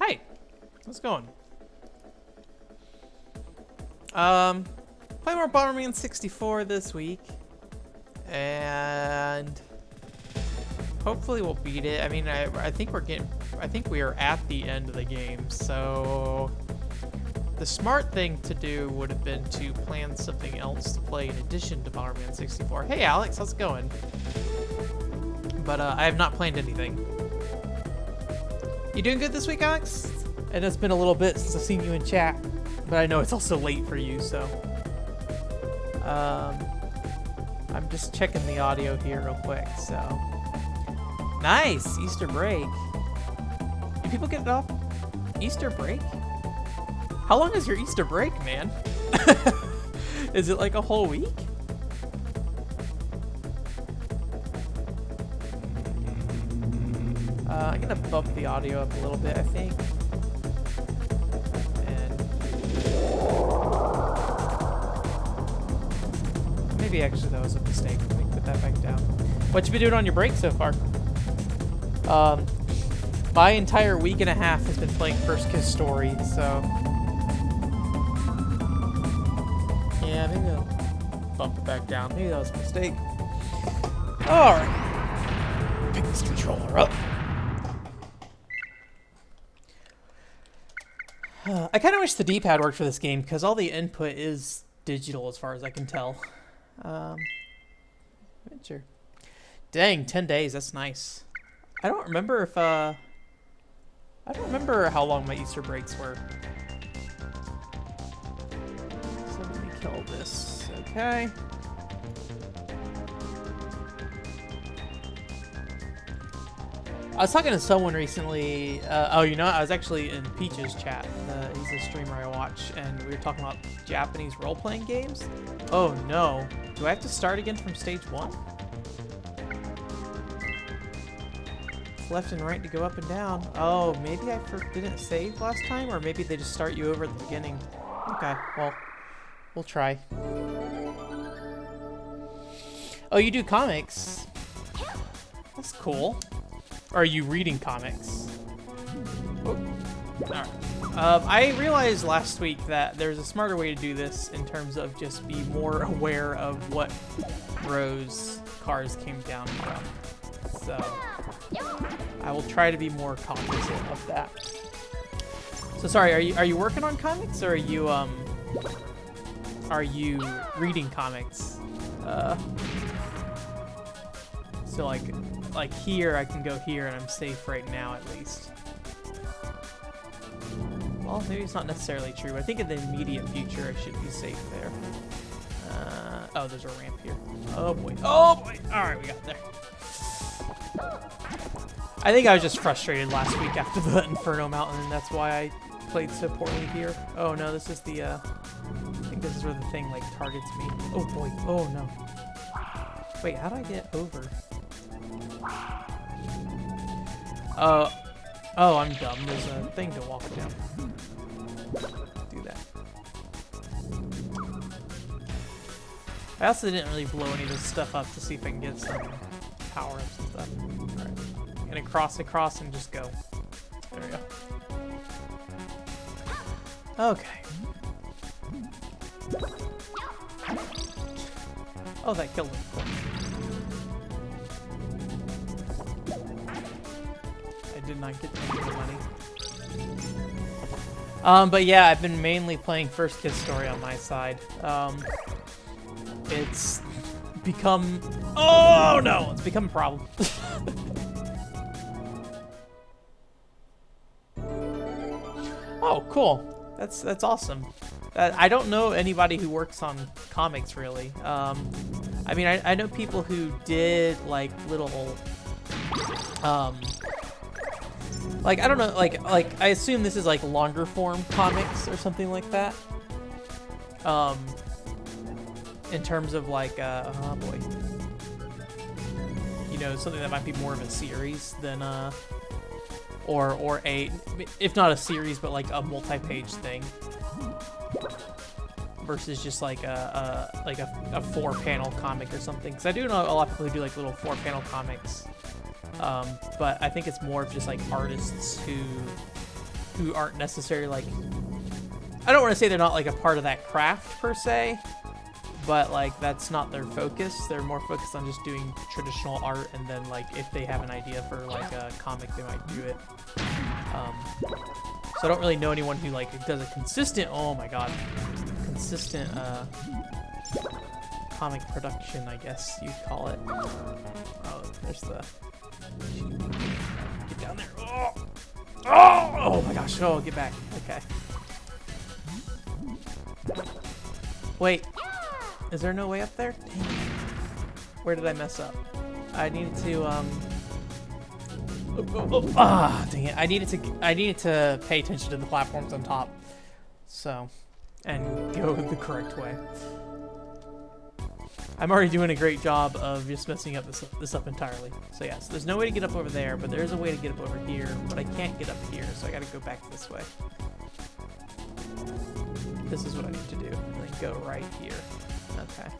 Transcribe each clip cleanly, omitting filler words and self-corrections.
Hi, how's it going? Play more Bomberman 64 this week, and hopefully we'll beat it. I mean, I think we are at the end of the game, so the smart thing to do would have been to plan something else to play in addition to Bomberman 64. Hey Alex, how's it going? But I have not planned anything. You doing good this week, Alex? And it's been a little bit since I've seen you in chat, but I know it's also late for you, so I'm just checking the audio here real quick. So nice Easter break. Do people get it off Easter break? How long is your Easter break, man? Is it like a whole week? I'm gonna bump the audio up a little bit, I think. And maybe actually that was a mistake. Let me put that back down. What you been doing on your break so far? My entire week and a half has been playing First Kiss Story, so yeah, maybe I'll bump it back down. Maybe that was a mistake. Alright. Pick this controller up. I kind of wish the D-pad worked for this game, because all the input is digital as far as I can tell. Sure. Dang, 10 days, that's nice. I don't remember if, I don't remember how long my Easter breaks were. So let me kill this, okay. I was talking to someone recently, oh, you know, I was actually in Peach's chat. He's a streamer I watch, and we were talking about Japanese role-playing games. Oh no, do I have to start again from stage 1? It's left and right to go up and down. Oh, maybe I didn't save last time, or maybe they just start you over at the beginning. Okay, well, we'll try. Oh, you do comics? That's cool. Or are you reading comics? Oh. Alright. I realized last week that there's a smarter way to do this in terms of just be more aware of what rows cars came down from. So I will try to be more cognizant of that. So sorry, are you working on comics, or are you reading comics? So like here, I can go here and I'm safe right now, at least. Well, maybe it's not necessarily true. I think in the immediate future, I should be safe there. Oh, there's a ramp here. Oh boy. Oh boy. All right, we got there. I think I was just frustrated last week after the Inferno Mountain, and that's why I played so poorly here. Oh no, this is the, I think this is where the thing like targets me. Oh boy. Oh no. Wait, how do I get over? Oh, I'm dumb. There's a thing to walk down. Do that. I also didn't really blow any of this stuff up to see if I can get some power-ups and stuff. Alright. I'm gonna cross across and just go. There we go. Okay. Oh, that killed him. Cool. Did not get any of the money. But yeah, I've been mainly playing First Kiss Story on my side. It's become... Oh no! It's become a problem. Oh, cool. That's awesome. I don't know anybody who works on comics, really. I mean, I know people who did, like, little... like, I don't know, like I assume this is like longer form comics or something like that. In terms of like, oh boy. You know, something that might be more of a series than, or a, if not a series, but like a multi-page thing. versus just like a 4-panel comic or something. Because I do know a lot of people who do like little 4-panel comics, but I think it's more of just like artists who aren't necessarily like, I don't want to say they're not like a part of that craft per se, but like that's not their focus. They're more focused on just doing traditional art, and then like if they have an idea for like a comic, they might do it. So I don't really know anyone who like does a consistent, oh my god, consistent comic production, I guess you'd call it. Oh, there's the, get down there. Oh, oh my gosh, oh, get back. Okay. Wait, is there no way up there? Dang. Where did I mess up? I needed to dang it! I needed to pay attention to the platforms on top, so, and go the correct way. I'm already doing a great job of just messing up this up entirely. So yes, there's no way to get up over there, but there is a way to get up over here, but I can't get up here, so I got to go back this way. This is what I need to do, and then go right here. Okay.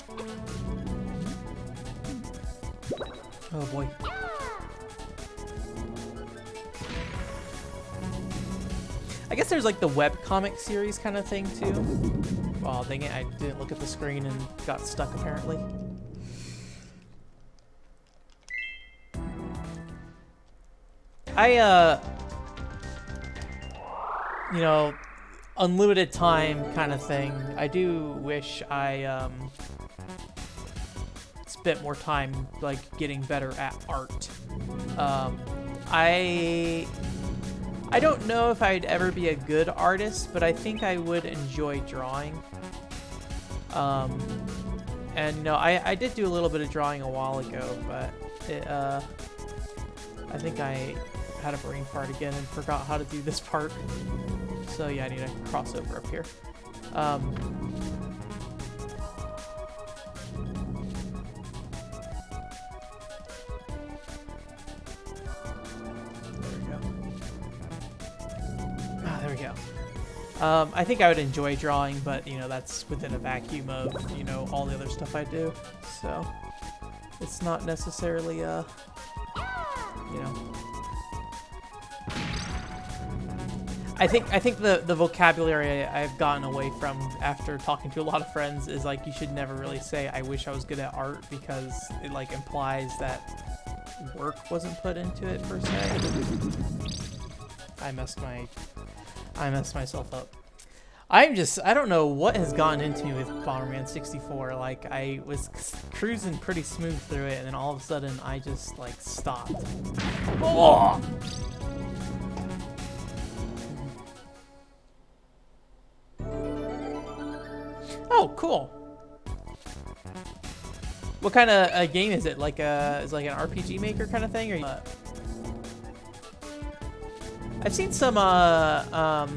Oh boy. I guess there's like the webcomic series kind of thing too. Oh, dang it, I didn't look at the screen and got stuck apparently. You know, unlimited time kind of thing. I do wish I spent more time like getting better at art. I don't know if I'd ever be a good artist, but I think I would enjoy drawing. And no, I did do a little bit of drawing a while ago, but it, I think I had a brain fart again and forgot how to do this part. So yeah, I need to cross over up here. I think I would enjoy drawing, but, you know, that's within a vacuum of, you know, all the other stuff I do. So, it's not necessarily, you know. I think the vocabulary I've gotten away from after talking to a lot of friends is, like, you should never really say, I wish I was good at art, because it, like, implies that work wasn't put into it, per se. I messed myself up. I don't know what has gotten into me with Bomberman 64. Like, I was cruising pretty smooth through it, and then all of a sudden, I just, like, stopped. Oh! Oh, cool. What kind of a game is it? Like is it like an RPG Maker kind of thing, or? I've seen some, oh man,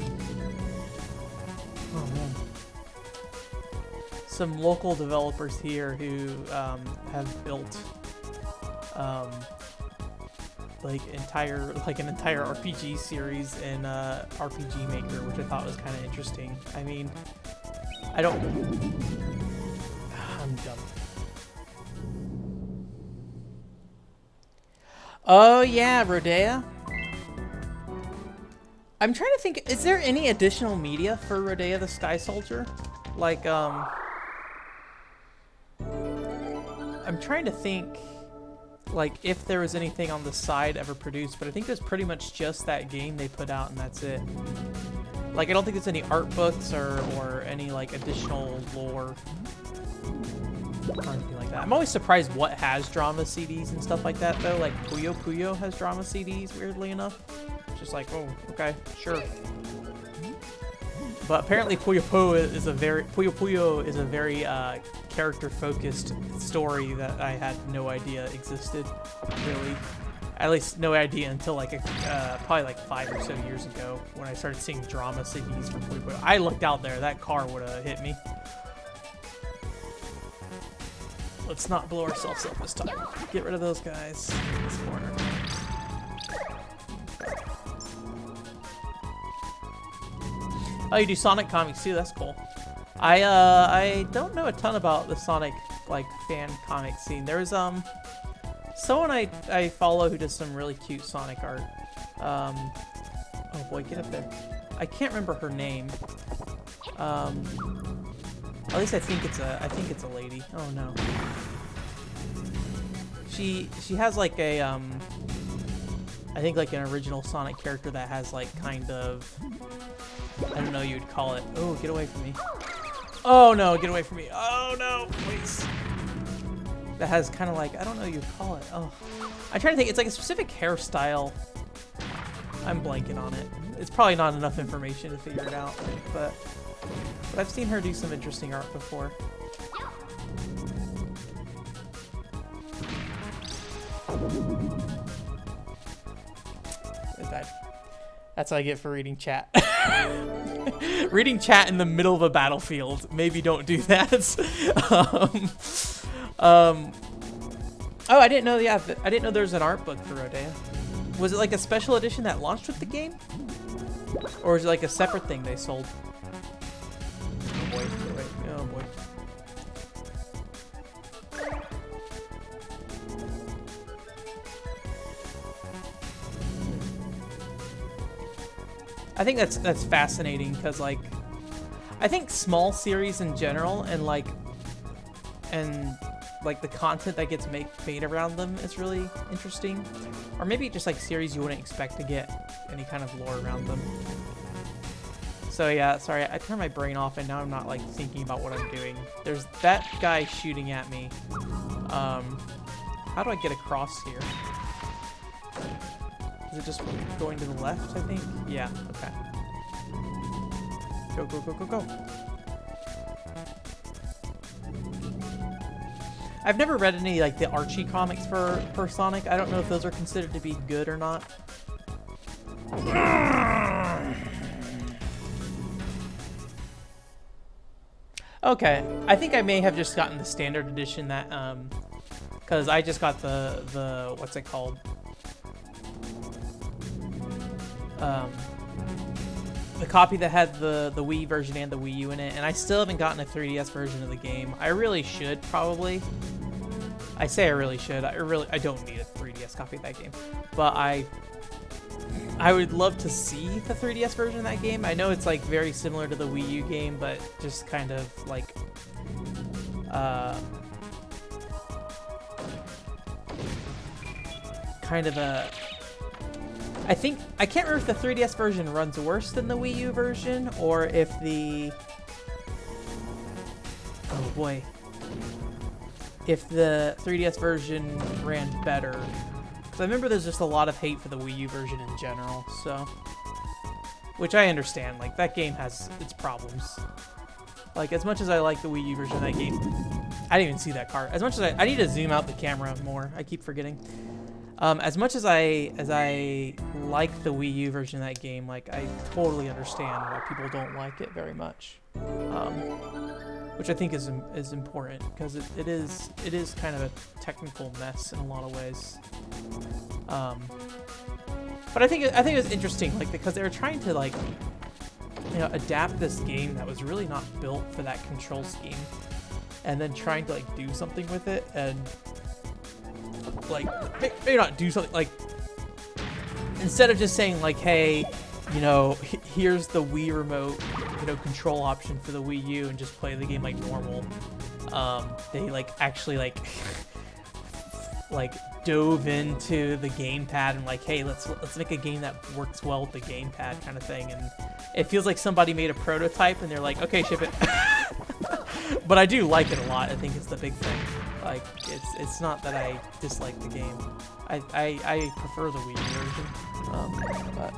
some local developers here who have built like an entire RPG series in RPG Maker, which I thought was kind of interesting. I mean, I'm dumb. Oh yeah, Rodea. I'm trying to think, is there any additional media for Rodea the Sky Soldier? Like, I'm trying to think, like, if there was anything on the side ever produced, but I think there's pretty much just that game they put out and that's it. Like, I don't think there's any art books or any, like, additional lore or anything like that. I'm always surprised what has drama CDs and stuff like that, though. Like, Puyo Puyo has drama CDs, weirdly enough. Just like, oh, okay, sure. But apparently Puyo Puyo is a very character-focused story that I had no idea existed, really. At least no idea until like probably like 5 or so years ago when I started seeing drama CDs for Puyo Puyo. I looked out there, that car would have hit me. Let's not blow ourselves up this time. Get rid of those guys in this corner. Oh, you do Sonic comics too? That's cool. I don't know a ton about the Sonic like fan comic scene. There's someone I follow who does some really cute Sonic art. Oh boy, get up there. I can't remember her name. At least I think it's a lady. Oh no. She has like a I think like an original Sonic character that has like kind of, I don't know what you'd call it. Oh, get away from me. Oh no, get away from me. Oh no, please. That has kind of like, I don't know what you'd call it. Oh, I'm trying to think. It's like a specific hairstyle. I'm blanking on it. It's probably not enough information to figure it out, but I've seen her do some interesting art before. That's what I get for reading chat. Reading chat in the middle of a battlefield. Maybe don't do that. Oh, I didn't know. Yeah, I didn't know there was an art book for Rodea. Was it like a special edition that launched with the game, or is it like a separate thing they sold? Oh boy! Oh boy! I think that's fascinating because like I think small series in general and like the content that gets made around them is really interesting, or maybe just like series you wouldn't expect to get any kind of lore around them. So yeah, sorry, I turned my brain off and now I'm not like thinking about what I'm doing. There's that guy shooting at me. How do I get across here? Is it just going to the left, I think? Yeah, okay. Go, go, go, go, go. I've never read any, like, the Archie comics for Sonic. I don't know if those are considered to be good or not. Okay, I think I may have just gotten the standard edition that, because I just got the, what's it called? The copy that had the Wii version and the Wii U in it, and I still haven't gotten a 3DS version of the game. I really should, probably. I say I really should. I don't need a 3DS copy of that game, but I would love to see the 3DS version of that game. I know it's like very similar to the Wii U game, but just kind of like kind of a. I can't remember if the 3DS version runs worse than the Wii U version, or if the... Oh boy. If the 3DS version ran better. Because I remember there's just a lot of hate for the Wii U version in general, so... Which I understand, like, that game has its problems. Like, as much as I like the Wii U version of that game... I didn't even see that card. As much as I need to zoom out the camera more. I keep forgetting. As much as I like the Wii U version of that game, like I totally understand why people don't like it very much, which I think is important because it is kind of a technical mess in a lot of ways. But I think it was interesting, like because they were trying to like adapt this game that was really not built for that control scheme, and then trying to like do something with it and. Like, maybe not do something, like, instead of just saying, like, hey, here's the Wii remote, control option for the Wii U and just play the game like normal, they, like, actually, like, dove into the gamepad and, like, hey, let's make a game that works well with the gamepad kind of thing, and it feels like somebody made a prototype and they're like, okay, ship it. But I do like it a lot. I think it's the big thing. Like, it's not that I dislike the game. I prefer the Wii version. But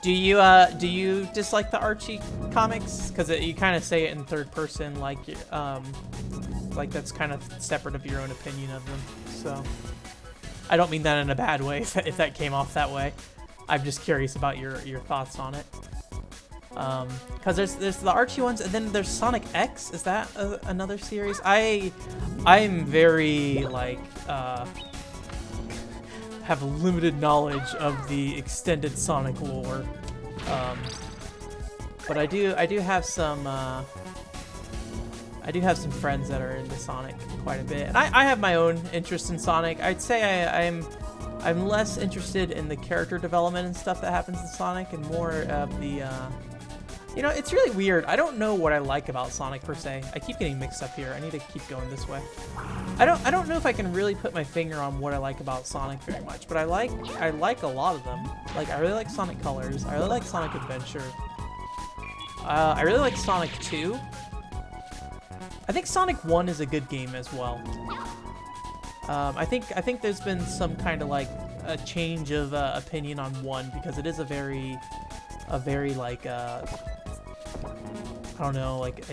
do you dislike the Archie comics? Because you kind of say it in third person, like that's kind of separate of your own opinion of them. So I don't mean that in a bad way if that came off that way. I'm just curious about your thoughts on it. Because there's the Archie ones, and then there's Sonic X. Is that another series? I'm very like have limited knowledge of the extended Sonic lore, but I do have some friends that are into Sonic quite a bit, and I have my own interest in Sonic. I'd say I'm less interested in the character development and stuff that happens in Sonic, and more of the you know, it's really weird. I don't know what I like about Sonic per se. I keep getting mixed up here. I need to keep going this way. I don't know if I can really put my finger on what I like about Sonic very much, but I like a lot of them. Like, I really like Sonic Colors. I really like Sonic Adventure. I really like Sonic 2. I think Sonic 1 is a good game as well. I think there's been some kind of like a change of opinion on 1, because it is a very like I don't know, like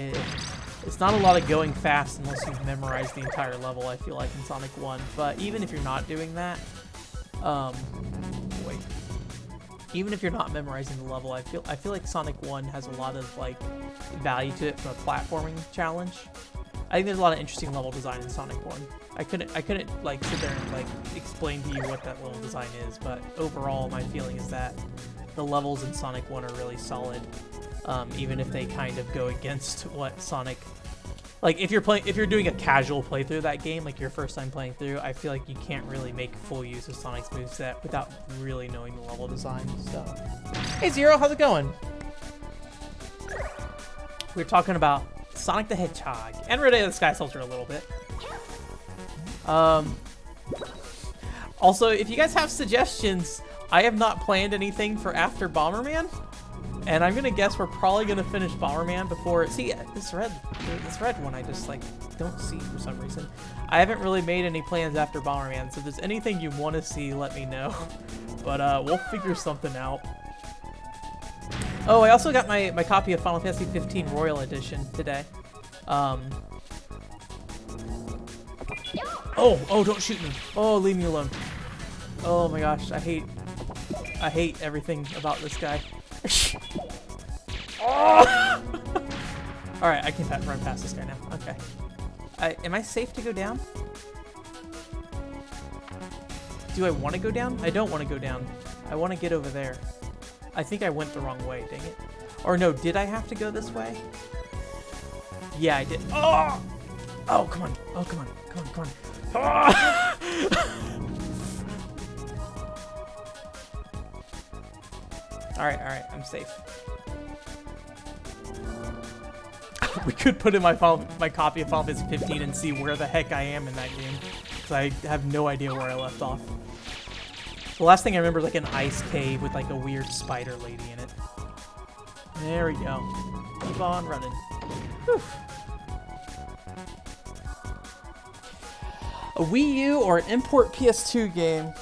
it's not a lot of going fast unless you've memorized the entire level, I feel like, in Sonic 1. But even if you're not doing that, even if you're not memorizing the level, I feel like Sonic 1 has a lot of like value to it from a platforming challenge. I think there's a lot of interesting level design in Sonic 1. I couldn't like sit there and like explain to you what that level design is, but overall my feeling is that the levels in Sonic 1 are really solid, even if they kind of go against what Sonic, like if you're doing a casual playthrough of that game, like your first time playing through, I feel like you can't really make full use of Sonic's moveset without really knowing the level design. So, hey Zero, how's it going? We're talking about Sonic the Hedgehog and Red of the Sky Soldier a little bit. Also, if you guys have suggestions, I have not planned anything for after Bomberman, and I'm gonna guess we're probably gonna finish Bomberman before. See, this red one I just like don't see for some reason. I haven't really made any plans after Bomberman, so if there's anything you want to see, let me know. But we'll figure something out. Oh, I also got my copy of Final Fantasy 15 Royal Edition today. Oh, don't shoot me. Oh, leave me alone. Oh my gosh, I hate everything about this guy. Oh! Alright, I can run past this guy now. Okay. Am I safe to go down? Do I want to go down? I don't want to go down. I want to get over there. I think I went the wrong way, dang it. Or no, did I have to go this way? Yeah, I did. Oh! Oh, come on. Oh, come on. Come on, come on. Oh! Alright, I'm safe. We could put in my copy of Final Fantasy 15 and see where the heck I am in that game, because I have no idea where I left off. The last thing I remember is like an ice cave with like a weird spider lady in it. There we go. Keep on running. Whew. A Wii U or an import PS2 game?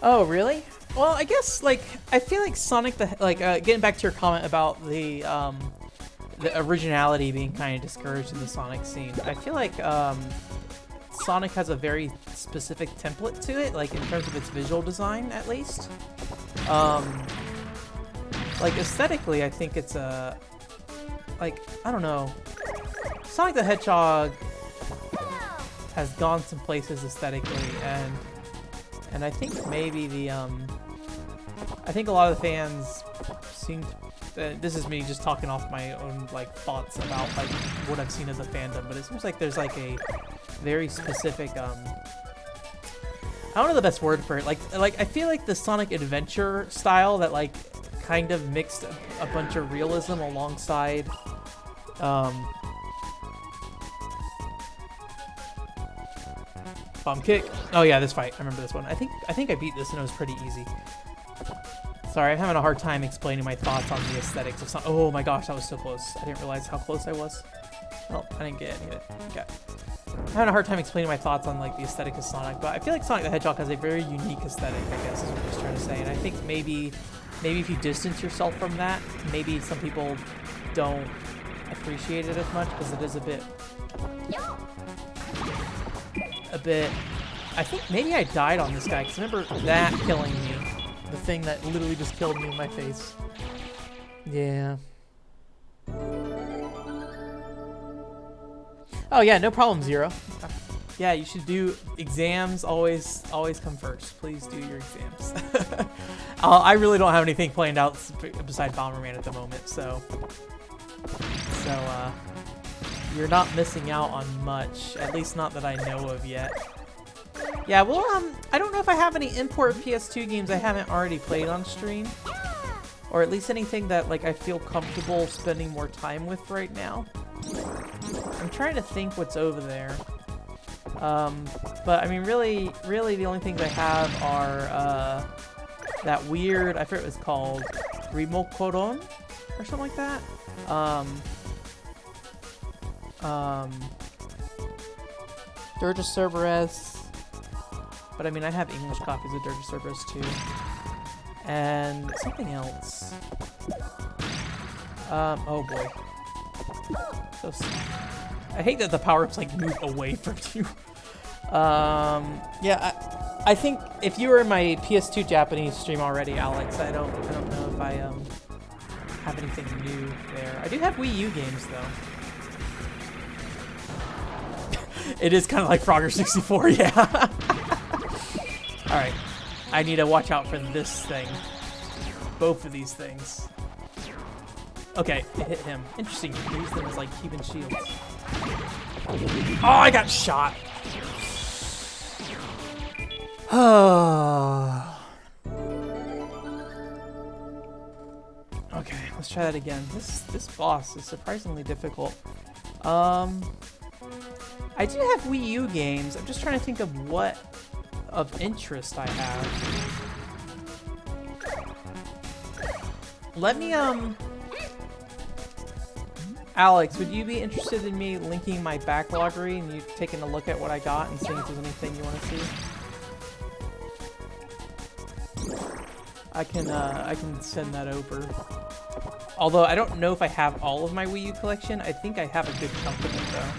Oh, really? Well, I guess, like, I feel like Sonic the, getting back to your comment about the originality being kind of discouraged in the Sonic scene, I feel like, Sonic has a very specific template to it, like, in terms of its visual design, at least. Like, aesthetically, I think it's a, like, I don't know. Sonic the Hedgehog has gone some places aesthetically, and I think maybe the, I think a lot of the fans seem to, this is me just talking off my own, like, thoughts about, like, what I've seen as a fandom, but it seems like there's, like, a very specific, I don't know the best word for it, like, I feel like the Sonic Adventure style that, like, kind of mixed a bunch of realism alongside, bomb kick. Oh yeah, this fight. I remember this one. I think I beat this and it was pretty easy. Sorry, I'm having a hard time explaining my thoughts on the aesthetics of Sonic. Oh my gosh, that was so close. I didn't realize how close I was. Oh, I didn't get any of it. Okay. I'm having a hard time explaining my thoughts on like the aesthetic of Sonic, but I feel like Sonic the Hedgehog has a very unique aesthetic, I guess is what I'm just trying to say. And I think maybe if you distance yourself from that, maybe some people don't appreciate it as much because it is a bit. I think maybe I died on this guy because I remember that killing me. The thing that literally just killed me in my face. Yeah. Oh yeah, no problem, Zero. Yeah, you should do exams. Always come first. Please do your exams. I really don't have anything planned out besides Bomberman at the moment, so you're not missing out on much. At least not that I know of yet. Yeah, well, I don't know if I have any import PS2 games I haven't already played on stream, or at least anything that like I feel comfortable spending more time with right now. I'm trying to think what's over there. But I mean, really, the only things I have are that weird, I forget what it's called, Rimokoron or something like that. Dirge of Cerberus. But I mean, I have English copies of Dirge of Cerberus too. And something else. Oh boy. So I hate that the power-ups like move away from you. Yeah, I think if you were in my PS2 Japanese stream already, Alex, I don't know if I have anything new there. I do have Wii U games though. It is kind of like Frogger 64, yeah. All right, I need to watch out for this thing. Both of these things. Okay, it hit him. Interesting. You use them as like Cuban shields. Oh, I got shot. Okay, let's try that again. This boss is surprisingly difficult. I do have Wii U games. I'm just trying to think of what of interest I have. Let me Alex, would you be interested in me linking my backloggery and you taking a look at what I got and seeing if there's anything you want to see? I can send that over. Although I don't know if I have all of my Wii U collection. I think I have a good chunk of it though.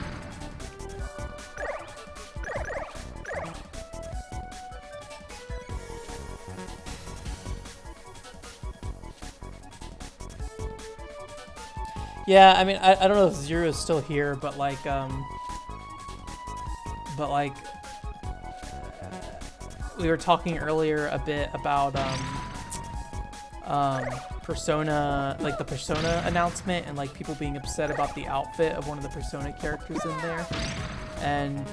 Yeah, I mean, I don't know if Zero is still here, but like, we were talking earlier a bit about Persona, like the Persona announcement, and like people being upset about the outfit of one of the Persona characters in there. And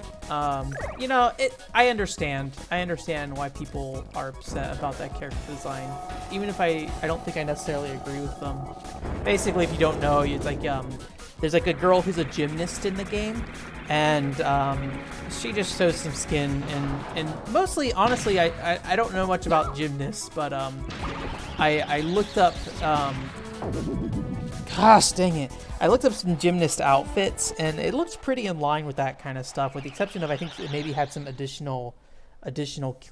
you know, I understand why people are upset about that character design, even if I don't think I necessarily agree with them. Basically, if you don't know, it's like there's like a girl who's a gymnast in the game, and she just shows some skin, and mostly, honestly, I don't know much about gymnasts, but I looked up, gosh dang it, I looked up some gymnast outfits, and it looks pretty in line with that kind of stuff, with the exception of I think it maybe had some additional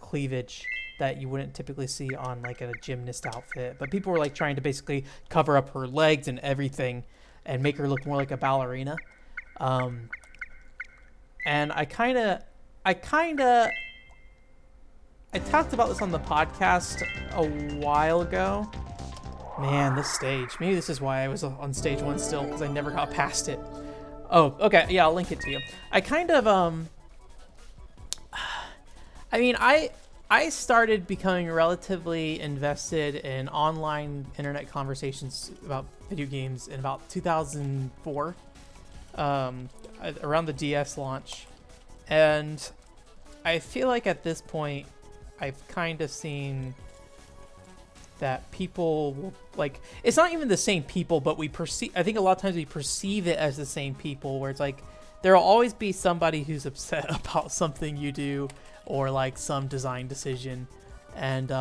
cleavage that you wouldn't typically see on like a gymnast outfit. But people were like trying to basically cover up her legs and everything and make her look more like a ballerina. And I talked about this on the podcast a while ago. Man, this stage. Maybe this is why I was on stage 1 still, because I never got past it. Oh, okay. Yeah, I'll link it to you. I kind of, I mean, I started becoming relatively invested in online internet conversations about video games in about 2004, around the DS launch. And I feel like at this point, I've kind of seen that people will, like, it's not even the same people, but I think a lot of times we perceive it as the same people, where it's like, there'll always be somebody who's upset about something you do, or like some design decision, and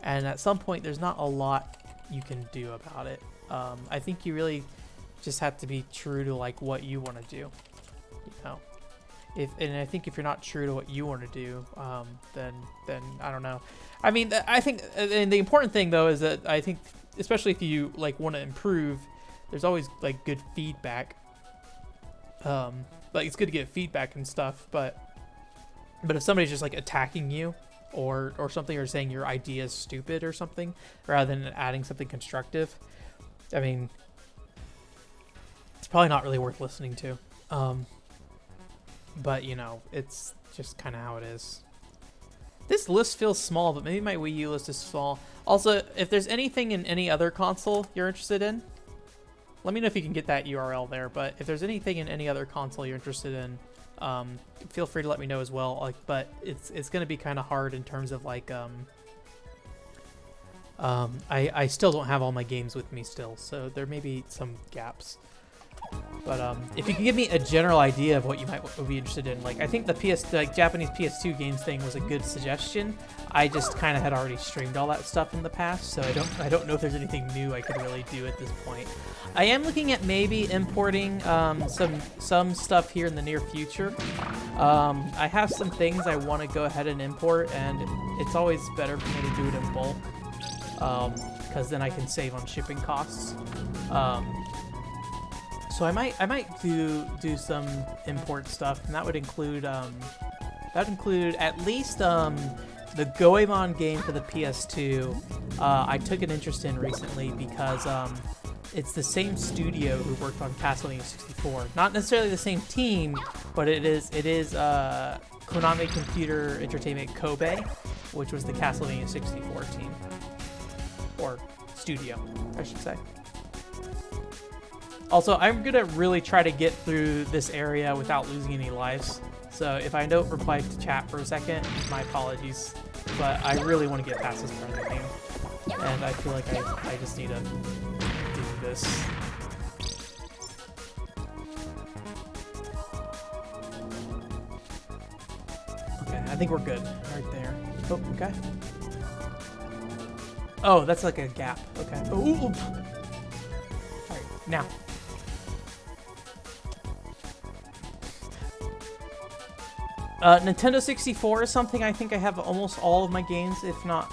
at some point there's not a lot you can do about it. I think you really just have to be true to like what you want to do, you know. And I think if you're not true to what you want to do, then I don't know. I mean, I think, and the important thing though is that I think, especially if you like want to improve, there's always like good feedback. Like it's good to get feedback and stuff, but if somebody's just like attacking you or something, or saying your idea is stupid or something, rather than adding something constructive, I mean, it's probably not really worth listening to. But you know, it's just kind of how it is. This list feels small, but maybe my Wii U list is small. Also, if there's anything in any other console you're interested in, let me know if you can get that URL there. But if there's anything in any other console you're interested in, feel free to let me know as well. Like, but it's gonna be kind of hard in terms of like, I still don't have all my games with me still, so there may be some gaps. But if you can give me a general idea of what you might be interested in, like I think the Japanese PS2 games thing was a good suggestion. I just kind of had already streamed all that stuff in the past, so I don't know if there's anything new I could really do at this point. I am looking at maybe importing some stuff here in the near future. I have some things I want to go ahead and import, and it's always better for me to do it in bulk, because then I can save on shipping costs. So I might do some import stuff, and that would include at least the Goemon game for the PS2. I took an interest in recently because it's the same studio who worked on Castlevania 64. Not necessarily the same team, but it is Konami Computer Entertainment Kobe, which was the Castlevania 64 team, or studio, I should say. Also, I'm gonna really try to get through this area without losing any lives. So if I don't reply to chat for a second, my apologies. But I really want to get past this part of the game. And I feel like I just need to do this. Okay, I think we're good right there. Oh, okay. Oh, that's like a gap. Okay. Ooh. All right, now. Nintendo 64 is something I think I have almost all of my games, if not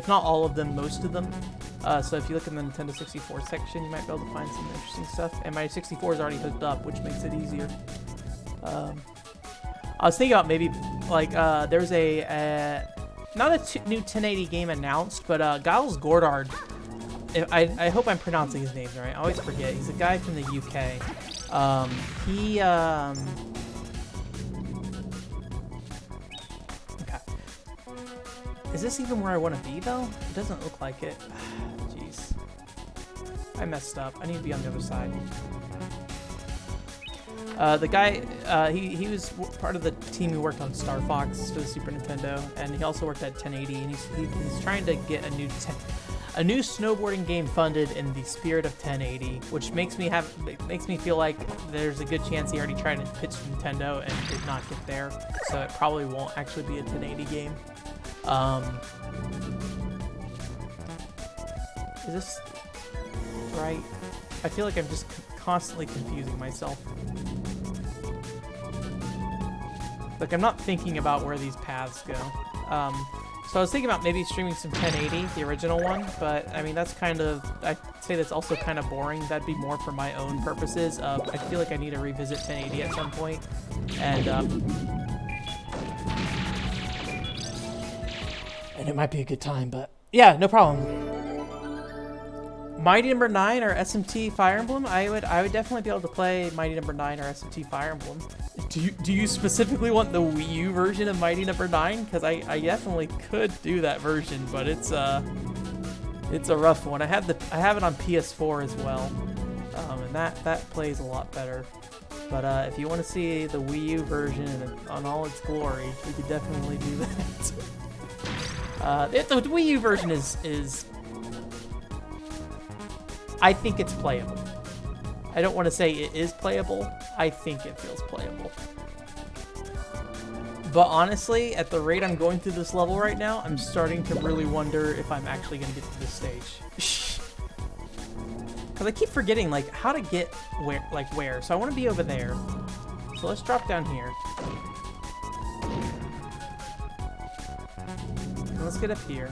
all of them, most of them. So if you look in the Nintendo 64 section, you might be able to find some interesting stuff. And my 64 is already hooked up, which makes it easier. I was thinking about maybe like there's not a new 1080 game announced, but Giles Gordard. I hope I'm pronouncing his name right. I always forget. He's a guy from the UK. Is this even where I want to be, though? It doesn't look like it. Jeez. I messed up. I need to be on the other side. The guy, he was part of the team who worked on Star Fox for the Super Nintendo, and he also worked at 1080, and he's trying to get a new snowboarding game funded in the spirit of 1080, which makes me feel like there's a good chance he already tried to pitch Nintendo and did not get there, so it probably won't actually be a 1080 game. Is this right? I feel like I'm just constantly confusing myself. Like, I'm not thinking about where these paths go. So I was thinking about maybe streaming some 1080, the original one, but I mean, that's kind of, I'd say that's also kind of boring. That'd be more for my own purposes. I feel like I need to revisit 1080 at some point, and it might be a good time, but yeah, no problem. Mighty No.9 or SMT Fire Emblem? I would definitely be able to play Mighty No.9 or SMT Fire Emblem. Do you specifically want the Wii U version of Mighty No.9? Because I definitely could do that version, but it's a rough one. I have it on PS4 as well, and that plays a lot better. But if you want to see the Wii U version on all its glory, we could definitely do that. The Wii U version is I think it's playable. I don't want to say it is playable. I think it feels playable. But honestly, at the rate I'm going through this level right now, I'm starting to really wonder if I'm actually going to get to this stage. Because I keep forgetting, like, how to get where. So I want to be over there. So let's drop down here. And let's get up here.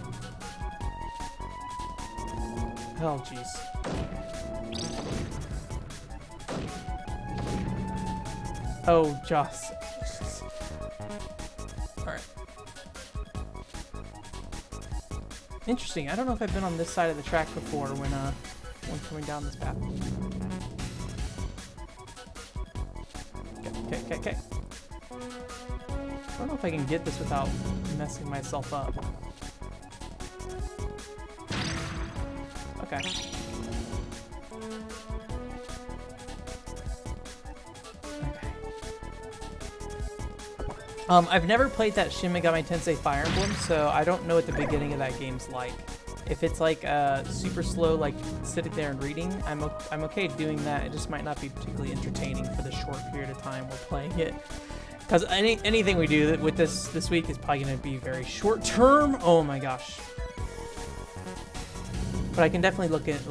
Oh, jeez. Oh, Joss. Alright. Interesting. I don't know if I've been on this side of the track before when coming down this path. Okay. I don't know if I can get this without messing myself up. Okay. I've never played that Shin Megami Tensei Fire Emblem, so I don't know what the beginning of that game's like. If it's like super slow, like sitting there and reading, I'm okay doing that. It just might not be particularly entertaining for the short period of time we're playing it. Because anything we do with this week is probably going to be very short term. Oh my gosh! But I can definitely look at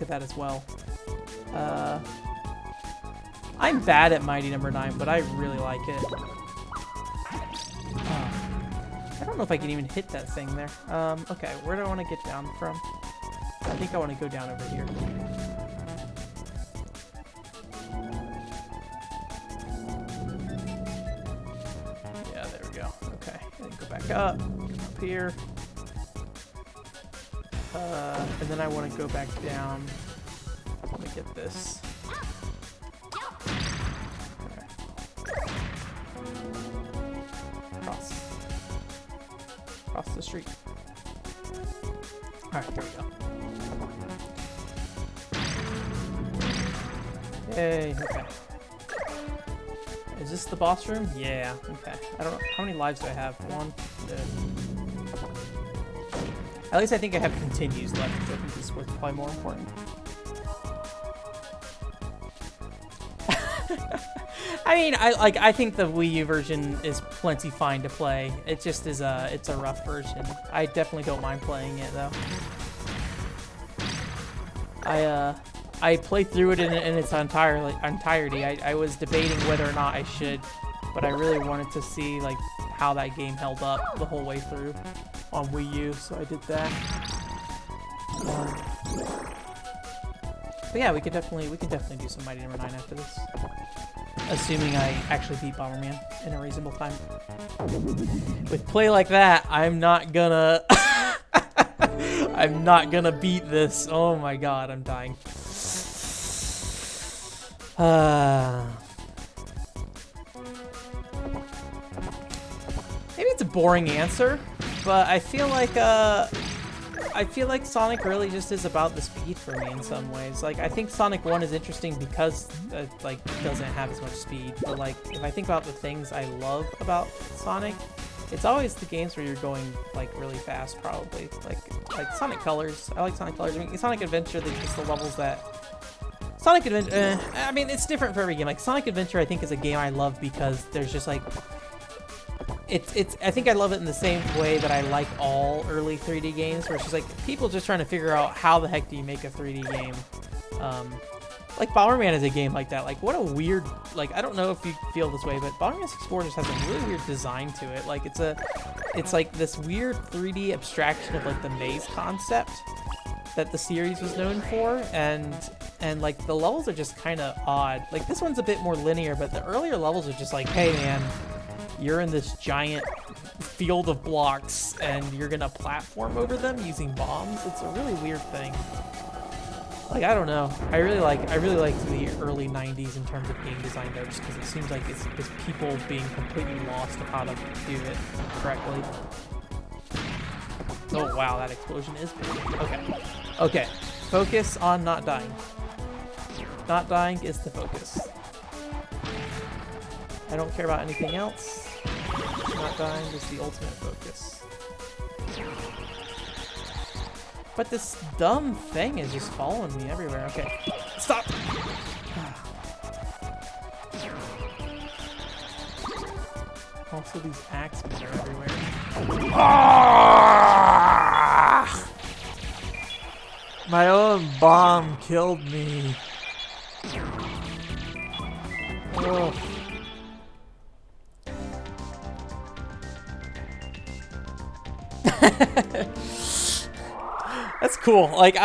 that as well. I'm bad at Mighty No.9, but I really like it. I don't know if I can even hit that thing there. Okay, where do I want to get down from? I think I want to go down over here. Yeah, there we go. Okay, and go back up, come up here. And then I want to go back down. Let me get this. Across the street. Alright, here we go. Yay, okay. Is this the boss room? Yeah, okay. I don't know. How many lives do I have? 1, 2. At least I think I have continues left, which I think is what's probably more important. I mean, I think the Wii U version is plenty fine to play. It just is it's a rough version. I definitely don't mind playing it though. I played through it in its entirety. I was debating whether or not I should, but I really wanted to see like how that game held up the whole way through on Wii U, so I did that. But yeah, we can definitely do some Mighty No.9 after this. Assuming I actually beat Bomberman in a reasonable time. With play like that, I'm not gonna I'm not gonna beat this. Oh my god, I'm dying. Maybe it's a boring answer, but I feel like Sonic really just is about the speed for me in some ways. Like, I think Sonic 1 is interesting because it, like, doesn't have as much speed. But, like, if I think about the things I love about Sonic, it's always the games where you're going, like, really fast, probably. Like Sonic Colors. I like Sonic Colors. I mean, Sonic Adventure, there's just the levels that... Sonic Adventure... I mean, it's different for every game. Like, Sonic Adventure, I think, is a game I love because there's just, like... I think I love it in the same way that I like all early 3D games, where it's just like people just trying to figure out how the heck do you make a 3D game. Like Bomberman is a game like that. Like, what a weird, like, I don't know if you feel this way, but Bomberman 64 just has a really weird design to it. Like, it's like this weird 3D abstraction of like the maze concept that the series was known for, and like the levels are just kind of odd. Like, this one's a bit more linear, but the earlier levels are just like, hey man, you're in this giant field of blocks and you're gonna platform over them using bombs. It's a really weird thing. Like, I don't know. I really like the early 90s in terms of game design though, just because it seems like it's people being completely lost of how to do it correctly. Oh wow, that explosion is big. Okay. Okay. Focus on not dying. Not dying is the focus. I don't care about anything else. Not dying is the ultimate focus. But this dumb thing is just following me everywhere. Okay, stop! Also, these axemen are everywhere. Ah! My own bomb killed me. Oh. That's cool. Like,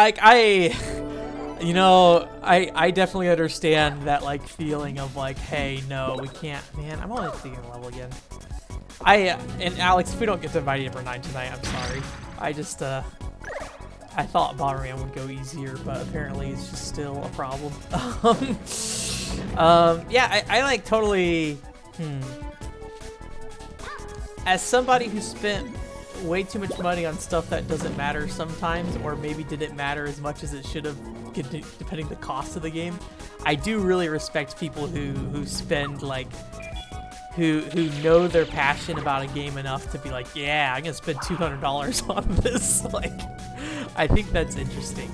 You know, I definitely understand that like feeling of like, hey, no, we can't. Man, I'm only thinking level again. And Alex, if we don't get to Mighty No.9 tonight, I'm sorry. I just I thought Bomberman would go easier, but apparently it's just still a problem. Yeah, I like totally. As somebody who spent way too much money on stuff that doesn't matter sometimes, or maybe didn't matter as much as it should have, depending the cost of the game, I do really respect people who spend like, who know their passion about a game enough to be like, yeah, I'm gonna spend $200 on this. Like, I think that's interesting.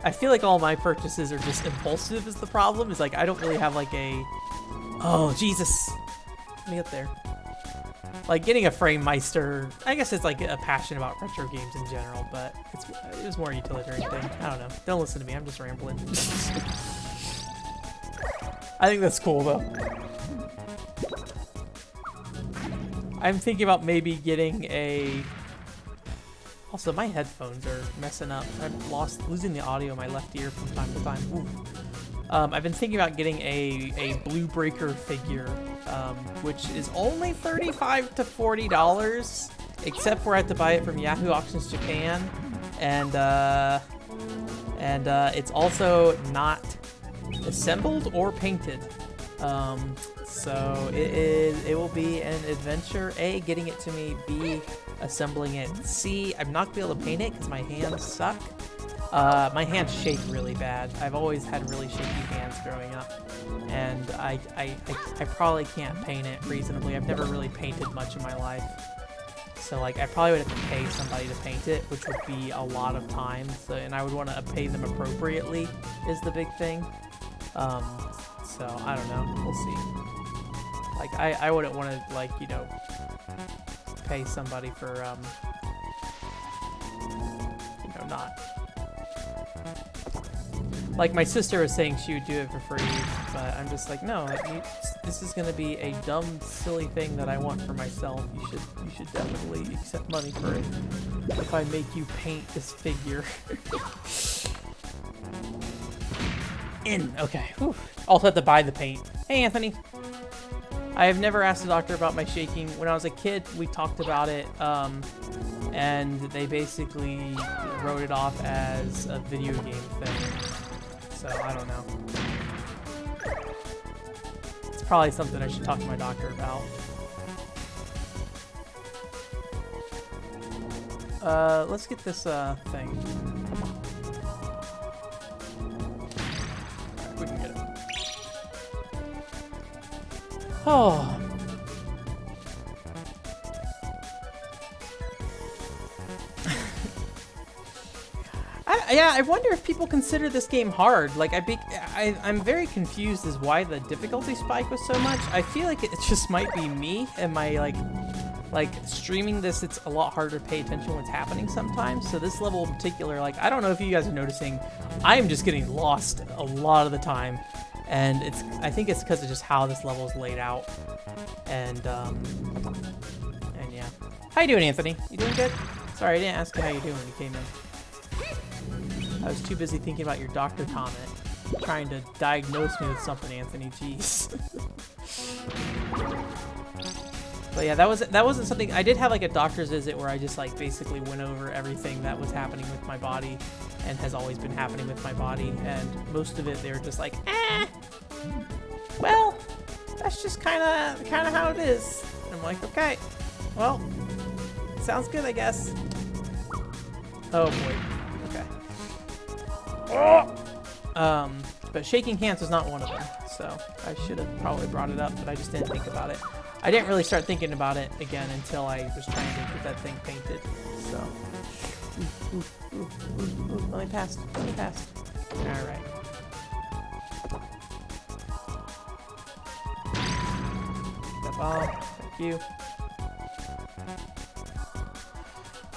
I feel like all my purchases are just impulsive is the problem. Is like, I don't really have like a, oh, Jesus. Let me get there. Like, getting a Frame Meister, I guess it's like a passion about retro games in general, but it was more a utilitarian thing. I don't know. Don't listen to me. I'm just rambling. I think that's cool, though. I'm thinking about maybe getting a... Also, my headphones are messing up. I'm losing the audio in my left ear from time to time. Ooh. I've been thinking about getting a Blue Breaker figure, which is only $35 to $40, except for I have to buy it from Yahoo Auctions Japan, and it's also not assembled or painted. So it will be an adventure. A, getting it to me. B, assembling it. C, I'm not gonna be able to paint it because my hands suck. My hands shake really bad. I've always had really shaky hands growing up, and I probably can't paint it reasonably. I've never really painted much in my life, so like I probably would have to pay somebody to paint it, which would be a lot of time. So, and I would want to pay them appropriately is the big thing. So I don't know. We'll see. Like I wouldn't want to, like, you know, pay somebody for you know, not. Like, my sister was saying she would do it for free, but I'm just like, no, this is gonna be a dumb, silly thing that I want for myself. You should definitely accept money for it if I make you paint this figure. Okay. Whew. Also have to buy the paint. Hey, Anthony. I have never asked the doctor about my shaking. When I was a kid, we talked about it, and they basically wrote it off as a video game thing. So, I don't know. It's probably something I should talk to my doctor about. Let's get this, thing. Come on. Alright, we can get it. Oh. Yeah, I wonder if people consider this game hard. Like, I'm very confused as why the difficulty spike was so much. I feel like it just might be me and my, like streaming this, it's a lot harder to pay attention to what's happening sometimes. So this level in particular, like, I don't know if you guys are noticing, I am just getting lost a lot of the time. And I think it's because of just how this level is laid out. And yeah. How you doing, Anthony? You doing good? Sorry, I didn't ask you how you doing when you came in. I was too busy thinking about your doctor comment, trying to diagnose me with something, Anthony. Jeez. But yeah, that wasn't something. I did have like a doctor's visit where I just like basically went over everything that was happening with my body and has always been happening with my body, and most of it they were just like, well, that's just kind of how it is. And I'm like, okay, well, sounds good, I guess. Oh boy. But shaking hands was not one of them, so I should have probably brought it up, but I just didn't think about it. I didn't really start thinking about it again until I was trying to get that thing painted, so. Let me pass. Alright. Step on. Thank you.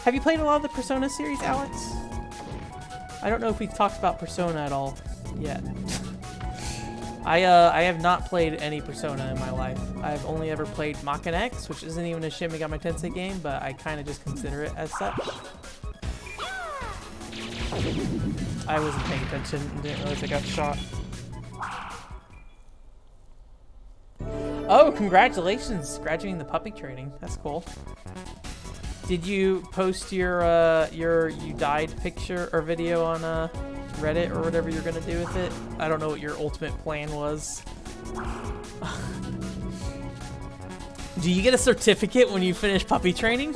Have you played a lot of the Persona series, Alex? I don't know if we've talked about Persona at all yet. I have not played any Persona in my life. I've only ever played Mach X, which isn't even a Shin Megami Tensei game, but I kind of just consider it as such. I wasn't paying attention and didn't realize I got shot. Oh, congratulations! Graduating the puppy training. That's cool. Did you post your you died picture or video on Reddit or whatever you're gonna do with it? I don't know what your ultimate plan was. Do you get a certificate when you finish puppy training?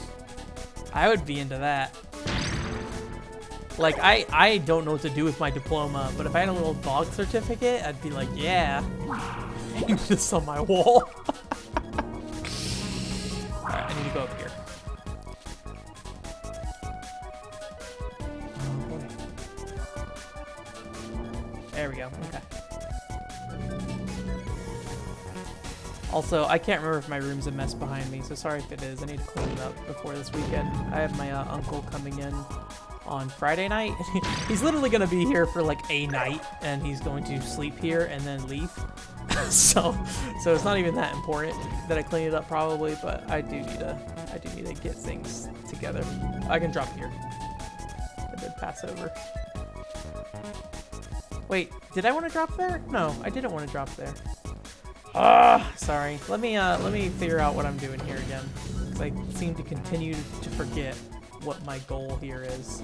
I would be into that. Like, I don't know what to do with my diploma, but if I had a little dog certificate, I'd be like, yeah. Hang this on my wall. Alright, I need to go up here. Oh boy. There we go, okay. Also, I can't remember if my room's a mess behind me, so sorry if it is. I need to clean it up before this weekend. I have my uncle coming in on Friday night. He's literally going to be here for like a night, and he's going to sleep here and then leave. so it's not even that important that I clean it up probably, but I do need to get things together. I can drop here. I did pass over. Wait, did I want to drop there? No, I didn't want to drop there. Sorry. Let me figure out what I'm doing here again, because I seem to continue to forget what my goal here is.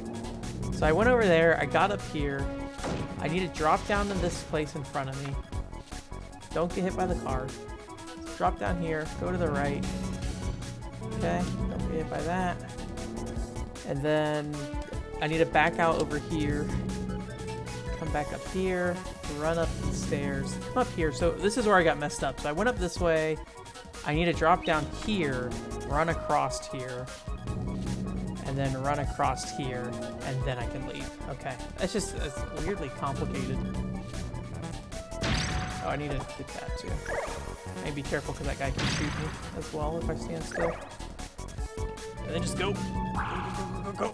So I went over there, I got up here, I need to drop down to this place in front of me. Don't get hit by the car. So drop down here, go to the right. Okay, don't get hit by that. And then I need to back out over here, come back up here, run up the stairs, come up here. So this is where I got messed up. So I went up this way, I need to drop down here, run across here, and then run across here, and then I can leave. Okay, it's weirdly complicated. Oh, I need to get that too. I need to be careful because that guy can shoot me as well if I stand still. And then just go. Go, go, go, go, go.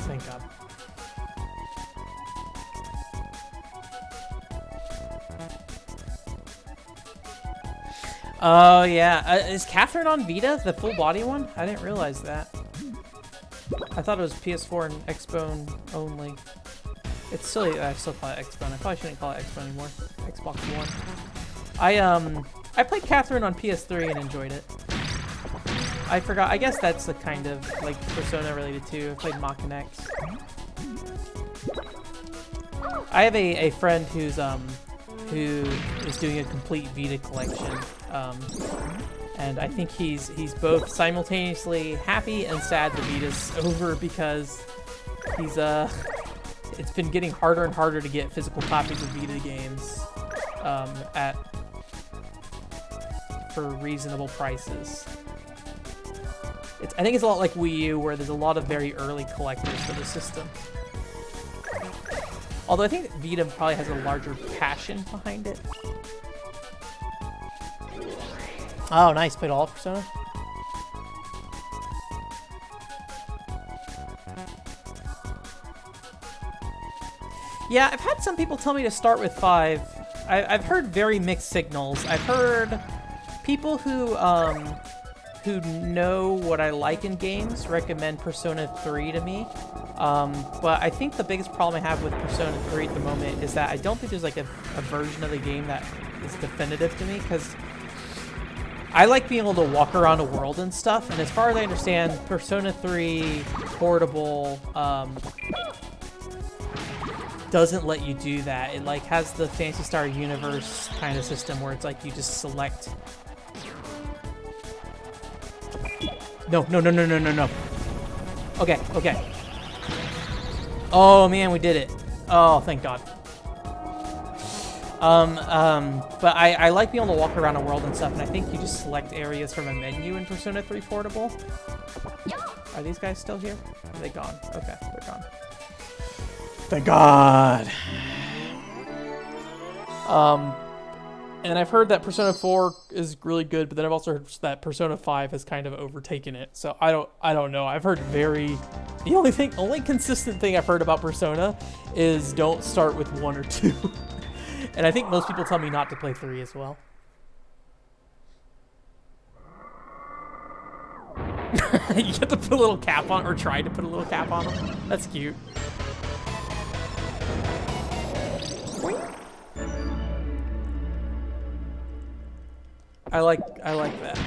Thank God. Oh, yeah. Is Catherine on Vita, the full body one? I didn't realize that. I thought it was PS4 and Xbone only. It's silly. I still call it Xbone. I probably shouldn't call it Xbone anymore. Xbox One. I played Catherine on PS3 and enjoyed it. I forgot. I guess that's the kind of like Persona related too. I played Mach X. I have a friend who is doing a complete Vita collection, and I think he's both simultaneously happy and sad that Vita's over because it's been getting harder and harder to get physical copies of Vita games for reasonable prices. I think it's a lot like Wii U, where there's a lot of very early collectors for the system. Although I think Vita probably has a larger passion behind it. Oh, nice. Played all of Persona? Yeah, I've had some people tell me to start with 5. I've heard very mixed signals. I've heard people who know what I like in games recommend Persona 3 to me. But I think the biggest problem I have with Persona 3 at the moment is that I don't think there's like a version of the game that is definitive to me, because I like being able to walk around a world and stuff, and as far as I understand, Persona 3 Portable doesn't let you do that. It like has the Phantasy Star Universe kind of system where it's like you just select. No. Okay. Oh man, we did it. Oh, thank God. But I like being able to walk around a world and stuff, and I think you just select areas from a menu in Persona 3 Portable. Are these guys still here? Are they gone? Okay, they're gone. Thank God. And I've heard that Persona 4 is really good, but then I've also heard that Persona 5 has kind of overtaken it. So I don't know. I've heard the only consistent thing I've heard about Persona is don't start with 1 or 2. And I think most people tell me not to play 3 as well. You have to put a little cap on, or try to put a little cap on them. That's cute. I like that.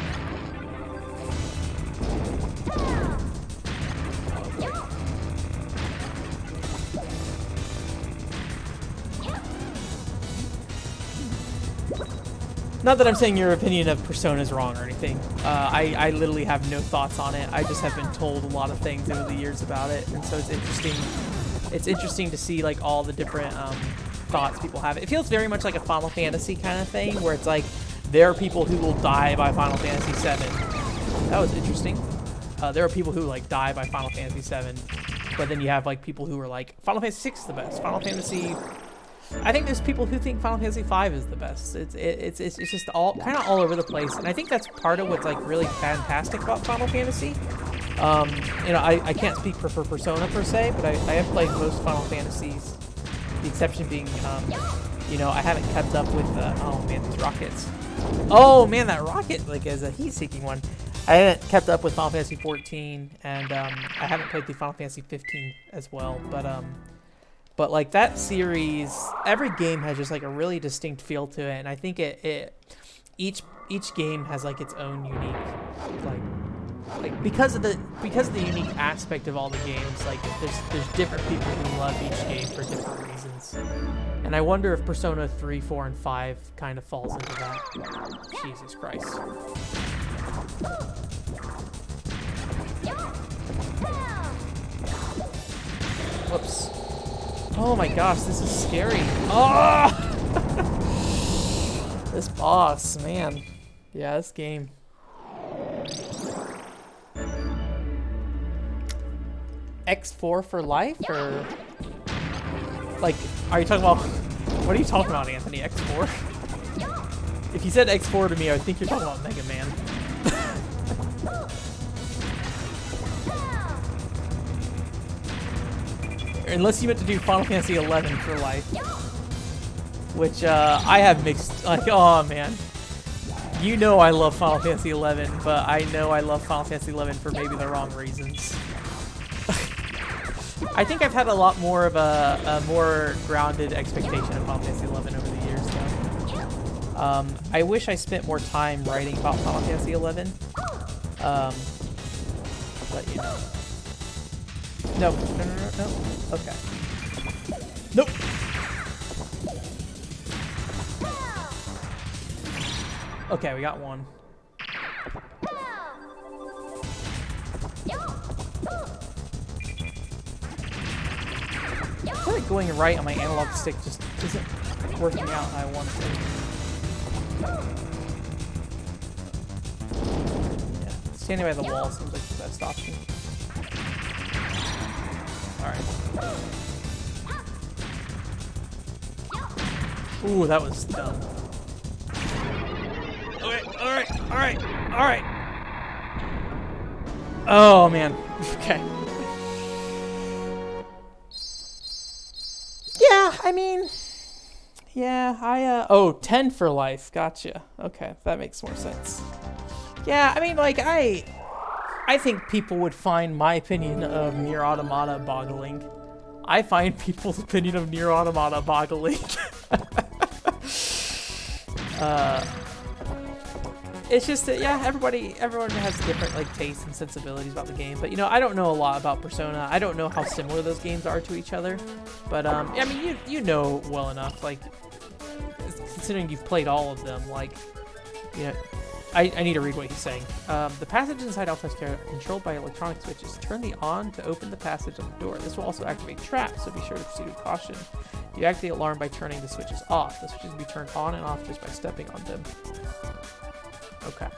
Not that I'm saying your opinion of Persona is wrong or anything. I literally have no thoughts on it. I just have been told a lot of things over the years about it, and so it's interesting. It's interesting to see like all the different thoughts people have. It feels very much like a Final Fantasy kind of thing, where it's like there are people who will die by Final Fantasy VII. That was interesting. There are people who like die by Final Fantasy VII, but then you have like people who are like Final Fantasy VI is the best. Final Fantasy. I think there's people who think Final Fantasy V is the best. It's just all kind of all over the place, and I think that's part of what's like really fantastic about Final Fantasy. You know, I can't speak for Persona per se, but I have played most Final Fantasies. The exception being, you know, I haven't kept up with oh man, these rockets. Oh man, that rocket like is a heat-seeking one. I haven't kept up with Final Fantasy 14, and I haven't played through Final Fantasy 15 as well, but like that series, every game has just like a really distinct feel to it, and I think each game has like its own unique like because of the unique aspect of all the games. Like there's different people who love each game for different reasons, and I wonder if Persona 3, 4, and 5 kind of falls into that. Jesus Christ. Whoops. Oh my gosh, this is scary. Oh! This boss, man. Yeah, this game. X4 for life, or like, are you talking about? What are you talking about, Anthony? X4? If you said X4 to me, I would think you're talking about Mega Man. Unless you meant to do Final Fantasy 11 for life, which I have mixed. Like, oh man, you know I love Final Fantasy 11, but I know I love Final Fantasy 11 for maybe the wrong reasons. I think I've had a lot more of a more grounded expectation of Final Fantasy 11 over the years, though. I wish I spent more time writing about Final Fantasy 11, but you know. No. Okay. Nope. Okay, we got one. I feel like going right on my analog stick just isn't working out how I want it to. Yeah, standing by the wall seems like the best option. Alright. Ooh, that was dumb. Alright. Oh, man. Okay. Yeah, I mean... Yeah, oh, 10 for life. Gotcha. Okay, that makes more sense. Yeah, I mean, like, I think people would find my opinion of Nier Automata boggling. I find people's opinion of Nier Automata boggling. It's just that, yeah, everyone has different like tastes and sensibilities about the game. But you know, I don't know a lot about Persona. I don't know how similar those games are to each other. But I mean, you know well enough, like considering you've played all of them, like you know. I need to read what he's saying. The passage inside Alpha's are controlled by electronic switches. Turn the on to open the passage on the door. This will also activate traps, so be sure to proceed with caution. You activate the alarm by turning the switches off. The switches can be turned on and off just by stepping on them. Okay.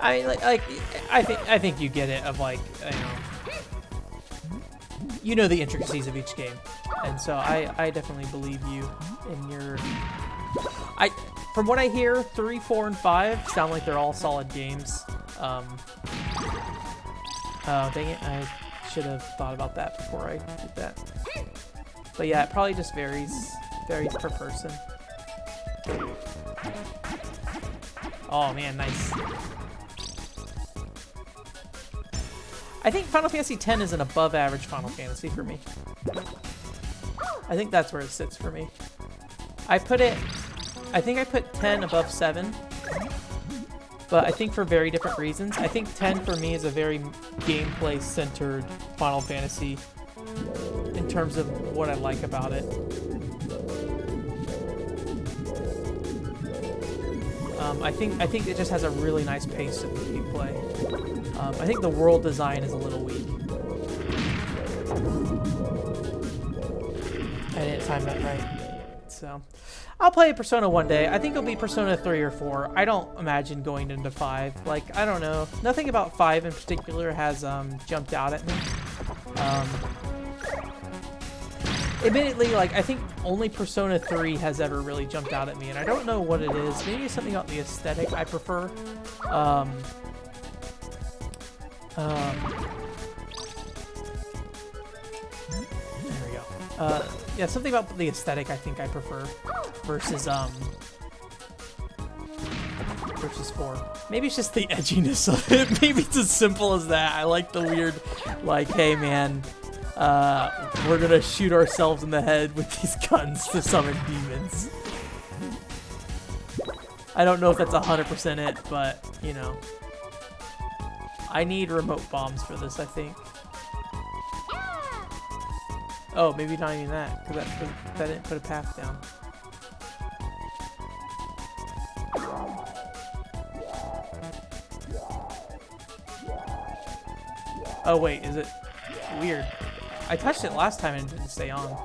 I think you get it. Of like, you know the intricacies of each game, and so I definitely believe you in your. From what I hear, 3, 4, and 5 sound like they're all solid games. Oh, dang it. I should have thought about that before I did that. But yeah, it probably just varies per person. Oh man, nice. I think Final Fantasy X is an above average Final Fantasy for me. I think that's where it sits for me. I think I put 10 above 7, but I think for very different reasons. I think 10 for me is a very gameplay centered Final Fantasy in terms of what I like about it. I think it just has a really nice pace of gameplay. I think the world design is a little weak. I didn't time that right. So, I'll play Persona one day. I think it'll be Persona 3 or 4. I don't imagine going into 5. Like, I don't know. Nothing about 5 in particular has jumped out at me. Admittedly, like, I think only Persona 3 has ever really jumped out at me, and I don't know what it is. Maybe it's something about the aesthetic I prefer. There we go. Yeah, something about the aesthetic I think I prefer versus 4. Maybe it's just the edginess of it. Maybe it's as simple as that. I like the weird, like, hey man, we're gonna shoot ourselves in the head with these guns to summon demons. I don't know if that's 100% it, but, you know. I need remote bombs for this, I think. Oh, maybe not even that, because that didn't put a path down. Oh wait, is it weird? I touched it last time and it didn't stay on.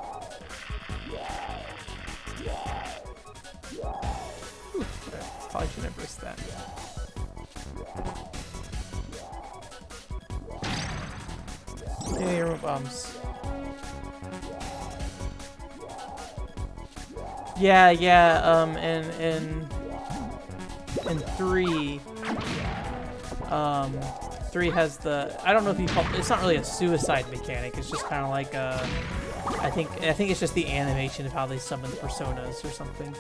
Probably should have risked that. Yeah, remote bombs. Yeah, and 3, 3 has the, I don't know if you call it's not really a suicide mechanic, it's just kind of like a, I think it's just the animation of how they summon the personas or something.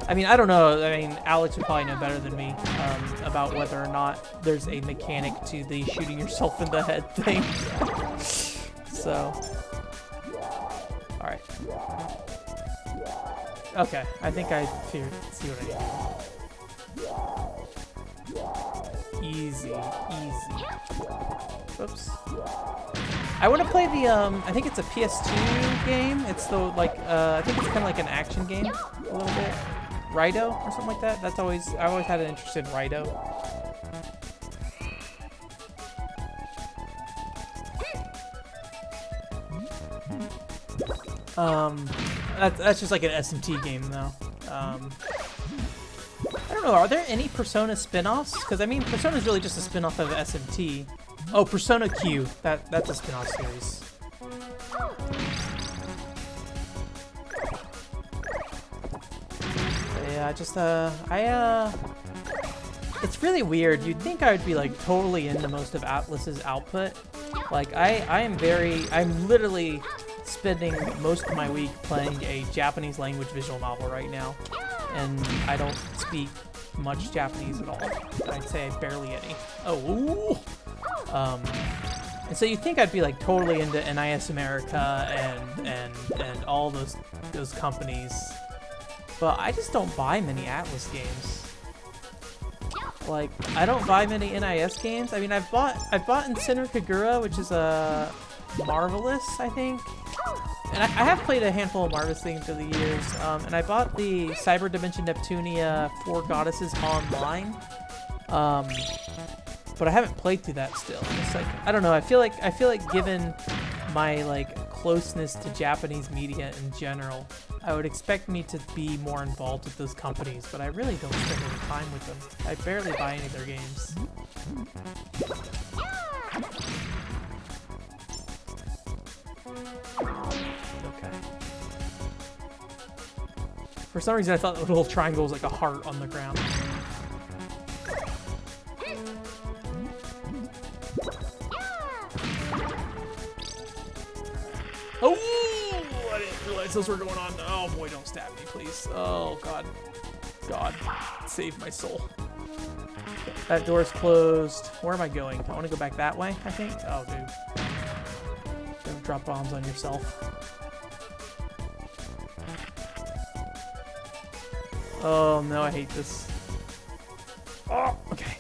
I mean, I don't know, I mean, Alex would probably know better than me about whether or not there's a mechanic to the shooting yourself in the head thing. So, alright. Okay, I think I see what I do. Easy, easy. Oops. I want to play the, I think it's a PS2 game. It's the, like, I think it's kind of like an action game, a little bit. Raidou, or something like that. That's always, I always had an interest in Raidou. That's just like an SMT game, though. I don't know, are there any Persona spin-offs? Because, I mean, Persona is really just a spin-off of SMT. Oh, Persona Q. That's a spin-off series. Yeah, just, it's really weird. You'd think I would be, like, totally into most of Atlus's output. Like, I'm literally spending most of my week playing a Japanese language visual novel right now. And I don't speak much Japanese at all. I'd say barely any. Oh, and so you think I'd be like totally into NIS America and all those companies, but I just don't buy many Atlus games. Like, I don't buy many NIS games. I mean, I've bought Senran Kagura, which is a Marvelous, I think. And I have played a handful of Marvelous things through the years, and I bought the Cyber Dimension Neptunia 4 Goddesses online, but I haven't played through that still. It's like, I don't know. I feel like given my like closeness to Japanese media in general, I would expect me to be more involved with those companies, but I really don't spend any time with them. I barely buy any of their games. Okay. For some reason, I thought the little triangle was like a heart on the ground. Oh! I didn't realize those were going on. Oh boy, don't stab me, please. Oh god. God, save my soul. That door's closed. Where am I going? I want to go back that way, I think. Oh, dude. Don't drop bombs on yourself. Oh, no, I hate this. Oh, okay.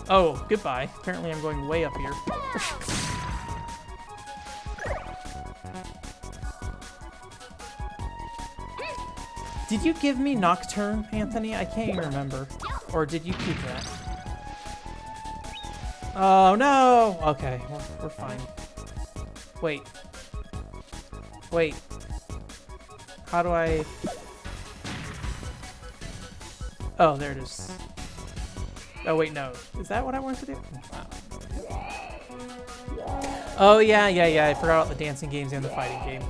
Oh, goodbye. Apparently I'm going way up here. Did you give me Nocturne, Anthony? I can't even remember. Or did you keep that? Oh, no! Okay, we're fine. Wait. Wait. How do I... Oh, there it is. Oh, wait, no. Is that what I wanted to do? Wow. Oh, yeah. I forgot about the dancing games and the fighting game.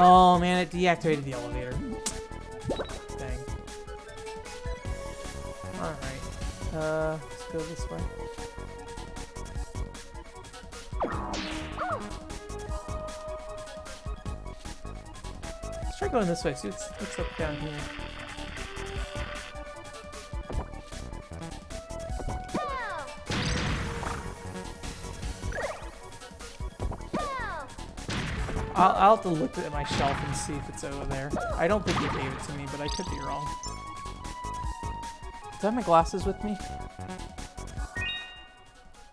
Oh, man, it deactivated the elevator. Dang. Alright. Let's go this way. Let's try going this way. See what's up down here. I'll have to look at my shelf and see if it's over there. I don't think he gave it to me, but I could be wrong. Do I have my glasses with me?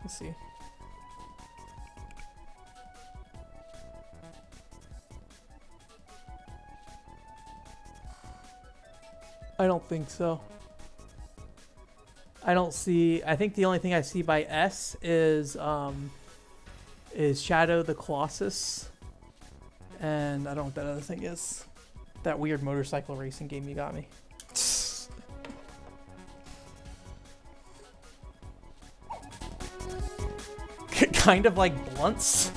Let's see. I don't think so. I don't see... I think the only thing I see by S is Shadow the Colossus. And I don't know what that other thing is. That weird motorcycle racing game you got me. Kind of like blunts.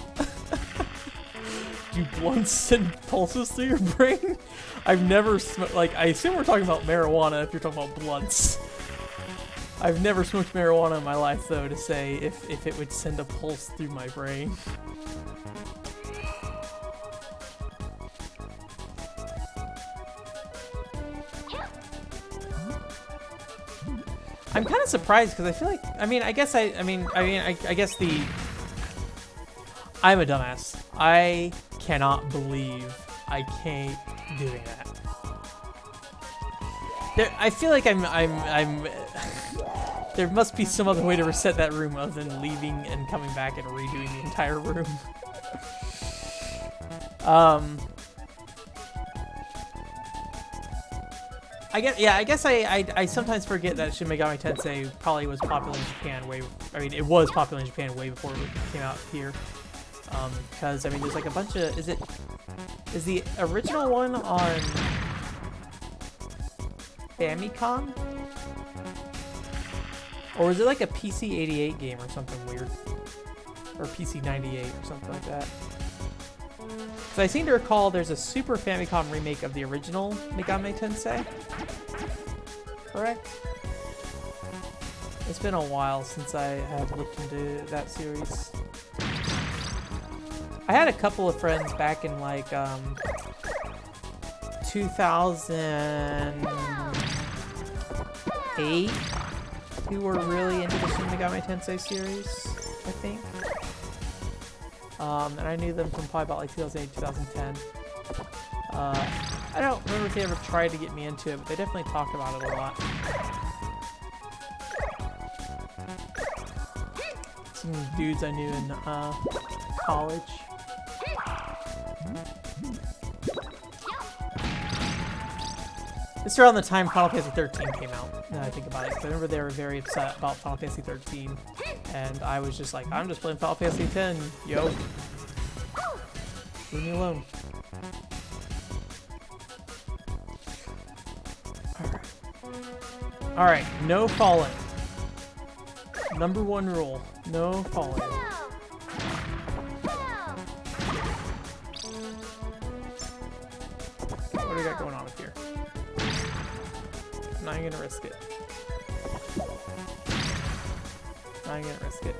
Do blunts send pulses through your brain? I've never smoked, like, I assume we're talking about marijuana if you're talking about blunts. I've never smoked marijuana in my life, though, to say if it would send a pulse through my brain. I'm kind of surprised because I feel like, I guess I'm a dumbass. I cannot believe I can't doing that. I feel like there must be some other way to reset that room other than leaving and coming back and redoing the entire room. I guess I sometimes forget that Shin Megami Tensei probably was popular in Japan it was popular in Japan way before it came out here. Because there's like a bunch of, is the original one on Famicom? Or is it like a PC 88 game or something weird? Or PC 98 or something like that? Because I seem to recall there's a Super Famicom remake of the original Megami Tensei. Correct? It's been a while since I have looked into that series. I had a couple of friends back in like 2008 who were really into the Shin Megami Tensei series, I think. And I knew them from probably about like 2008, 2010. I don't remember if they ever tried to get me into it, but they definitely talked about it a lot. Some dudes I knew in college. It's around the time Final Fantasy 13 came out, now that I think about it. I remember they were very upset about Final Fantasy 13, and I was just like, I'm just playing Final Fantasy 10, yo. Leave me alone. Alright, no falling. Number one rule, no falling. What do we got going on up here? I'm not even gonna risk it. Not gonna risk it.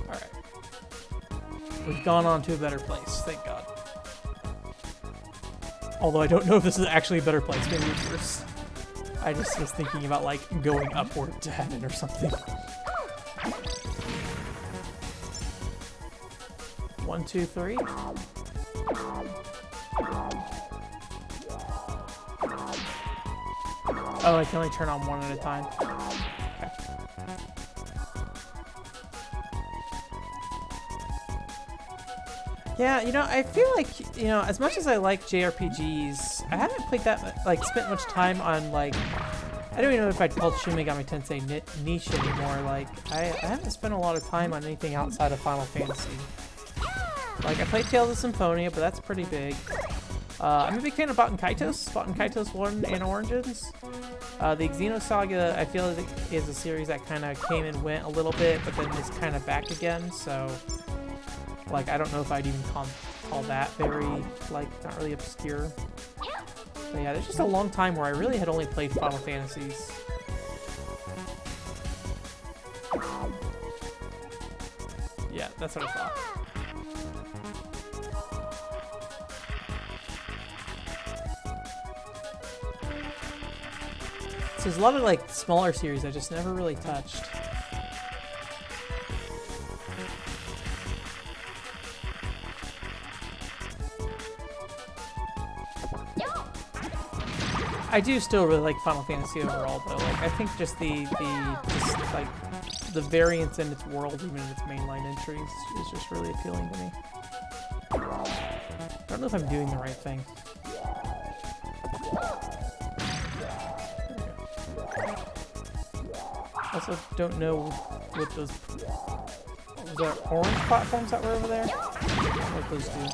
Alright. We've gone on to a better place, thank God. Although I don't know if this is actually a better place, maybe it's worse. I just was thinking about, like, going upward to heaven or something. 1, 2, 3. Oh, I can only turn on one at a time. Okay. Yeah, you know, I feel like, you know, as much as I like JRPGs, I haven't played that much, like, spent much time on, like, I don't even know if I'd call Shin Megami Tensei niche anymore. Like, I haven't spent a lot of time on anything outside of Final Fantasy. Like, I played Tales of Symphonia, but that's pretty big. I'm a big fan of Baten Kaitos. Baten Kaitos 1 and Origins. The Xeno Saga, I feel like is a series that kind of came and went a little bit, but then is kind of back again, so... Like, I don't know if I'd even call that very, like, not really obscure. But yeah, there's just a long time where I really had only played Final Fantasies. Yeah, that's what I thought. So there's a lot of, like, smaller series I just never really touched. I do still really like Final Fantasy overall, though. Like, I think just the variance in its world, even in its mainline entries, is just really appealing to me. I don't know if I'm doing the right thing. Also, don't know what those... Was there orange platforms that were over there? What those do?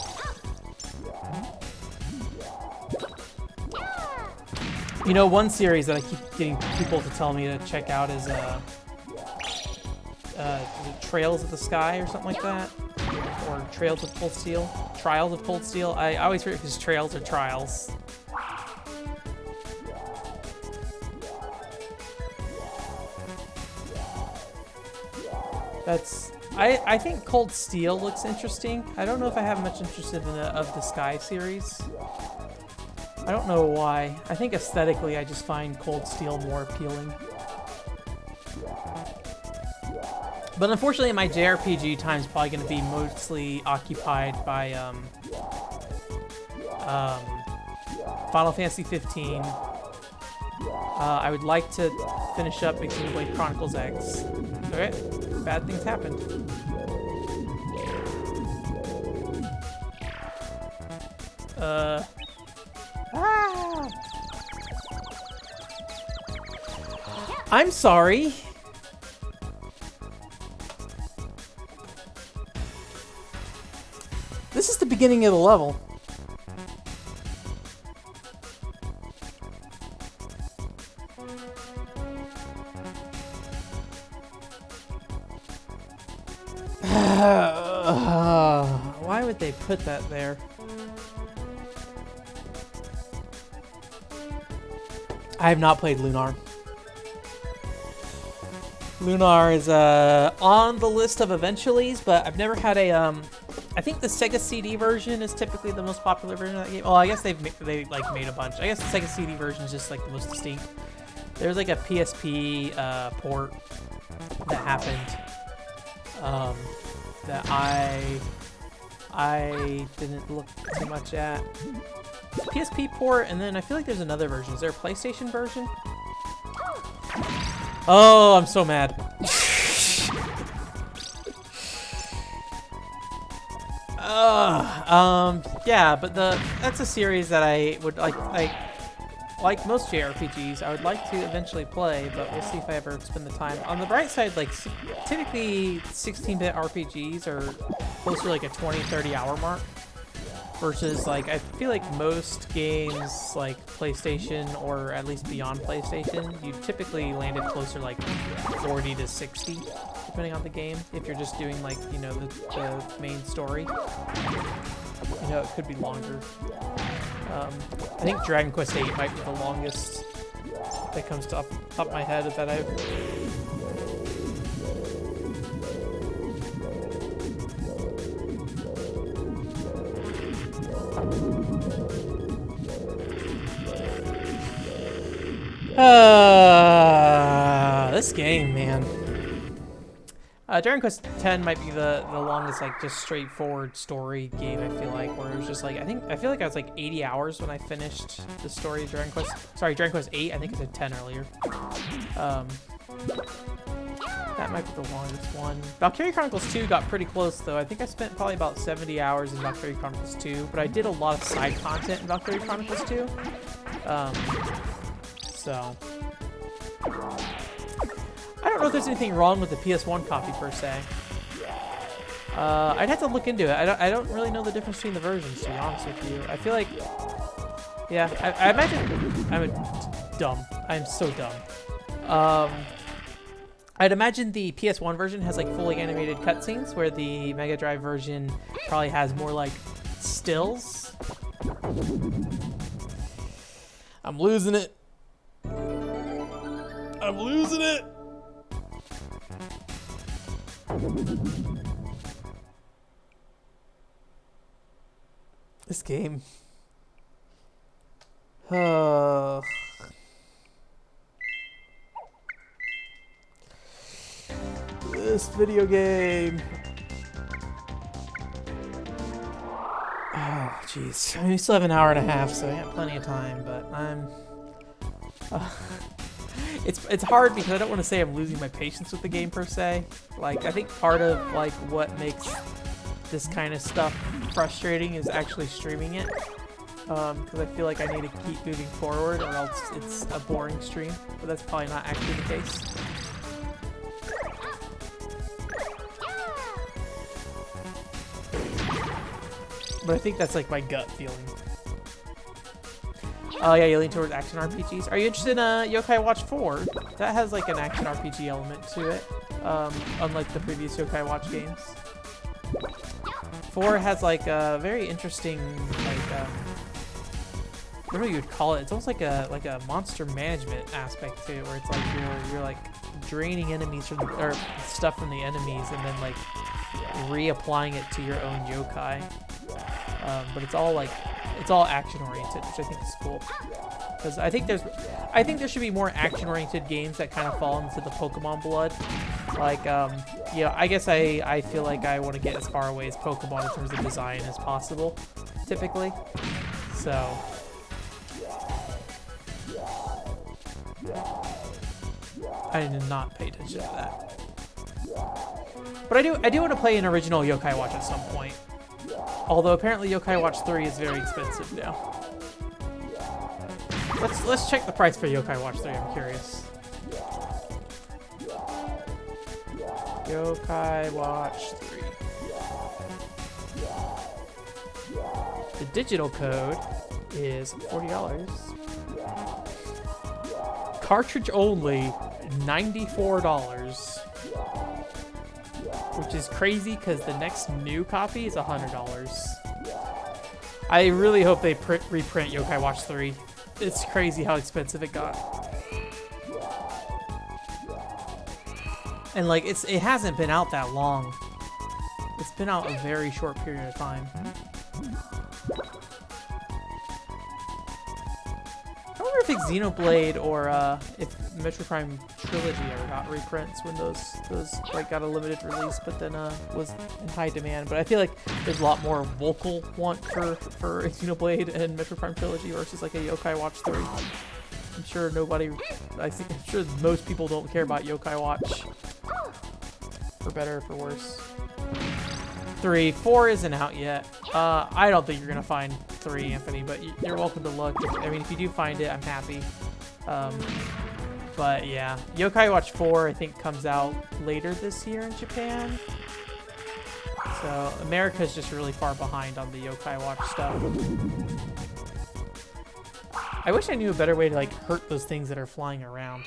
You know, one series that I keep getting people to tell me to check out is it Trails of the Sky or something like that, or Trails of Cold Steel, Trials of Cold Steel. I always forget because Trails are Trials. That's I think Cold Steel looks interesting. I don't know if I have much interest in the Of the Sky series. I don't know why. I think aesthetically I just find Cold Steel more appealing. But unfortunately my JRPG time is probably going to be mostly occupied by Final Fantasy 15. I would like to finish up Xenoblade Chronicles X. Okay, bad things happened. Ah! I'm sorry. This is the beginning of the level. Why would they put that there? I have not played Lunar. Lunar is on the list of eventuallys, but I've never had a I think the Sega CD version is typically the most popular version of that game. Well, I guess they like made a bunch. I guess the Sega CD version is just like the most distinct. There's like a PSP port that happened that I didn't look too much at. PSP port, and then I feel like there's another version. Is there a PlayStation version? Oh, I'm so mad. Yeah, but that's a series that I would like most JRPGs, I would like to eventually play, but we'll see if I ever spend the time. On the bright side, like, typically 16-bit RPGs are closer to like a 20-30 hour mark. Versus, like, I feel like most games, like PlayStation or at least beyond PlayStation, you typically landed closer like 40 to 60, depending on the game. If you're just doing, like, you know, the main story, you know, it could be longer. I think Dragon Quest VIII might be the longest that comes to top of my head that I've This game, man. Dragon Quest X might be the longest, like, just straightforward story game, I feel like, where it was just like, I feel like I was like 80 hours when I finished the story of Dragon Quest. Sorry, Dragon Quest 8, I think it said 10 earlier. That might be the longest one. Valkyria Chronicles 2 got pretty close, though. I think I spent probably about 70 hours in Valkyria Chronicles 2, but I did a lot of side content in Valkyria Chronicles 2. So I don't know if there's anything wrong with the PS1 copy per se. I'd have to look into it. I don't really know the difference between the versions, to be honest with you. I feel like, yeah, I imagine I'm so dumb. I'd imagine the PS1 version has like fully animated cutscenes, where the Mega Drive version probably has more like stills. I'm losing it. I'm losing it. This game. This video game. Oh, jeez. I mean, we still have an hour and a half, so I have plenty of time, but I'm... It's hard because I don't want to say I'm losing my patience with the game per se. Like, I think part of like what makes this kind of stuff frustrating is actually streaming it. Because I feel like I need to keep moving forward or else it's a boring stream. But that's probably not actually the case. But I think that's like my gut feeling. Oh yeah, you lean towards action RPGs. Are you interested in Yokai Watch 4? That has like an action RPG element to it, unlike the previous Yokai Watch games. 4 has like a very interesting, like, I don't know what you would call it. It's almost like a monster management aspect to it, where it's like you're like draining enemies from or stuff from the enemies, and then like reapplying it to your own yokai. But it's all action oriented, which I think is cool. Because I think there should be more action oriented games that kind of fall into the Pokemon blood. Like, yeah, I guess I feel like I want to get as far away as Pokemon in terms of design as possible, typically. So. I did not pay attention to that. But I do want to play an original Yokai Watch at some point. Although apparently Yokai Watch 3 is very expensive now. Let's check the price for Yokai Watch 3, I'm curious. Yokai Watch 3. The digital code is $40. Cartridge only, $94. Which is crazy because the next new copy is $100. I really hope they reprint Yokai Watch 3. It's crazy how expensive it got. And like it hasn't been out that long. It's been out a very short period of time. I wonder if it's Xenoblade or if Metro Prime Trilogy ever got reprints when those like got a limited release, but then was in high demand. But I feel like there's a lot more vocal want for Xenoblade and Metro Prime Trilogy versus like a Yokai Watch 3. I'm sure I'm sure most people don't care about Yokai Watch, for better or for worse. 4 isn't out yet. I don't think you're gonna find 3, Anthony, but you're welcome to look. I mean, if you do find it, I'm happy. But yeah, Yokai Watch 4 I think comes out later this year in Japan. So America's just really far behind on the Yokai Watch stuff. I wish I knew a better way to like hurt those things that are flying around.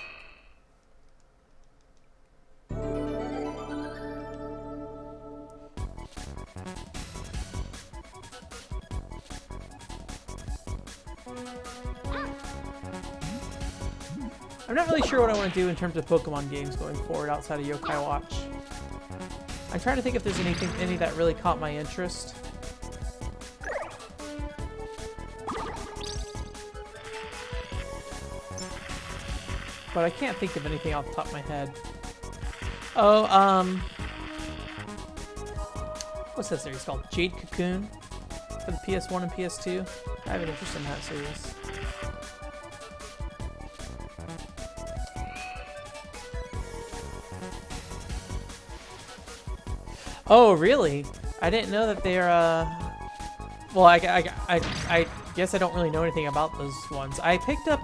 I'm not really sure what I want to do in terms of Pokemon games going forward outside of Yokai Watch. I'm trying to think if there's any that really caught my interest. but I can't think of anything off the top of my head. Oh, what's that series called? Jade Cocoon for the PS1 and PS2. I have an interest in that series. Oh, really? I didn't know that they're, well, I guess I don't really know anything about those ones. I picked up,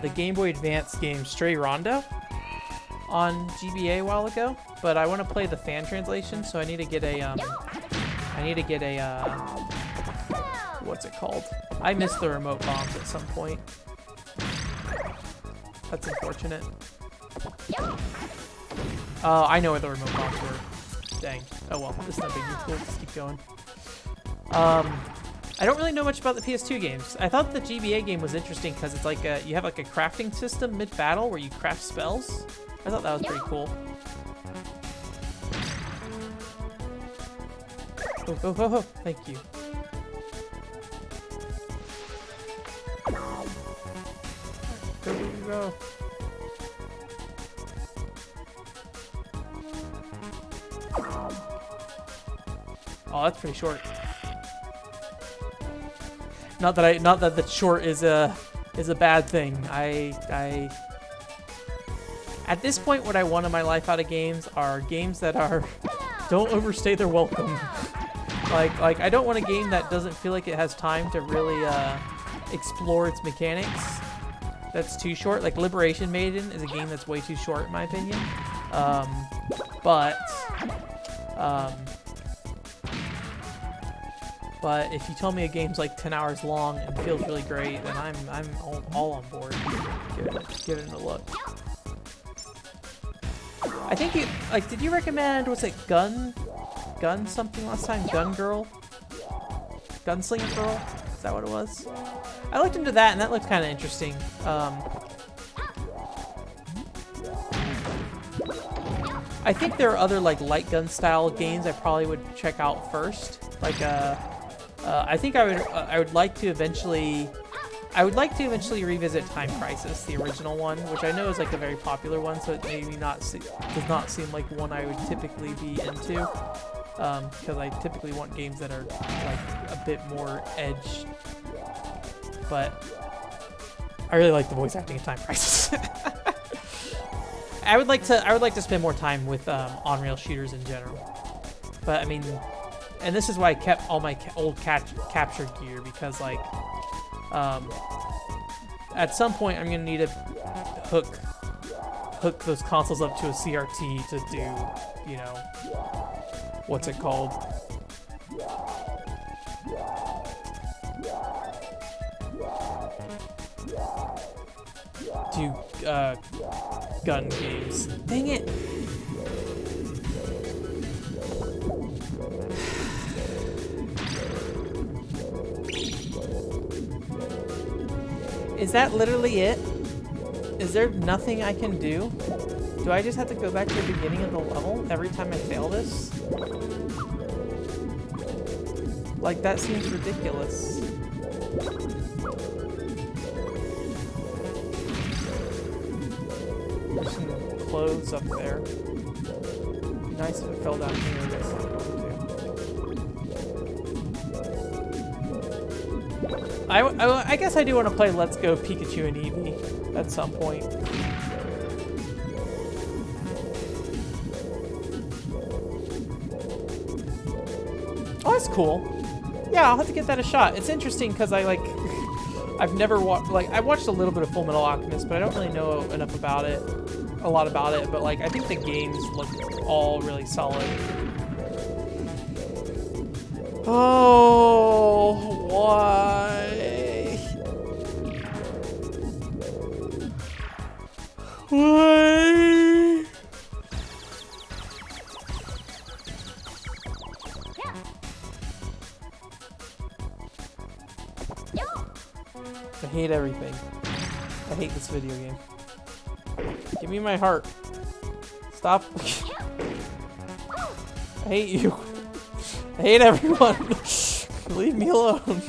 the Game Boy Advance game Stray Rondo on GBA a while ago, but I want to play the fan translation, so I need to get a, what's it called? I missed the remote bombs at some point. That's unfortunate. I know where the remote bombs were. Dang. Oh well, this is not big. We'll just keep going. I don't really know much about the PS2 games. I thought the GBA game was interesting because it's like you have like a crafting system mid-battle where you craft spells. I thought that was pretty cool. Oh, oh, oh, oh. Thank you. Go, go, go. Oh, that's pretty short. Not that the short is a bad thing. At this point, what I want in my life out of games are games that don't overstay their welcome. like I don't want a game that doesn't feel like it has time to really explore its mechanics. That's too short. Like Liberation Maiden is a game that's way too short in my opinion. But if you tell me a game's like 10 hours long and feels really great, then I'm all on board. Give it a look. I think you like. Did you recommend? Was it Gun something last time? Gun Girl? Gunslinger Girl? Is that what it was? I looked into that and that looked kind of interesting. I think there are other like light gun style games I probably would check out first. Like I think I would like to eventually revisit Time Crisis, the original one, which I know is like a very popular one, so it maybe does not seem like one I would typically be into, because I typically want games that are like a bit more edge. But I really like the voice acting in Time Crisis. I would like to spend more time with on-rail shooters in general. But I mean, and this is why I kept all my old capture gear, because like at some point I'm gonna need to hook those consoles up to a CRT to do, you know, what's it called? Do gun games. Dang it! Is that literally it? Is there nothing I can do? Do I just have to go back to the beginning of the level every time I fail this? Like, that seems ridiculous. There's some clothes up there. It'd be nice if it fell down here. I guess I'm going to. I guess I do want to play Let's Go Pikachu and Eevee at some point. Oh, that's cool. Yeah, I'll have to get that a shot. It's interesting because I've never watched, I watched a little bit of Full Metal Alchemist, but I don't really know enough about it, a lot about it, but like I think the games look all really solid. Oh, why? Why? I hate everything. I hate this video game. Give me my heart. Stop. I hate you. I hate everyone. Leave me alone.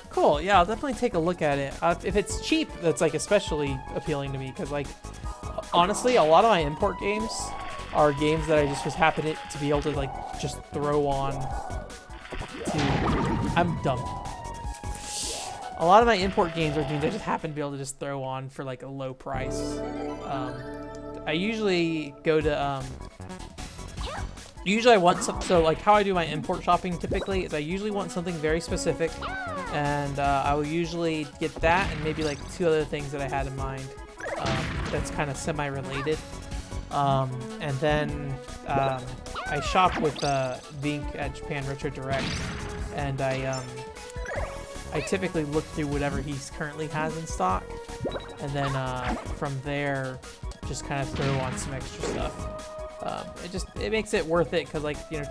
Cool, yeah, I'll definitely take a look at it. If it's cheap, that's like especially appealing to me, because like, honestly, a lot of my import games are games that I just was happy to be able to like just throw on to... I'm dumb. A lot of my import games are games I just happen to be able to just throw on for like a low price. I usually go to... Usually I want some, so like how I do my import shopping typically is I usually want something very specific, and I will usually get that and maybe like 2 other things that I had in mind that's kind of semi-related. And then I shop with Vink at Japan Retro Direct, and I typically look through whatever he currently has in stock, and then from there just kind of throw on some extra stuff. It makes it worth it, because like, you know,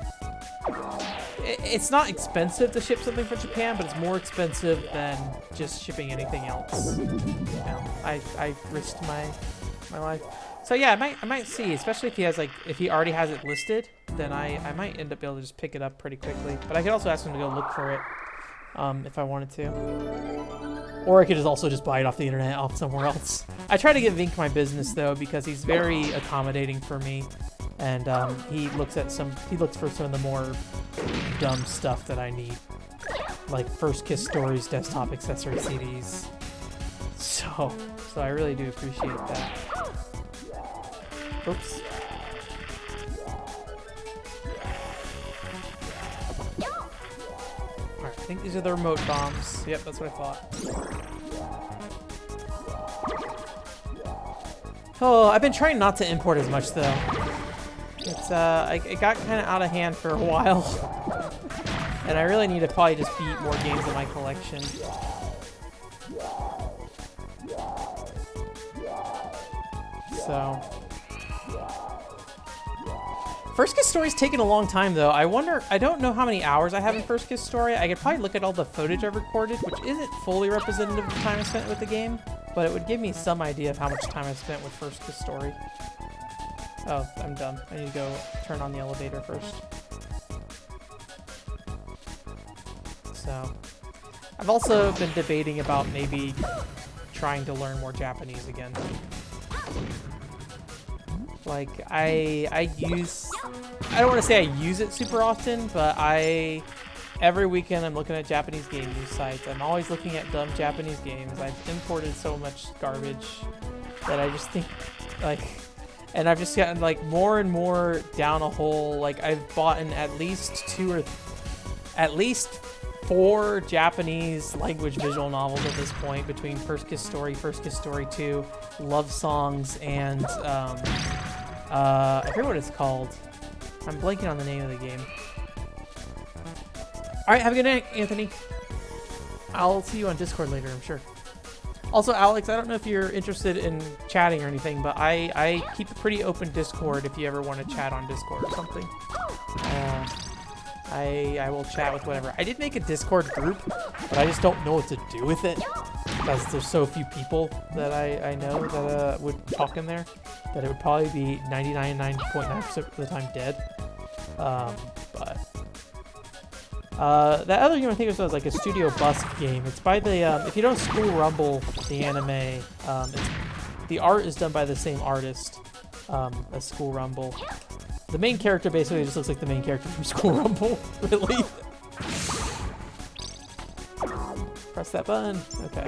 it's not expensive to ship something from Japan, but it's more expensive than just shipping anything else. You know, I risked my life. So yeah, I might see, especially if he has like, if he already has it listed, then I might end up being able to just pick it up pretty quickly. But I could also ask him to go look for it if I wanted to. Or I could also just buy it off the internet, off somewhere else. I try to give Vink my business though, because he's very accommodating for me, and he looks for some of the more dumb stuff that I need, like First Kiss Stories, desktop accessory CDs. So I really do appreciate that. Oops. Alright, I think these are the remote bombs. Yep, that's what I thought. Oh, I've been trying not to import as much though. It's it got kind of out of hand for a while, and I really need to probably just beat more games in my collection. So, First Kiss Story's taken a long time though. I don't know how many hours I have in First Kiss Story. I could probably look at all the footage I've recorded, which isn't fully representative of the time I spent with the game, but it would give me some idea of how much time I spent with First Kiss Story. Oh, I'm dumb. I need to go turn on the elevator first. So, I've also been debating about maybe trying to learn more Japanese again. Like, I don't want to say I use it super often, but every weekend I'm looking at Japanese game news sites. I'm always looking at dumb Japanese games. I've imported so much garbage that I just think, like, and I've just gotten like more and more down a hole. Like, I've bought in at least 4 Japanese language visual novels at this point, between First Kiss Story, First Kiss Story 2, Love Songs, and I forget what it's called. I'm blanking on the name of the game. All right, have a good night, Anthony. I'll see you on Discord later, I'm sure. Also, Alex, I don't know if you're interested in chatting or anything, but I keep a pretty open Discord if you ever want to chat on Discord or something. I will chat with whatever. I did make a Discord group, but I just don't know what to do with it, because there's so few people that I know that would talk in there, that it would probably be 99.9% of the time dead. But that other game I think it was like a Studio Busk game. It's by the if you know School Rumble, the anime, the art is done by the same artist as School Rumble. The main character basically just looks like the main character from School Rumble, really. Press that button. Okay.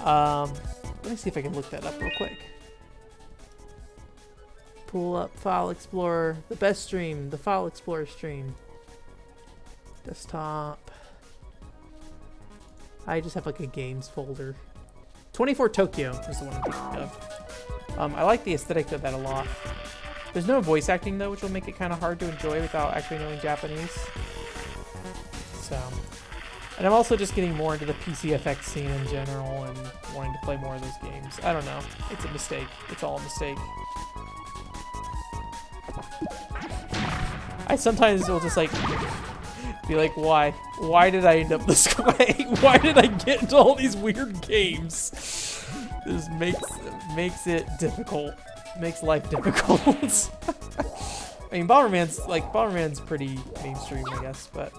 Let me see if I can look that up real quick. Pull up File Explorer. The best stream, the File Explorer stream. Desktop. I just have like a games folder. 24 Tokyo is the one I'm thinking of. I like the aesthetic of that a lot. There's no voice acting though, which will make it kind of hard to enjoy without actually knowing Japanese. So, and I'm also just getting more into the PCFX scene in general and wanting to play more of those games. I don't know. It's a mistake. It's all a mistake. I sometimes will just like Be like, why? Why did I end up this way? Why did I get into all these weird games? This makes it difficult. Makes life difficult. I mean, Bomberman's pretty mainstream, I guess, but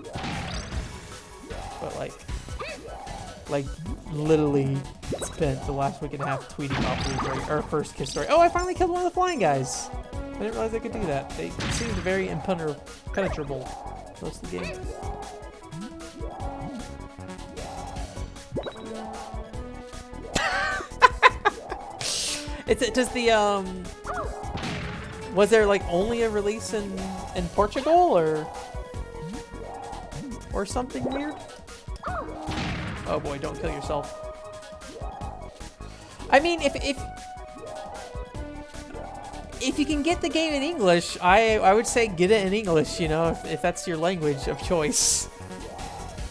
like literally spent the last week and a half tweeting off our first kiss story. Oh, I finally killed one of the flying guys. I didn't realize I could do that. They seemed very impenetrable most of the game. Does the was there like only a release in Portugal or something weird? Oh boy, don't kill yourself. I mean, if you can get the game in English, I would say get it in English, you know, if that's your language of choice.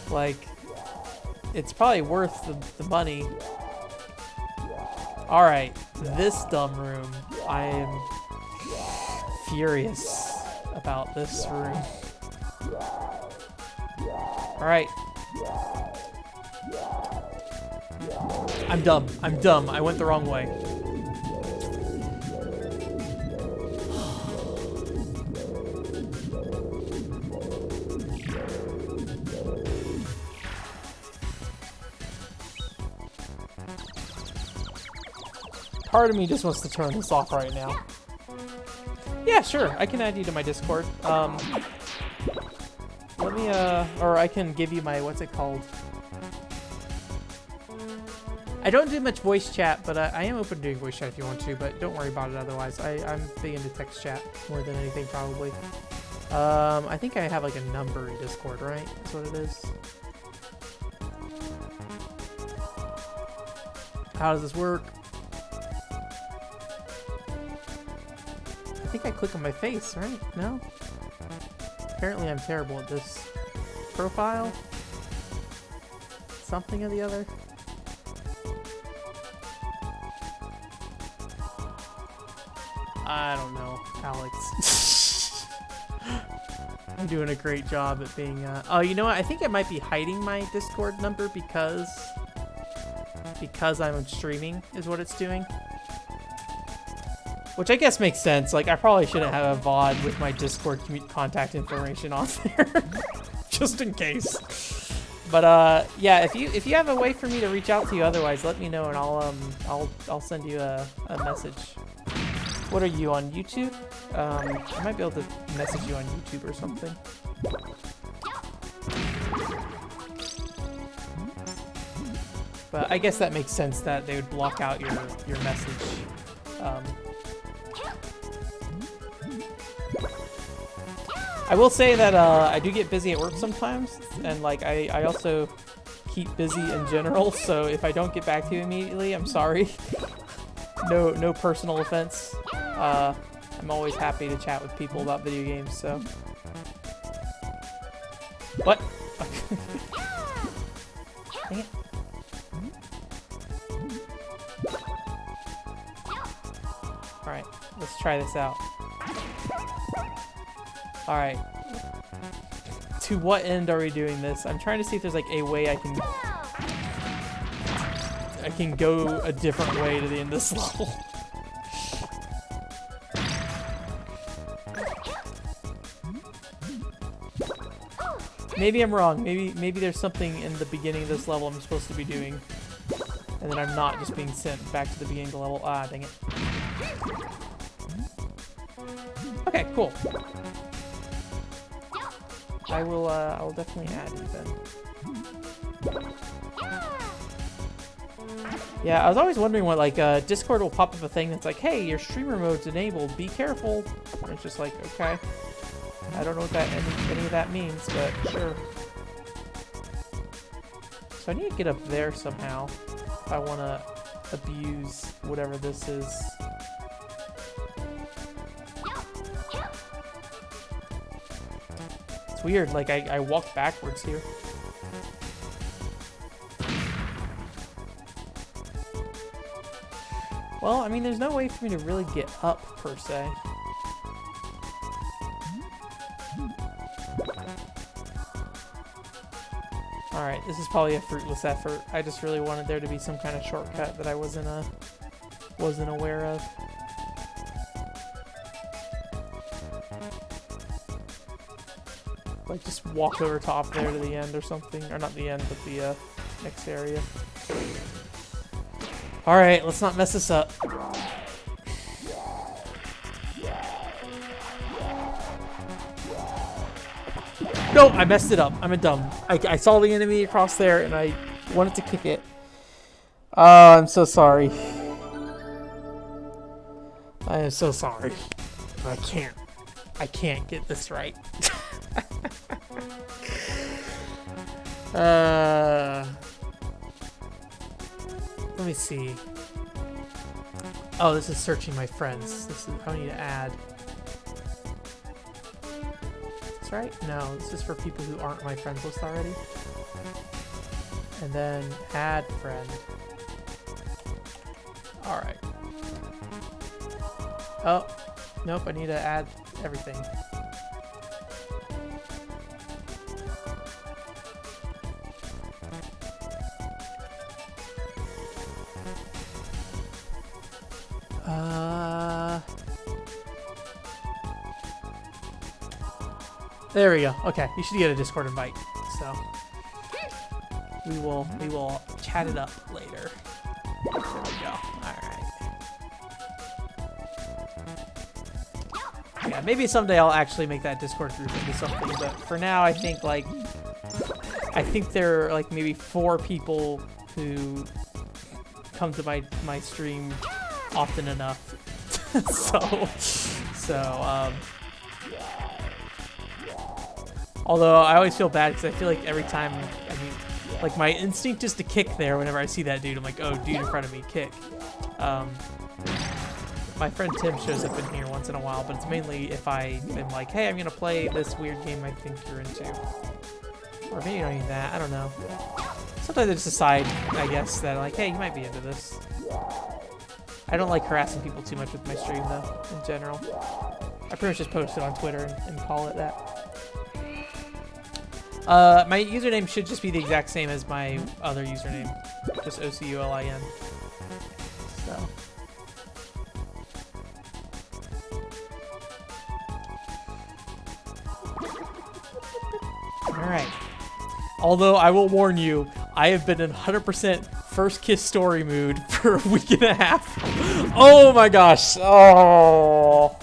Like, it's probably worth the money. Alright, this dumb room. I am furious about this room. Alright. I'm dumb. I'm dumb. I went the wrong way. Part of me just wants to turn this off right now. Yeah, sure. I can add you to my Discord. Let me, or I can give you my, what's it called? I don't do much voice chat, but I am open to doing voice chat if you want to, but don't worry about it otherwise. I'm big into text chat more than anything, probably. I think I have like a number in Discord, right? That's what it is. How does this work? I think I click on my face, right? No? Apparently I'm terrible at this. Profile? Something or the other? I don't know, Alex. I'm doing a great job at being, oh, you know what? I think I might be hiding my Discord number because I'm streaming is what it's doing. Which I guess makes sense. Like, I probably shouldn't have a VOD with my Discord contact information on there. Just in case. But, yeah, if you have a way for me to reach out to you otherwise, let me know and I'll send you a message. What are you, on YouTube? I might be able to message you on YouTube or something. But I guess that makes sense that they would block out your message. I will say that I do get busy at work sometimes, and like I also keep busy in general, so if I don't get back to you immediately, I'm sorry. No personal offense. I'm always happy to chat with people about video games, so. What? Dang it. Alright, let's try this out. Alright. To what end are we doing this? I'm trying to see if there's like a way I can go a different way to the end of this level. Maybe I'm wrong. Maybe there's something in the beginning of this level I'm supposed to be doing. And then I'm not just being sent back to the beginning of the level. Ah, dang it. Okay, cool. I will definitely add you then. Yeah, I was always wondering what, like, Discord will pop up a thing that's like, hey, your streamer mode's enabled, be careful. And it's just like, okay. I don't know what that any of that means, but sure. So I need to get up there somehow if I want to abuse whatever this is. It's weird, like I walked backwards here. Well, I mean, there's no way for me to really get up, per se. Alright, this is probably a fruitless effort. I just really wanted there to be some kind of shortcut that I wasn't aware of. Like, just walk over top there to the end or something. Or not the end, but the next area. Alright, let's not mess this up. No, I messed it up. I'm a dumb. I saw the enemy across there and I wanted to kick it. Oh, I'm so sorry. I am so sorry. I can't get this right. Let me see. Oh, this is searching my friends. This is, I need to add. That's right? No, this is for people who aren't my friends list already. And then add friend. Alright. Oh, nope, I need to add everything. There we go. Okay, you should get a Discord invite. So we will chat it up later. There we go. All right. Yeah, maybe someday I'll actually make that Discord group into something. But for now, I think there are like maybe 4 people who come to my stream often enough. so. Although I always feel bad because I feel like every time, I mean, like my instinct is to kick there whenever I see that dude. I'm like, oh, dude in front of me, kick. My friend Tim shows up in here once in a while, but it's mainly if I am like, hey, I'm going to play this weird game I think you're into. Or maybe not even that, I don't know. Sometimes I just decide, I guess, that like, hey, you might be into this. I don't like harassing people too much with my stream, though, in general. I pretty much just post it on Twitter and call it that. My username should just be the exact same as my other username. Just OCULIN. So. Alright. Although, I will warn you, I have been in 100% first kiss story mood for a week and a half. Oh my gosh. Oh.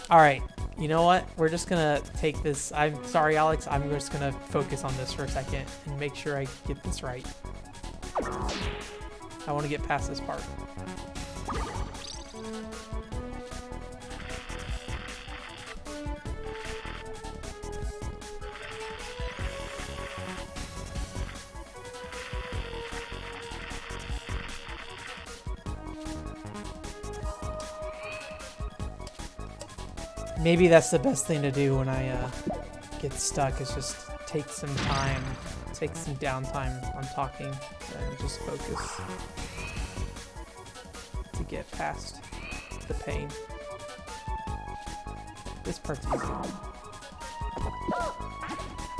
Alright, you know what? We're just gonna take this. I'm sorry, Alex. I'm just gonna focus on this for a second and make sure I get this right. I want to get past this part. Maybe that's the best thing to do when I get stuck, is just take some time, take some downtime on talking, and just focus to get past the pain. This part's easy.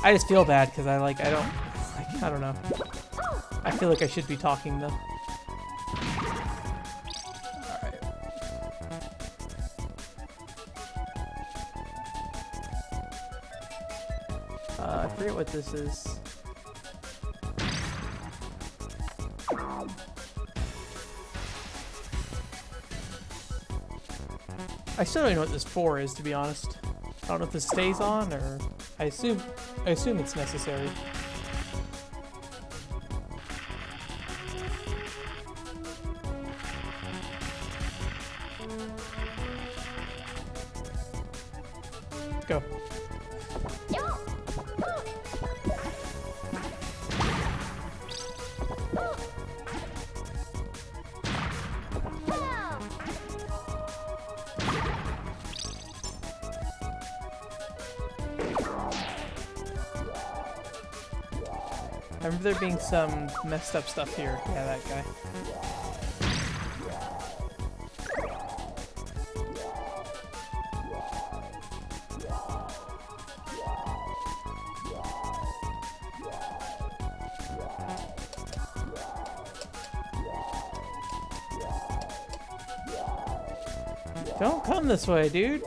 I just feel bad because I don't know. I feel like I should be talking though. I forget what this is. I still don't know what this 4 is, to be honest. I don't know if this stays on, or I assume it's necessary. Go. I remember there being some messed up stuff here. Yeah, that guy. Don't come this way, dude.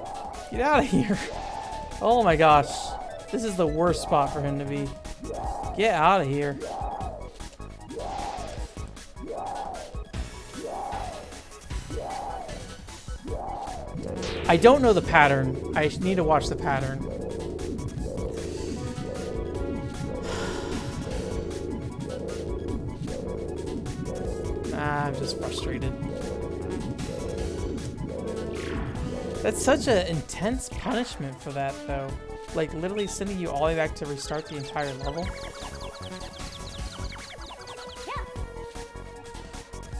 Get out of here. Oh my gosh. This is the worst spot for him to be. Get out of here. I don't know the pattern. I need to watch the pattern. I'm just frustrated. That's such an intense punishment for that, though. Like, literally sending you all the way back to restart the entire level.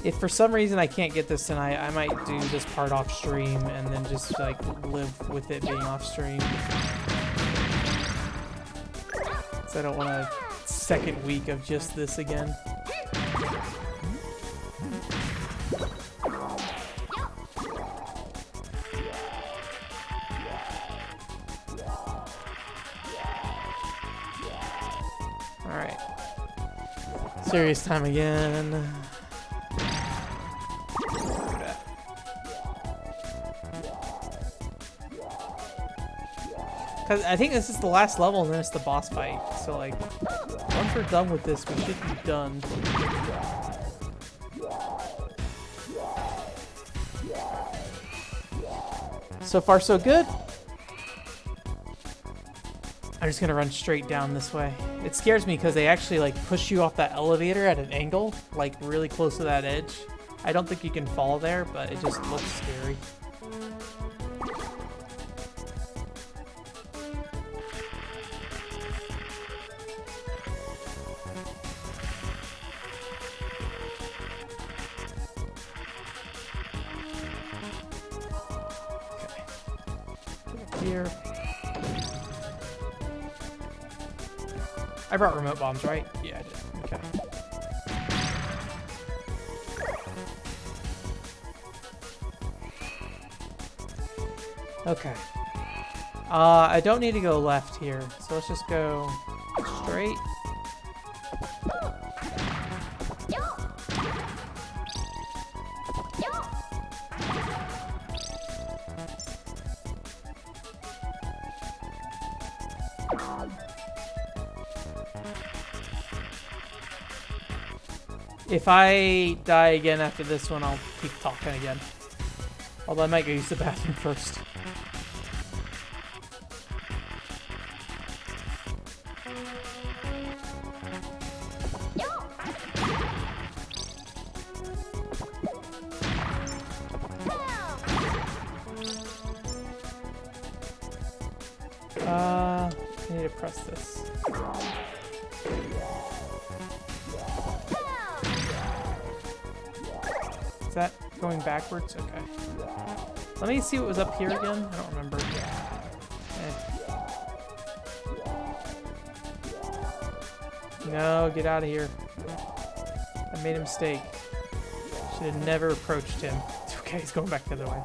If for some reason I can't get this tonight, I might do this part off stream and then just, like, live with it being off stream. So I don't want a second week of just this again. Alright. Serious time again. Because I think this is the last level and then it's the boss fight. So, like, once we're done with this, we should be done. So far, so good. I'm just gonna run straight down this way. It scares me because they actually, like, push you off that elevator at an angle, like, really close to that edge. I don't think you can fall there, but it just looks scary. Here. I brought remote bombs, right? Yeah, I did. Okay. Okay. I don't need to go left here, so let's just go straight. If I die again after this one, I'll keep talking again. Although I might go use the bathroom first. I need to press this. Is that going backwards? Okay. Let me see what was up here again. I don't remember. No, get out of here. I made a mistake. Should have never approached him. It's okay, he's going back the other way.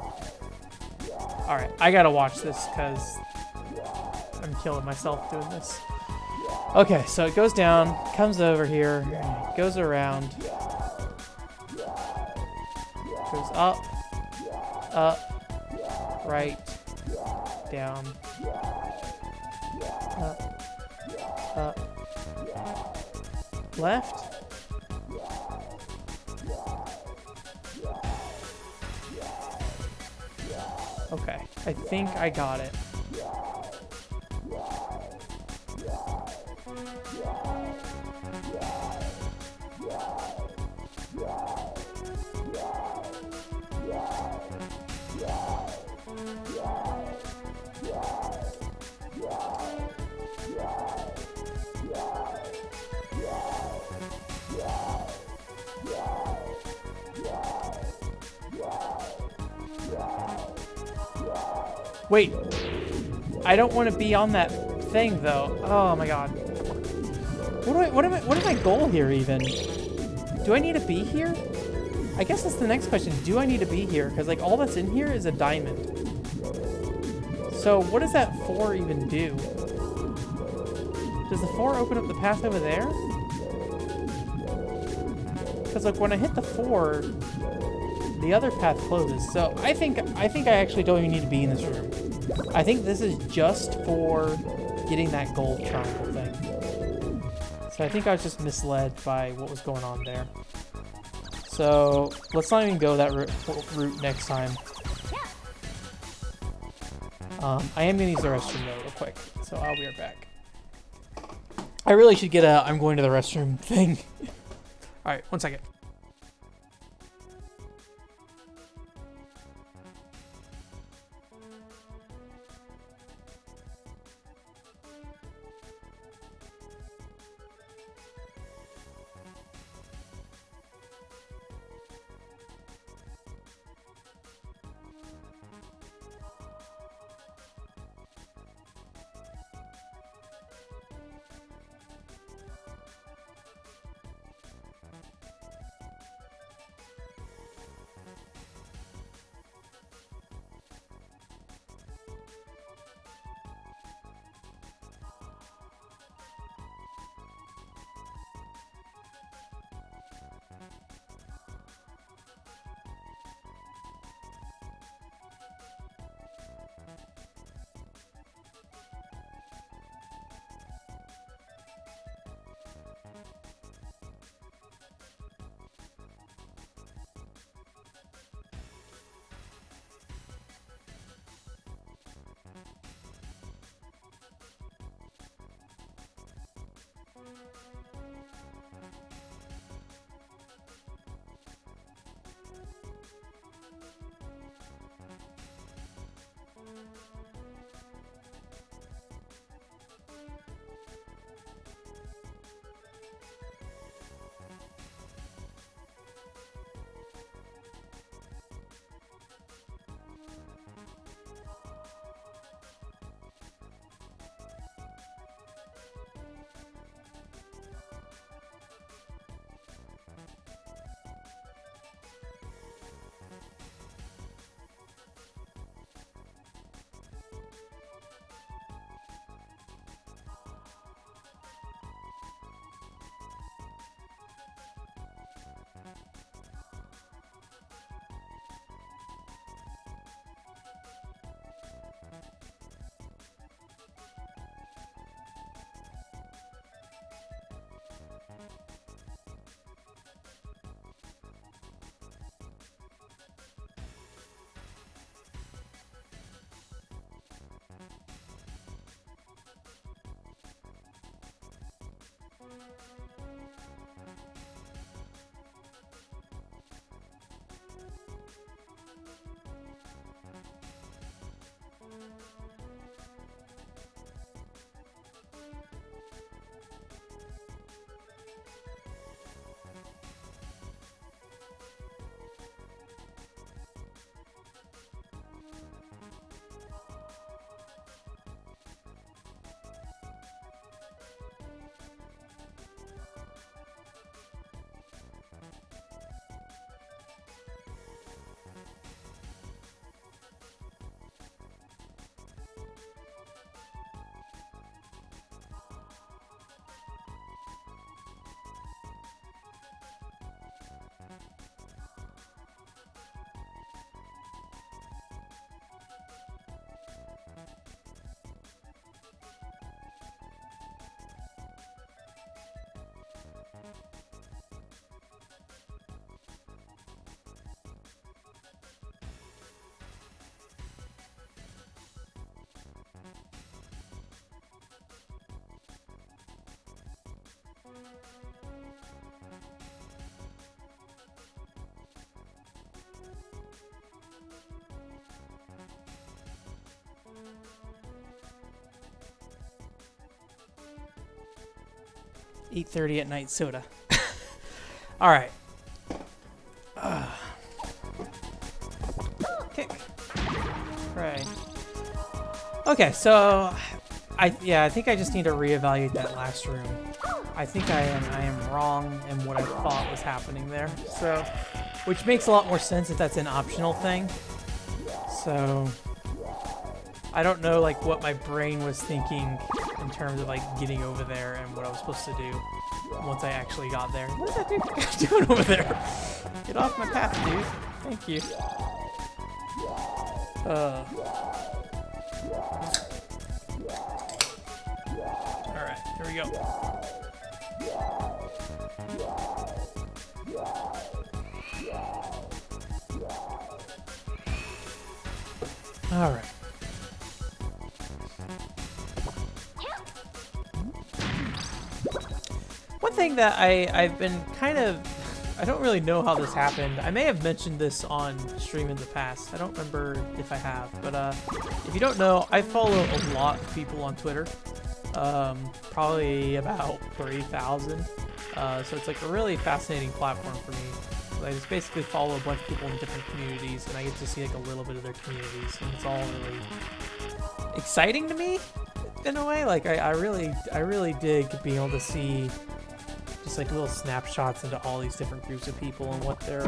Alright, I gotta watch this because I'm killing myself doing this. Okay, so it goes down, comes over here, goes around. Goes up, right, down, up, left. Okay, I think I got it. Wait, I don't want to be on that thing though. Oh my god. What is my goal here even? Do I need to be here? I guess that's the next question. Do I need to be here? Because like all that's in here is a diamond. So what does that 4 even do? Does the 4 open up the path over there? Because like when I hit the 4, the other path closes. So I think I actually don't even need to be in this room. I think this is just for getting that gold triangle thing. So I think I was just misled by what was going on there. So let's not even go that route next time. I am gonna use the restroom though real quick, so I'll be right back. I really should get a I'm going to the restroom thing. Alright, 1 second. $8:30 at night soda. All right. Kick. Right. Okay, so I think I just need to reevaluate that last room. I think I am wrong in what I thought was happening there. So, which makes a lot more sense if that's an optional thing. So, I don't know like what my brain was thinking in terms of like getting over there and what I was supposed to do once I actually got there. What is that dude doing over there? Get off my path, dude. Thank you. Alright, here we go. Alright. One thing that I've been kind of... I don't really know how this happened. I may have mentioned this on stream in the past. I don't remember if I have. But if you don't know, I follow a lot of people on Twitter. Probably about 3,000. So it's like a really fascinating platform for me. I just basically follow a bunch of people in different communities, and I get to see like a little bit of their communities, and it's all really exciting to me in a way. Like I really dig being able to see just like little snapshots into all these different groups of people and what they're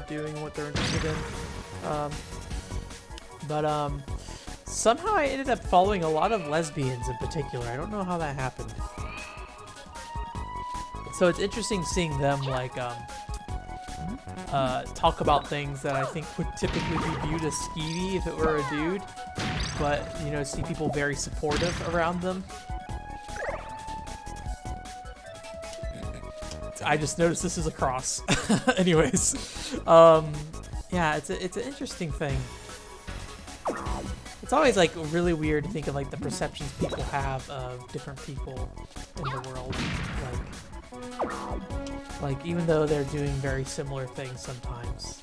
doing and what they're interested in. But somehow I ended up following a lot of lesbians in particular. I don't know how that happened. So it's interesting seeing them like talk about things that I think would typically be viewed as skeevy if it were a dude, but you know, see people very supportive around them. I just noticed this is a cross. Anyways, yeah, it's an interesting thing. It's always like really weird to think of like the perceptions people have of different people in the world. Like even though they're doing very similar things sometimes.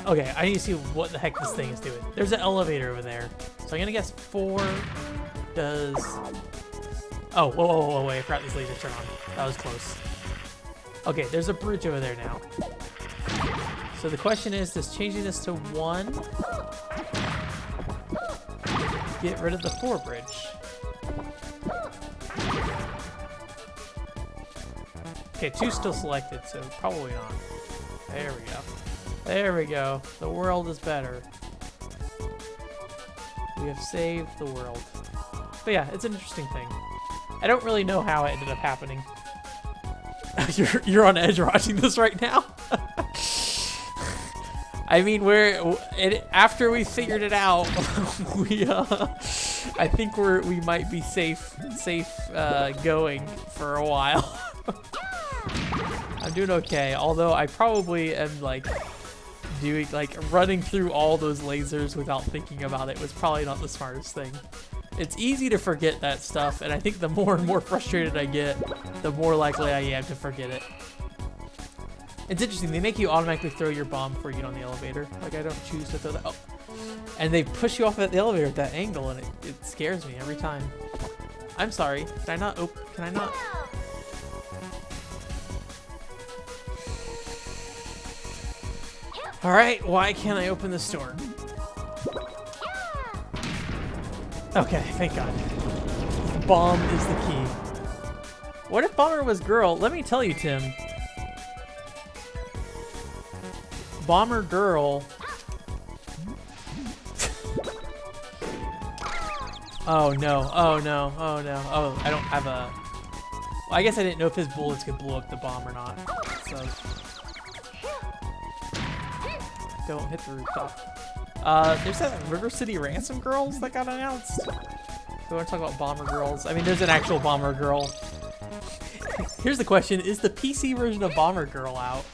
Okay, I need to see what the heck this thing is doing. There's an elevator over there. So I'm gonna guess 4 does... Oh, whoa, wait, I forgot this laser turn on. That was close. Okay, there's a bridge over there now. So the question is, does changing this to 1 get rid of the 4 bridge? Okay, 2's still selected, so probably not. There we go. There we go. The world is better. We have saved the world. But yeah, it's an interesting thing. I don't really know how it ended up happening. You're on edge watching this right now? I mean, after we figured it out, I think we might be safe going for a while. I'm doing okay, although I probably am like running through all those lasers without thinking about it was probably not the smartest thing. It's easy to forget that stuff, and I think the more and more frustrated I get, the more likely I am to forget it. It's interesting, they make you automatically throw your bomb before you get on the elevator. Like, I don't choose to throw that. Oh. And they push you off at the elevator at that angle, and it scares me every time. I'm sorry. Can I not? Oh, can I not? Alright, why can't I open this door? Okay, thank God. Bomb is the key. What if Bomber was girl? Let me tell you, Tim. Bomber girl. Oh no, oh no, oh no. Oh, I don't have a... Well, I guess I didn't know if his bullets could blow up the bomb or not. So... Don't hit the rooftop. There's that River City Ransom Girls that got announced. So we want to talk about Bomber Girls. I mean, there's an actual Bomber Girl. Here's the question: is the PC version of Bomber Girl out?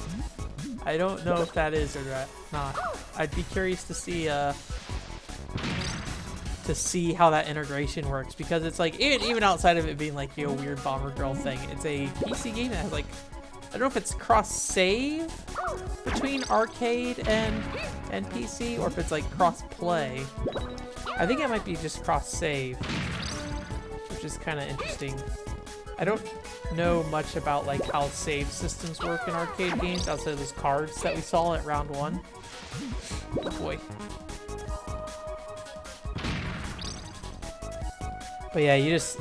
I don't know if that is or not. I'd be curious to see how that integration works, because it's like even outside of it being like a weird Bomber Girl thing, it's a PC game that has like, I don't know if it's cross-save between arcade and PC, or if it's like cross-play. I think it might be just cross-save, which is kind of interesting. I don't know much about like how save systems work in arcade games outside of those cards that we saw at round 1. Oh boy. But yeah, you just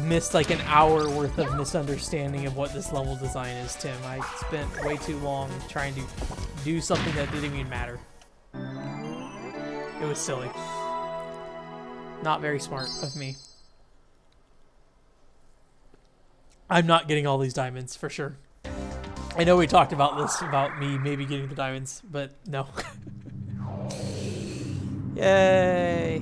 missed like an hour worth of misunderstanding of what this level design is, Tim. I spent way too long trying to do something that didn't even matter. It was silly. Not very smart of me. I'm not getting all these diamonds, for sure. I know we talked about this, about me maybe getting the diamonds, but no. Yay!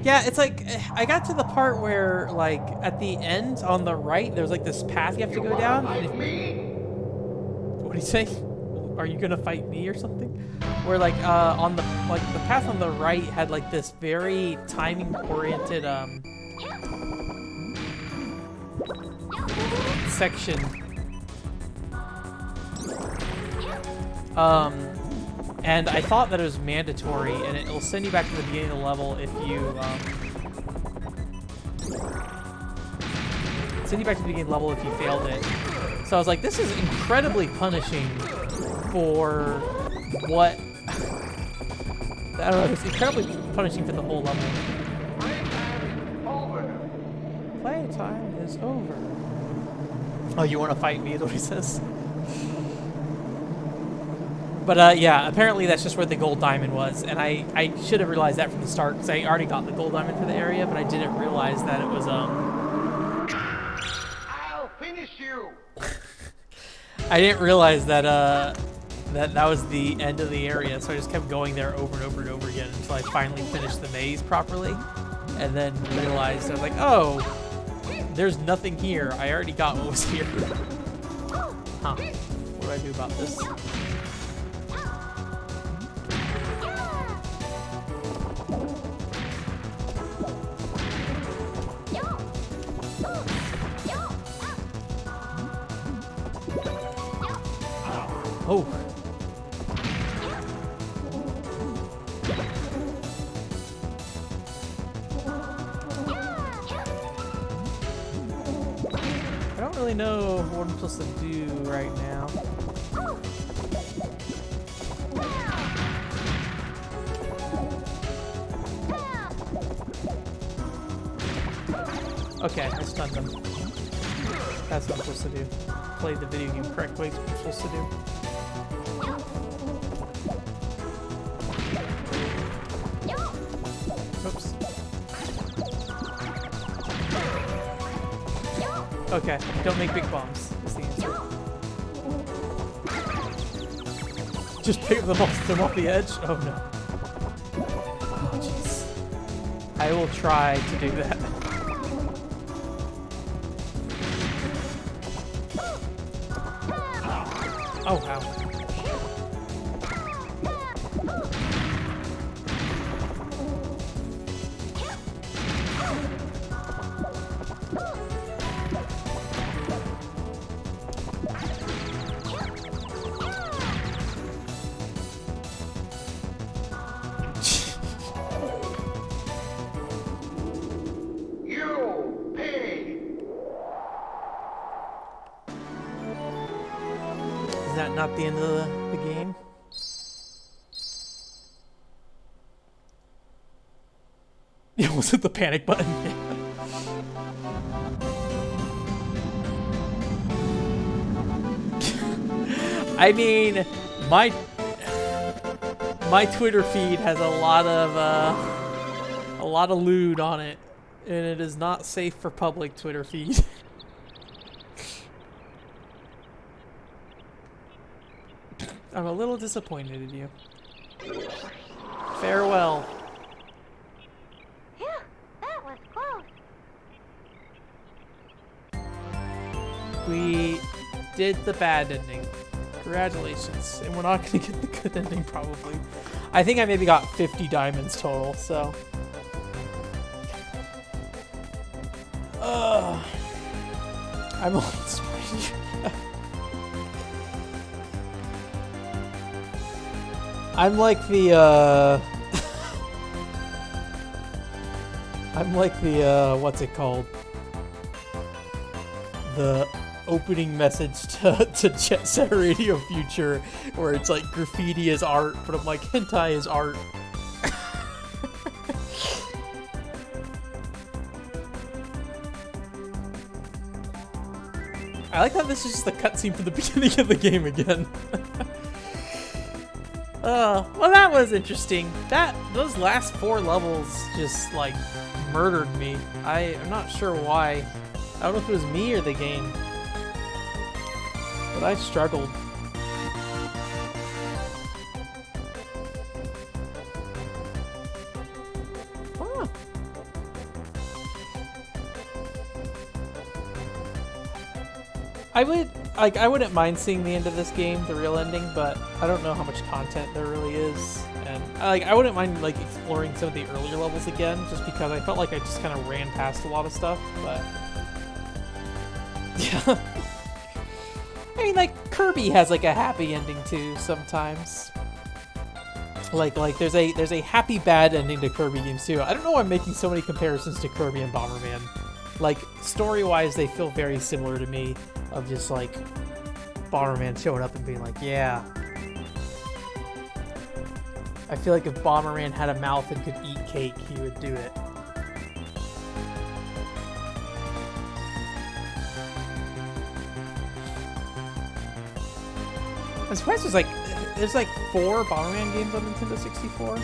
Yeah, it's like, I got to the part where, like, at the end, on the right, there's like this path you have to go down. And what do you say? Are you gonna fight me or something? Where, like, on the path on the right had, like, this very timing-oriented, section. And I thought that it was mandatory, and it'll send you back to the beginning of the level if you, send you back to the beginning of the level if you failed it. So I was like, this is incredibly punishing for what... I don't know, it's incredibly punishing for the whole level. Playtime is over. Oh, you want to fight me, is what he says. But yeah, apparently that's just where the gold diamond was, and I should have realized that from the start, because I already got the gold diamond for the area, but I didn't realize that it was, I'll finish you! I didn't realize that, that was the end of the area, so I just kept going there over and over and over again until I finally finished the maze properly, and then realized, I was like, oh, there's nothing here. I already got what was here. Huh. What do I do about this? Oh. I don't really know what I'm supposed to do right now. Okay, I stunned them. That's what I'm supposed to do. Play the video game correct way, is what I'm supposed to do. Oops. Okay, don't make big bombs, is the answer. Just pick them off the edge? Oh no. Oh jeez. I will try to do that. Oh, wow. You pay! Is that not the end of the game? Yeah, was it the panic button? I mean, my Twitter feed has a lot of lewd on it, and it is not safe for public Twitter feed. I'm a little disappointed in you. Farewell. Phew, that was close. We did the bad ending. Congratulations. And we're not going to get the good ending, probably. I think I maybe got 50 diamonds total, so... I'm almost ready. I'm like the, what's it called? The opening message to Jet Set Radio Future, where it's like graffiti is art, but I'm like, hentai is art. I like how this is just the cutscene for the beginning of the game again. Well, that was interesting. Those last 4 levels just, like, murdered me. I'm not sure why. I don't know if it was me or the game. But I struggled. Huh. I wouldn't mind seeing the end of this game, the real ending, but I don't know how much content there really is. And I wouldn't mind like exploring some of the earlier levels again, just because I felt like I just kind of ran past a lot of stuff, but yeah. I mean, like Kirby has like a happy ending too sometimes. Like there's a happy bad ending to Kirby games too. I don't know why I'm making so many comparisons to Kirby and Bomberman. Like story-wise, they feel very similar to me. Of just like Bomberman showing up and being like, yeah. I feel like if Bomberman had a mouth and could eat cake, he would do it. I'm surprised there's like 4 Bomberman games on Nintendo 64.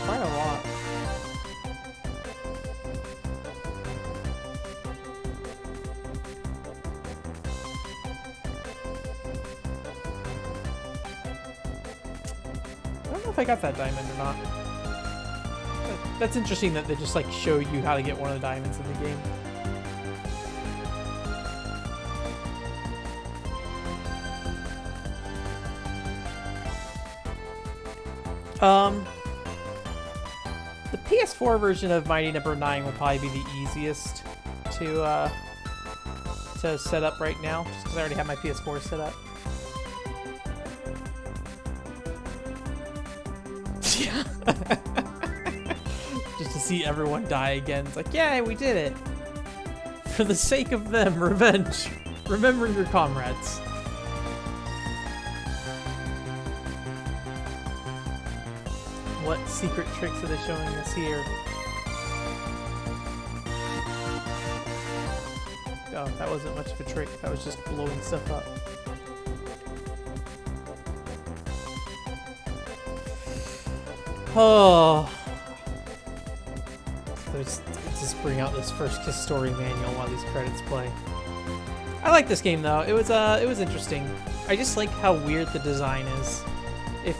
Quite a lot. I don't know if I got that diamond or not. That's interesting that they just like show you how to get one of the diamonds in the game. The PS4 version of Mighty No.9 would probably be the easiest to set up right now, just because I already have my PS4 set up. Yeah. Just to see everyone die again. It's like, yeah, we did it. For the sake of them, revenge. Remember your comrades. What secret tricks are they showing us here? Oh, that wasn't much of a trick. That was just blowing stuff up. Oh. Let's just bring out this first Kiss story manual while these credits play. I like this game though. It was interesting. I just like how weird the design is. It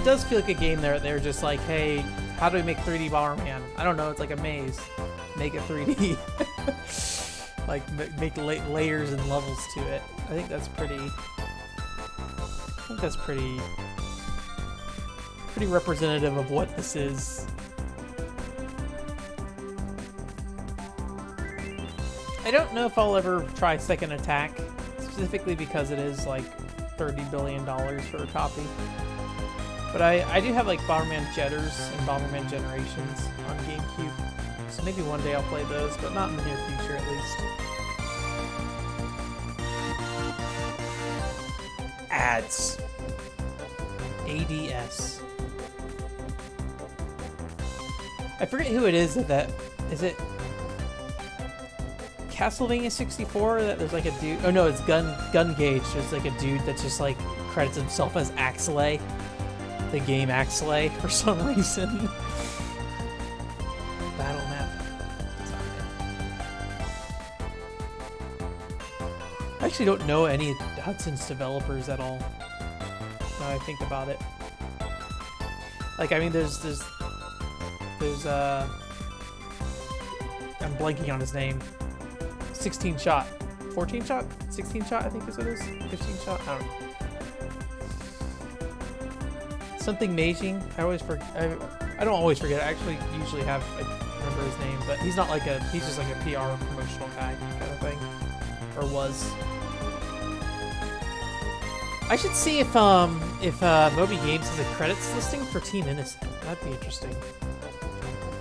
does feel like a game there. They're just like, hey, how do we make 3D Bomberman? I don't know. It's like a maze. Make it 3D. Like make layers and levels to it. I think that's pretty representative of what this is. I don't know if I'll ever try Second Attack, specifically because it is like $30 billion for a copy. But I do have like Bomberman Jetters and Bomberman Generations on GameCube, so maybe one day I'll play those, but not in the near future at least. Ads. ADS. I forget who it is that is it Castlevania 64 that there's like a dude. Oh no, it's Gun Gauge. There's like a dude that's just like credits himself as Axelay, the game Axelay for some reason. Battle map. I actually don't know any of Hudson's developers at all. Now I think about it. Like, I mean, there's I'm blanking on his name. 16 shot. 14 shot? 16 shot, I think is what it is. 15 shot? I don't know. Something Maging. I don't always forget. I actually usually I remember his name, but he's not like he's just like a PR promotional guy kind of thing. Or was. I should see if Moby Games has a credits listing for Team Innocent. That'd be interesting.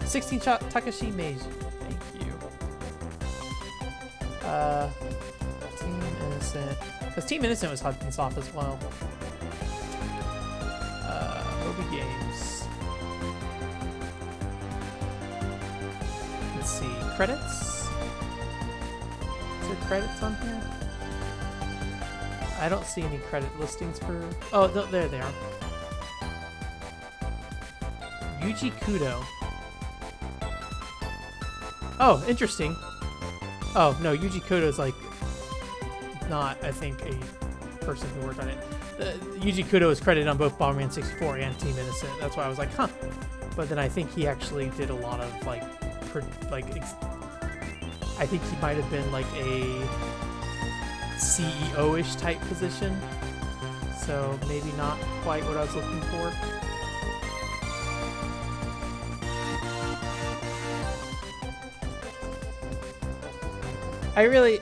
16 shot Takashi Meiji. Thank you. Team Innocent. Because Team Innocent was Hudson's off as well. Moby Games. Let's see. Credits? Is there credits on here? I don't see any credit listings for... Oh, no, there they are. Yuji Kudo. Oh, interesting. Oh, no, Yuji Kudo is like not, I think, a person who worked on it. Yuji Kudo is credited on both Bomberman 64 and Team Innocent. That's why I was like, huh. But then I think he actually did a lot of I think he might have been like a CEO-ish type position. So maybe not quite what I was looking for.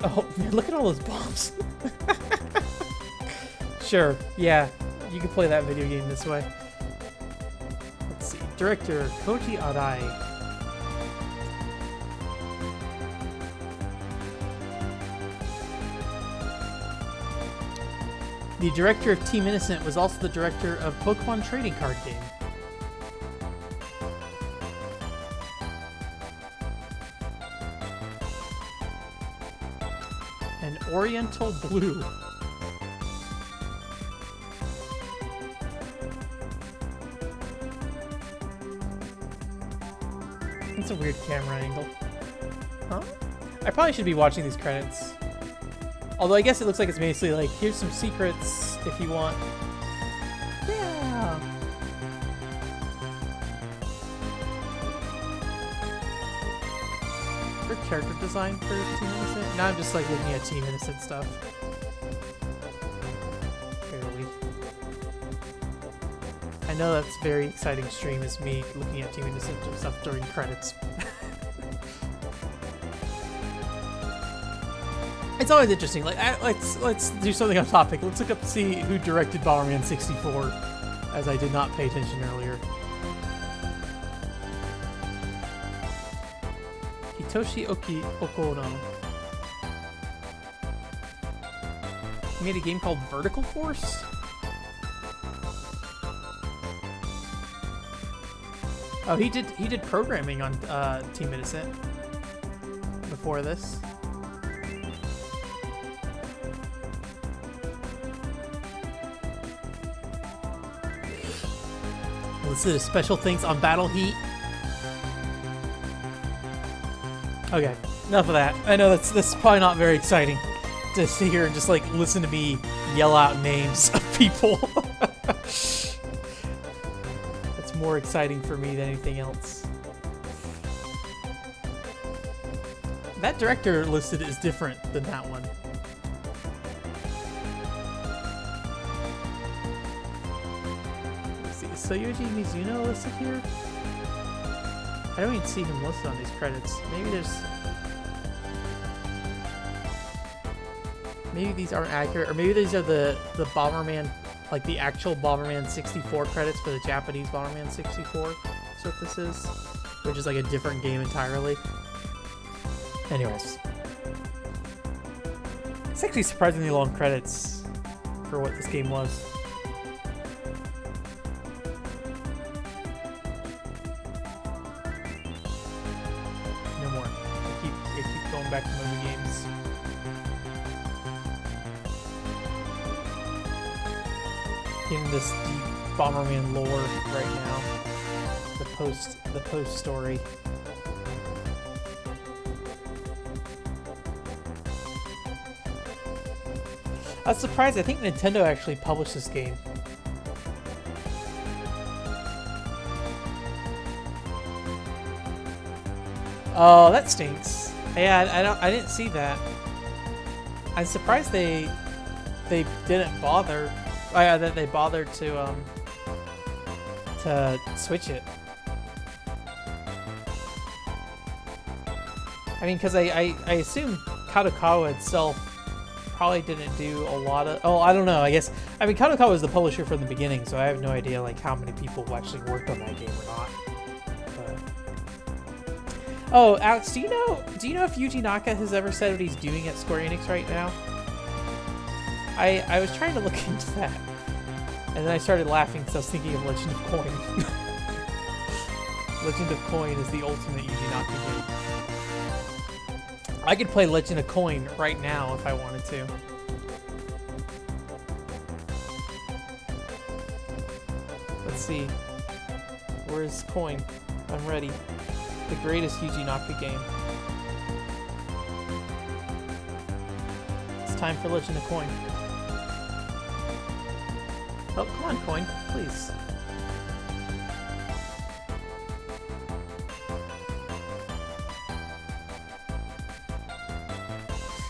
Oh, look at all those bombs. Sure, yeah, you can play that video game this way. Let's see, director Koji Arai. The director of Team Innocent was also the director of Pokemon Trading Card Game. And Oriental Blue. It's a weird camera angle. Huh? I probably should be watching these credits. Although I guess it looks like it's basically like, here's some secrets if you want. Yeah. Is there character design for Team Innocent? Now I'm just like looking at Team Innocent stuff. Barely. I know that's a very exciting stream, is me looking at Team Innocent stuff during credits. It's always interesting. Like, let's do something on topic. Let's look up to see who directed Bomberman 64, as I did not pay attention earlier. Hitoshi Okono. He made a game called Vertical Force? Oh, he did programming on Team Innocent before this. Listed as special things on Battle Heat. Okay, enough of that. I know this is probably not very exciting to sit here and just like listen to me yell out names of people. That's more exciting for me than anything else. That director listed is different than that one. Soyoji Mizuno listed here? I don't even see him listed on these credits. Maybe these aren't accurate, or maybe these are the Bomberman, like the actual Bomberman 64 credits for the Japanese Bomberman 64. That's what this is. Which is like a different game entirely. Anyways. It's actually surprisingly long credits for what this game was. Back to movie games. In this deep Bomberman lore right now. The post story. I was surprised. I think Nintendo actually published this game. Oh, that stinks. Yeah, I didn't see that. I'm surprised they didn't bother. Oh yeah, that they bothered to switch it. I mean, because I assume Kadokawa itself probably didn't do a lot of. Oh, I don't know. I guess Kadokawa was the publisher from the beginning, so I have no idea like how many people actually worked on that game or not. Oh, Alex, do you know if Yuji Naka has ever said what he's doing at Square Enix right now? I was trying to look into that, and then I started laughing because I was thinking of Legend of Coin. Legend of Coin is the ultimate Yuji Naka game. I could play Legend of Coin right now if I wanted to. Let's see. Where's coin? I'm ready. The greatest Yuji Naka game. It's time for Legend of Coin. Oh, come on, coin, please.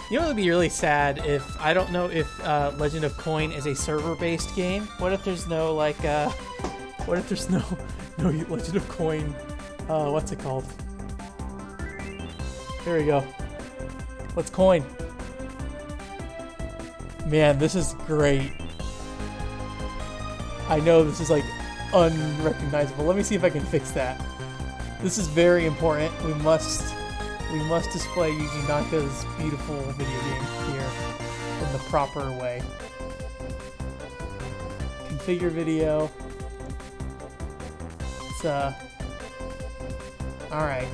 You know what would be really sad if, I don't know if Legend of Coin is a server-based game. What if there's no, like, what if there's no Legend of Coin, what's it called? There we go. Let's coin. Man, this is great. I know this is, like, unrecognizable. Let me see if I can fix that. This is very important. We must display Yuji Naka's beautiful video game here in the proper way. Configure video. It's alright.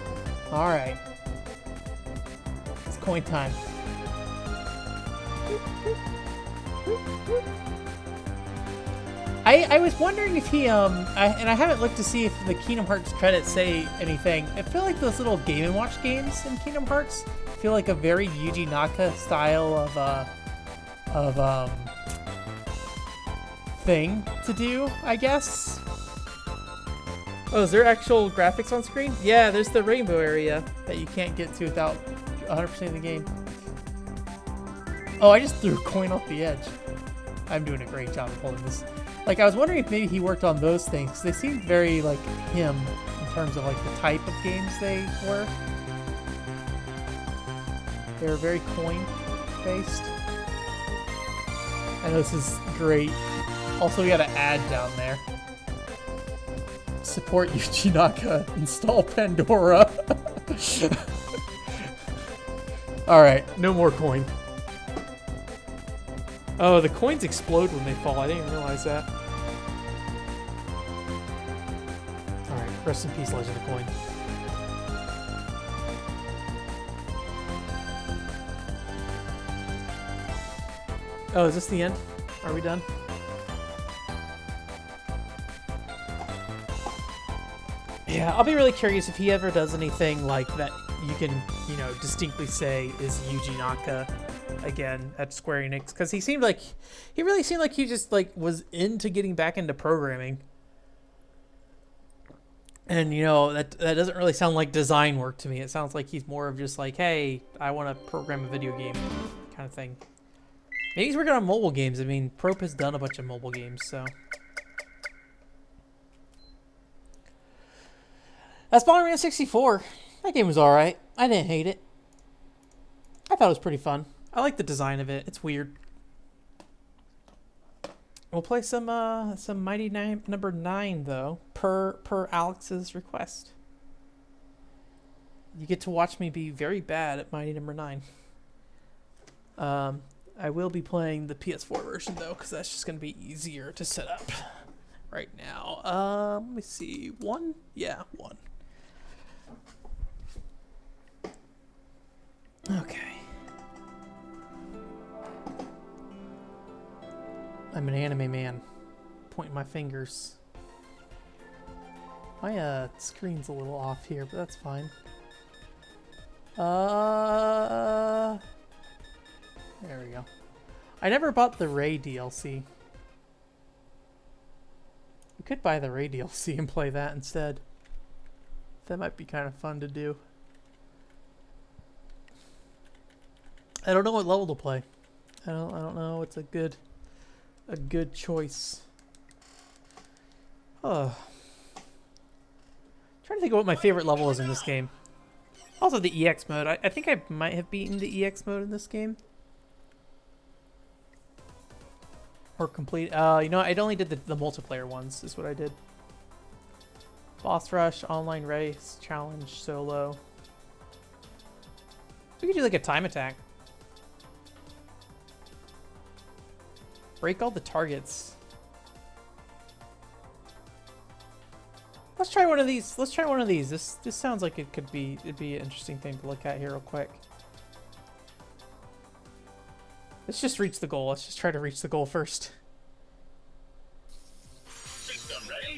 Alright. It's coin time. I was wondering if he, and I haven't looked to see if the Kingdom Hearts credits say anything. I feel like those little Game & Watch games in Kingdom Hearts feel like a very Yuji Naka style of thing to do, I guess. Oh, is there actual graphics on screen? Yeah, there's the rainbow area that you can't get to without 100% of the game. Oh, I just threw a coin off the edge. I'm doing a great job of holding this. Like, I was wondering if maybe he worked on those things, because they seemed very, like, him in terms of, like, the type of games they were. They were very coin-based. I know this is great. Also, we got an ad down there. Support Yuji Naka. Install Pandora. Alright, no more coin. Oh, the coins explode when they fall. I didn't even realize that. Alright, rest in peace, Legend of Coin. Oh, is this the end? Are we done? Yeah, I'll be really curious if he ever does anything like that you can, you know, distinctly say is Yuji Naka again at Square Enix, because he really seemed like he just like was into getting back into programming, and you know that doesn't really sound like design work to me. It sounds like he's more of just like, hey, I want to program a video game kind of thing. Maybe he's working on mobile games. I mean, Probe has done a bunch of mobile games, so. That's Bomberman 64. That game was alright. I didn't hate it. I thought it was pretty fun. I like the design of it. It's weird. We'll play some Mighty No.9 though, per Alex's request. You get to watch me be very bad at Mighty No.9. I will be playing the PS4 version though, because that's just gonna be easier to set up right now. Let me see. 1? Yeah, 1. Okay. I'm an anime man. Pointing my fingers. My screen's a little off here, but that's fine. There we go. I never bought the Ray DLC. We could buy the Ray DLC and play that instead. That might be kind of fun to do. I don't know what level to play. I don't know. It's a good choice. Oh. Trying to think of what my favorite level is in this game. Also the EX mode. I think I might have beaten the EX mode in this game. Or complete. You know, I only did the multiplayer ones. Is what I did. Boss rush, online race, challenge, solo. We could do like a time attack. Break all the targets. Let's try one of these. Let's try one of these. This sounds like it'd be an interesting thing to look at here real quick. Let's just reach the goal. Let's just try to reach the goal first.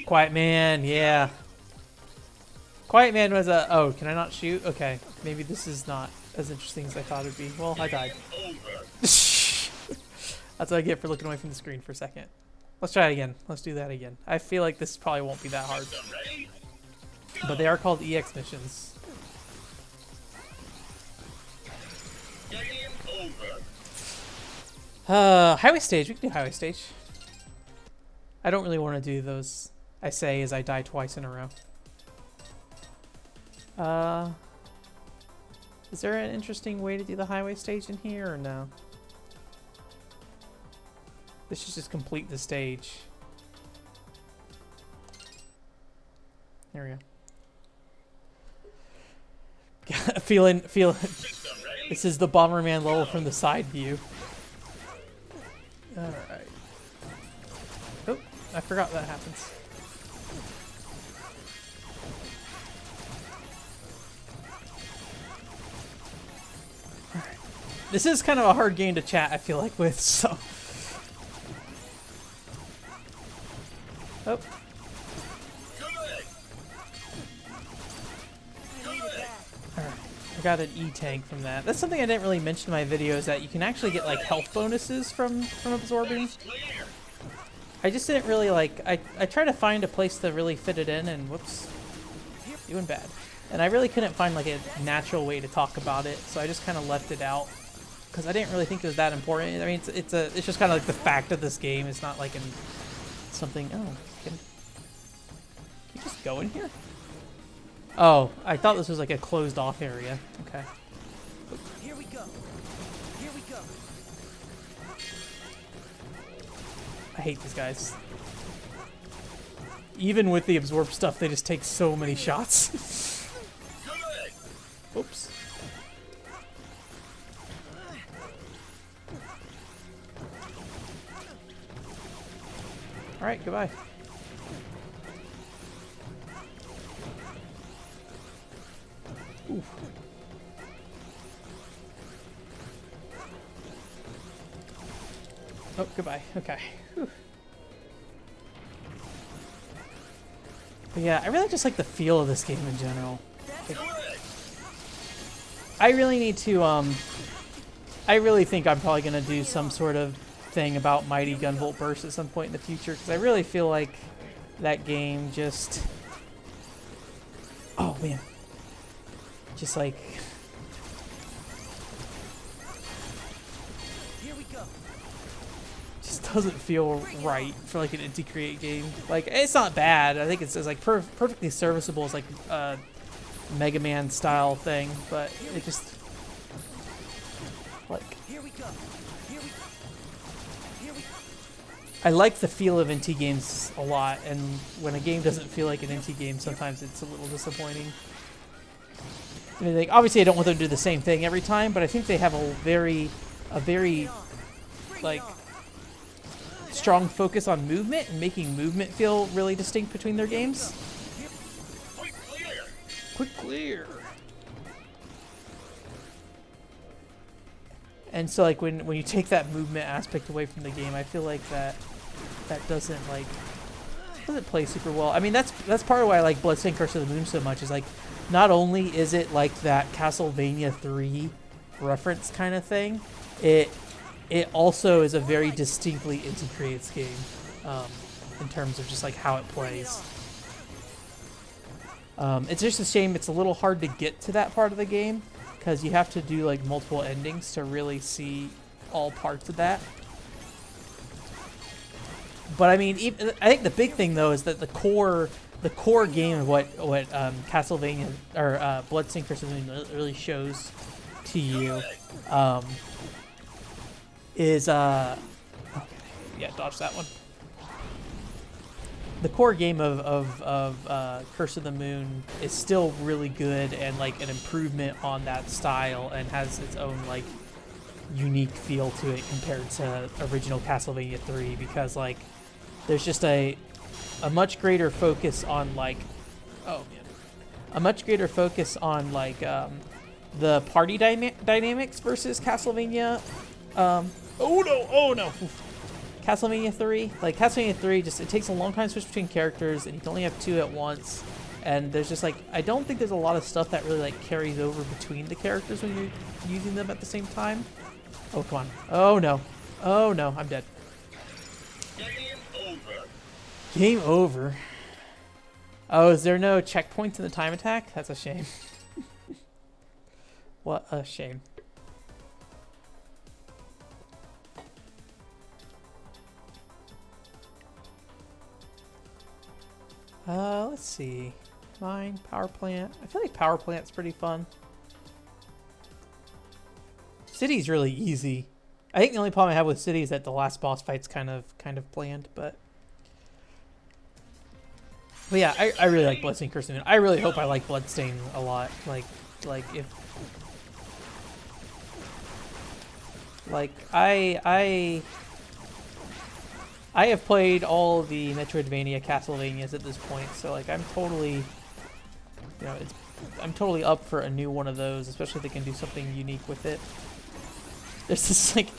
Quiet man, yeah. Quiet Man was a... Oh, can I not shoot? Okay. Maybe this is not as interesting as I thought it would be. Well, I died. That's what I get for looking away from the screen for a second. Let's try it again. Let's do that again. I feel like this probably won't be that hard. But they are called EX missions. Highway stage. We can do highway stage. I don't really want to do those. I say as I die twice in a row. Is there an interesting way to do the highway stage in here or no? This should just complete the stage. There we go. feeling. This is the Bomberman level from the side view. All right. Oh, I forgot that happens. All right. This is kind of a hard game to chat, I feel like, with, so. Oh. Alright, I got an E-tank from that. That's something I didn't really mention in my video, is that you can actually get like health bonuses from absorbing. I just didn't really like, I tried to find a place to really fit it in and whoops, doing bad. And I really couldn't find like a natural way to talk about it, so I just kind of left it out. Because I didn't really think it was that important. I mean, it's just kind of like the fact of this game. It's not like something, oh, can you just go in here? Oh, I thought this was like a closed off area. Okay. Here we go. Here we go. I hate these guys. Even with the absorb stuff, they just take so many shots. Oops. Alright, goodbye. Oof. Oh, goodbye. Okay. Whew. But yeah, I really just like the feel of this game in general. Like, I really need to, I really think I'm probably going to do some sort of thing about Mighty Gunvolt Burst at some point in the future, because I really feel like that game just... Oh, man. Just like... Here we go. Just doesn't feel right for like an indie create game. Like, it's not bad. I think it's like perfectly serviceable as like a Mega Man style thing, but it just... Like... Here we go. Here we go. Here we go. I like the feel of NT games a lot, and when a game doesn't feel like an NT game, sometimes it's a little disappointing. I mean, like, obviously I don't want them to do the same thing every time, but I think they have a very, like, strong focus on movement and making movement feel really distinct between their games. Quick clear. And so, like, when you take that movement aspect away from the game, I feel like that doesn't play super well. I mean, that's part of why I like Bloodstained Curse of the Moon so much. Is like, not only is it like that Castlevania 3 reference kind of thing, it also is a very distinctly indie creates game in terms of just like how it plays. It's just a shame it's a little hard to get to that part of the game, because you have to do like multiple endings to really see all parts of that. But I mean, I think the big thing though is that the core game of what Castlevania or Bloodstained Curse of the Moon really shows to you is okay, yeah, dodge that one. The core game of Curse of the Moon is still really good and like an improvement on that style, and has its own like unique feel to it compared to original Castlevania 3, because like there's just a much greater focus on like a much greater focus on like the party dynamics versus Castlevania. Oh no. Castlevania 3, like Castlevania 3, just it takes a long time to switch between characters, and you can only have two at once. And there's just like, I don't think there's a lot of stuff that really like carries over between the characters when you're using them at the same time. Oh, come on. Oh no. Oh no, I'm dead. Game over. Oh, is there no checkpoints in the time attack? That's a shame. What a shame. Let's see. Mine, power plant. I feel like power plant's pretty fun. City's really easy. I think the only problem I have with City is that the last boss fight's kind of bland, but yeah, I really like Bloodstained Curse of the Moon. I really hope I like Bloodstained a lot. Like if I have played all the Metroidvania Castlevanias at this point, so like I'm totally, you know, I'm totally up for a new one of those, especially if they can do something unique with it. There's this like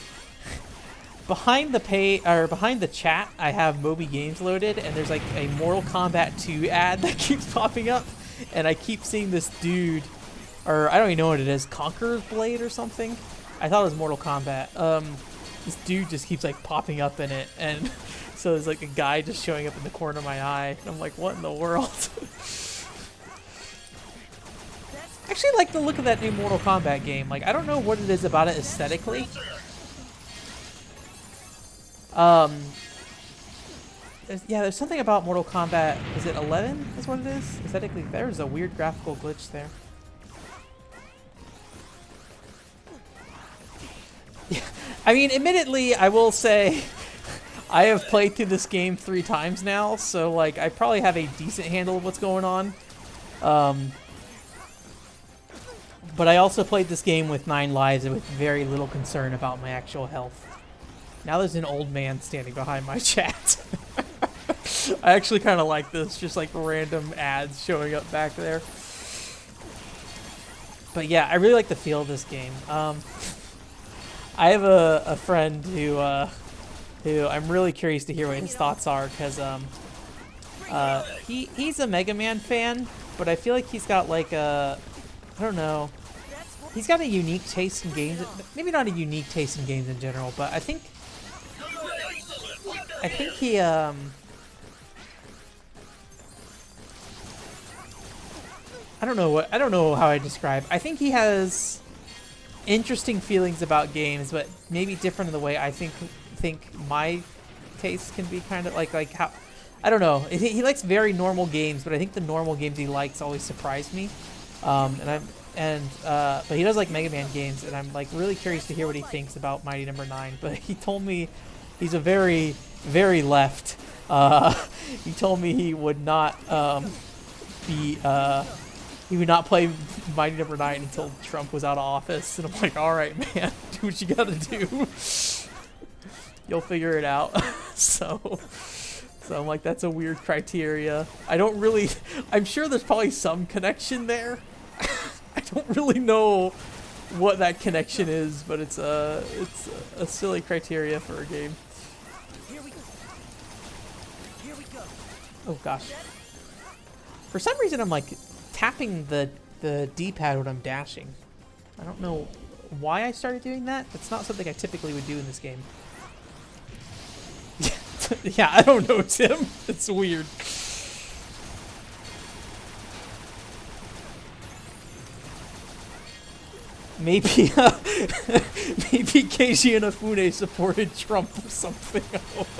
behind the chat, I have Moby Games loaded, and there's like a Mortal Kombat 2 ad that keeps popping up, and I keep seeing this dude, or I don't even know what it is, Conqueror's Blade or something. I thought it was Mortal Kombat. This dude just keeps like popping up in it, and so there's like a guy just showing up in the corner of my eye, and I'm like, what in the world? I actually like the look of that new Mortal Kombat game. Like, I don't know what it is about it aesthetically. There's something about Mortal Kombat. Is it 11? Is what it is? Aesthetically, there's a weird graphical glitch there. Yeah, I mean, admittedly, I will say I have played through this game 3 times now, so like I probably have a decent handle of what's going on. But I also played this game with 9 lives and with very little concern about my actual health. Now there's an old man standing behind my chat. I actually kind of like this, just like random ads showing up back there. But yeah, I really like the feel of this game. I have a friend who I'm really curious to hear what his thoughts are, because he's a Mega Man fan, but I feel like he's got like a, I don't know, he's got a unique taste in games. Maybe not a unique taste in games in general, but I think he I don't know how I describe. I think he has interesting feelings about games, but maybe different in the way I think my taste can be, kind of like how, I don't know. He likes very normal games, but I think the normal games he likes always surprise me. But he does like Mega Man games, and I'm like really curious to hear what he thinks about Mighty No.9. But he told me he's a very, very left. He told me he would not he would not play Mighty No.9 until Trump was out of office. And I'm like, all right, man, do what you gotta do. You'll figure it out. So I'm like, that's a weird criteria. I'm sure there's probably some connection there. I don't really know what that connection is, but it's a silly criteria for a game. Here we go. Here we go. Oh gosh. For some reason, I'm like tapping the D-pad when I'm dashing. I don't know why I started doing that. That's not something I typically would do in this game. Yeah, I don't know, Tim. It's weird. Maybe maybe Keiji Inafune supported Trump or something. I don't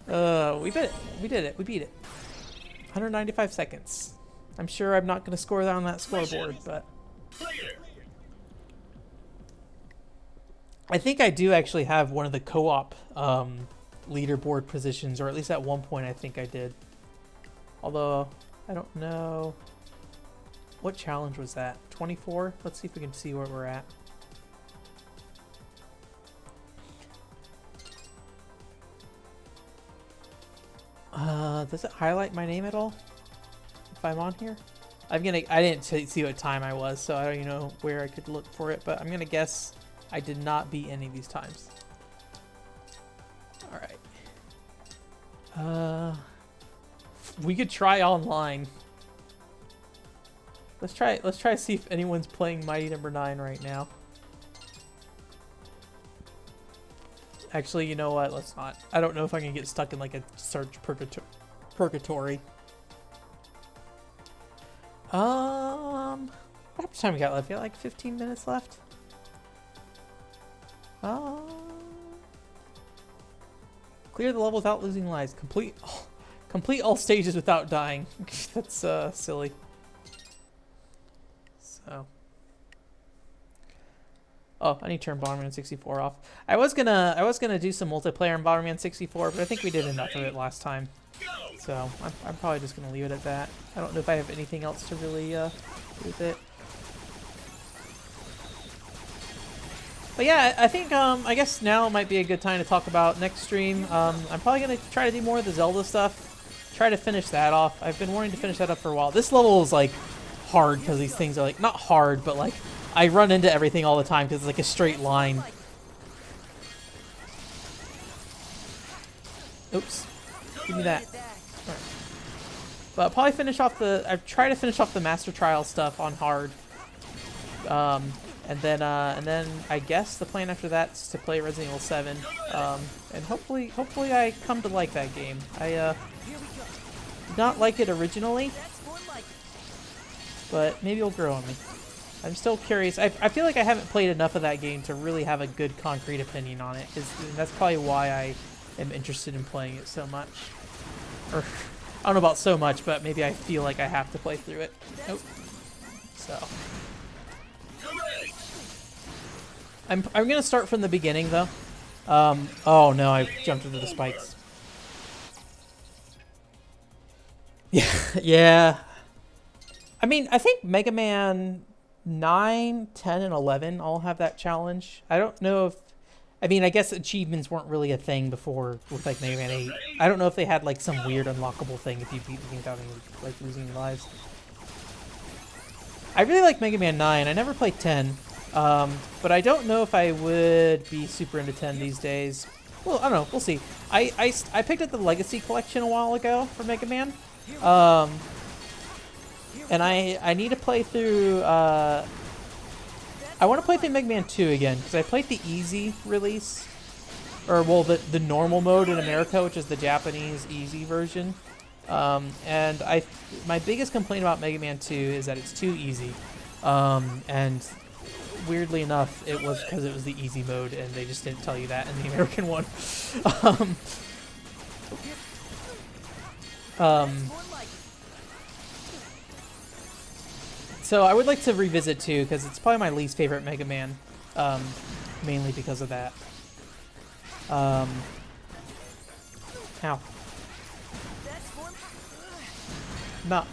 know. We did it. We did it. We beat it. 195 seconds. I'm sure I'm not going to score that on that scoreboard, but I think I do actually have one of the co-op leaderboard positions, or at least at one point I think I did. Although I don't know. What challenge was that? 24? Let's see if we can see where we're at. Does it highlight my name at all if I'm on here? I didn't see what time I was, so I don't even know where I could look for it, but I'm gonna guess I did not beat any of these times. All right. We could try online. Let's try to see if anyone's playing Mighty No.9 right now. Actually, you know what? Let's not. I don't know if I can get stuck in like a search purgatory. How much time we got left? We got like 15 minutes left. Clear the level without losing lives. Complete all stages without dying. That's silly. So. Oh, I need to turn Bomberman 64 off. I was gonna do some multiplayer in Bomberman 64, but I think we did enough of it last time. So I'm probably just gonna leave it at that. I don't know if I have anything else to really do with it. But yeah, I think I guess now might be a good time to talk about next stream. I'm probably gonna try to do more of the Zelda stuff. Try to finish that off. I've been wanting to finish that up for a while. This level is like hard because these things are like not hard, but like I run into everything all the time because it's like a straight line. Oops. Give me that. Right. But I'll probably finish off the... I've tried to finish off the Master Trial stuff on hard. And then I guess the plan after that's to play Resident Evil 7. And hopefully I come to like that game. I did not like it originally, but maybe it'll grow on me. I'm still curious. I feel like I haven't played enough of that game to really have a good concrete opinion on it. That's probably why I am interested in playing it so much. Or, I don't know about so much, but maybe I feel like I have to play through it. Nope. So. I'm gonna start from the beginning, though. Oh no, I jumped into the spikes. Yeah. I mean, I think Mega Man 9, 10, and 11 all have that challenge. I don't know if... I mean, I guess achievements weren't really a thing before with, like, Mega Man 8. I don't know if they had, like, some weird unlockable thing if you beat the game without any, like, losing your lives. I really like Mega Man 9. I never played 10. But I don't know if I would be super into 10 these days. Well, I don't know. We'll see. I picked up the Legacy Collection a while ago for Mega Man. And I need to play through... I want to play through Mega Man 2 again, because I played the easy release. Or, well, the normal mode in America, which is the Japanese easy version. And my biggest complaint about Mega Man 2 is that it's too easy. And weirdly enough, it was because it was the easy mode, and they just didn't tell you that in the American one. So I would like to revisit 2, because it's probably my least favorite Mega Man, mainly because of that. Ow. No.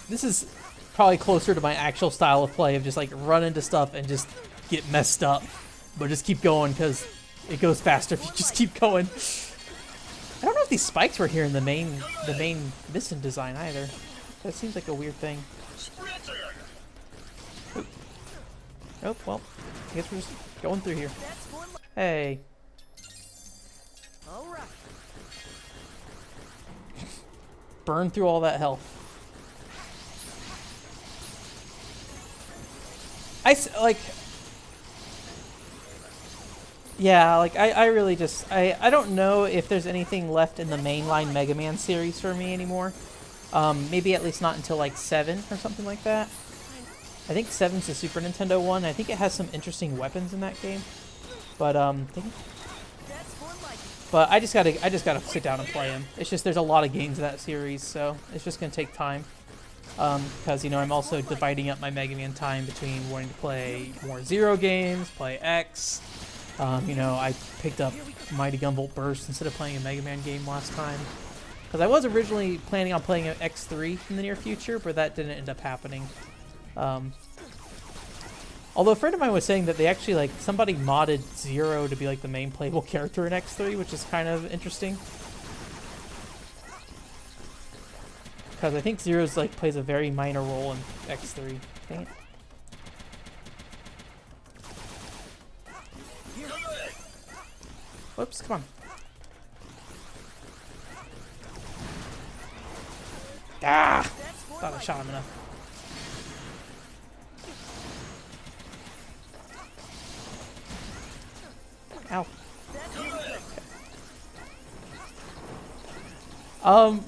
This is probably closer to my actual style of play of just like run into stuff and just get messed up, but just keep going because it goes faster if you just keep going. I don't know if these spikes were here in the main mission design either. That seems like a weird thing. Oh, well, I guess we're just going through here. Hey. Burn through all that health. Yeah, like, I really just, I don't know if there's anything left in the mainline Mega Man series for me anymore. Maybe at least not until, like, 7 or something like that. I think 7's the Super Nintendo one. I think it has some interesting weapons in that game. But, but I just gotta sit down and play them. It's just, there's a lot of games in that series, so it's just gonna take time. Because, you know, I'm also dividing up my Mega Man time between wanting to play more Zero games, play X. You know, I picked up Mighty Gunvolt Burst instead of playing a Mega Man game last time. Because I was originally planning on playing an X3 in the near future, but that didn't end up happening. Although a friend of mine was saying that they actually, like, somebody modded Zero to be, like, the main playable character in X3, which is kind of interesting. Because I think Zero's, like, plays a very minor role in X3. Dang it. Whoops, come on. Ah! Thought I shot him enough. Ow.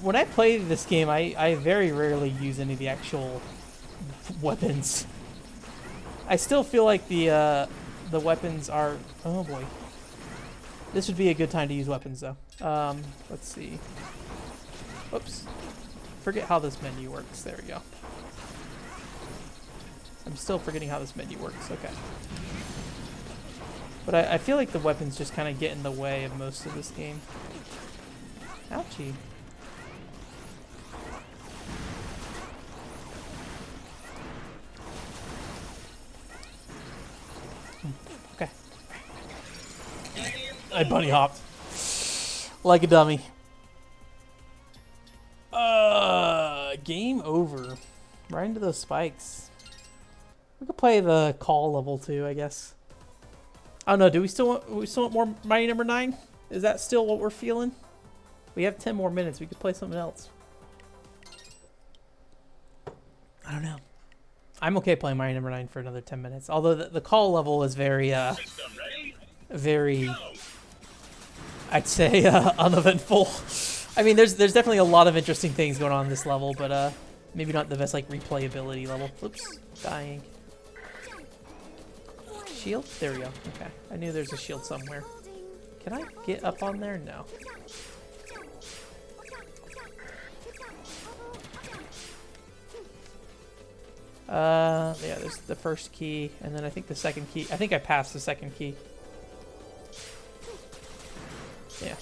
When I play this game, I very rarely use any of the actual weapons. I still feel like the weapons are... Oh boy. This would be a good time to use weapons though. Let's see. Whoops. Forget how this menu works. There we go. I'm still forgetting how this menu works. Okay. But I feel like the weapons just kind of get in the way of most of this game. Ouchie. Okay. I bunny hopped. Like a dummy. Game over. Right into those spikes. We could play the call level too, I guess. I don't know. Do we still want more Mighty No.9? Is that still what we're feeling? We have 10 more minutes. We could play something else. I don't know. I'm okay playing Mighty No.9 for another 10 minutes. Although the call level is very, very, I'd say, uneventful. I mean, there's definitely a lot of interesting things going on in this level, but maybe not the best like replayability level. Oops, dying. Shield? There we go. Okay, I knew there's a shield somewhere. Can I get up on there? No. Yeah, there's the first key, and then I think the second key. I think I passed the second key. Yeah.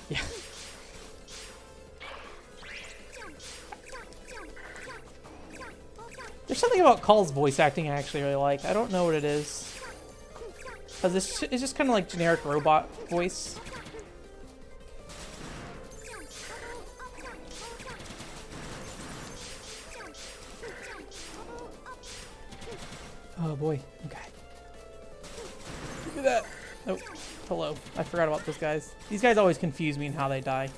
Yeah. There's something about Call's voice acting I actually really like. I don't know what it is. Because it's just kind of like generic robot voice. Oh boy. Okay. Look at that. Oh, hello. I forgot about those guys. These guys always confuse me in how they die.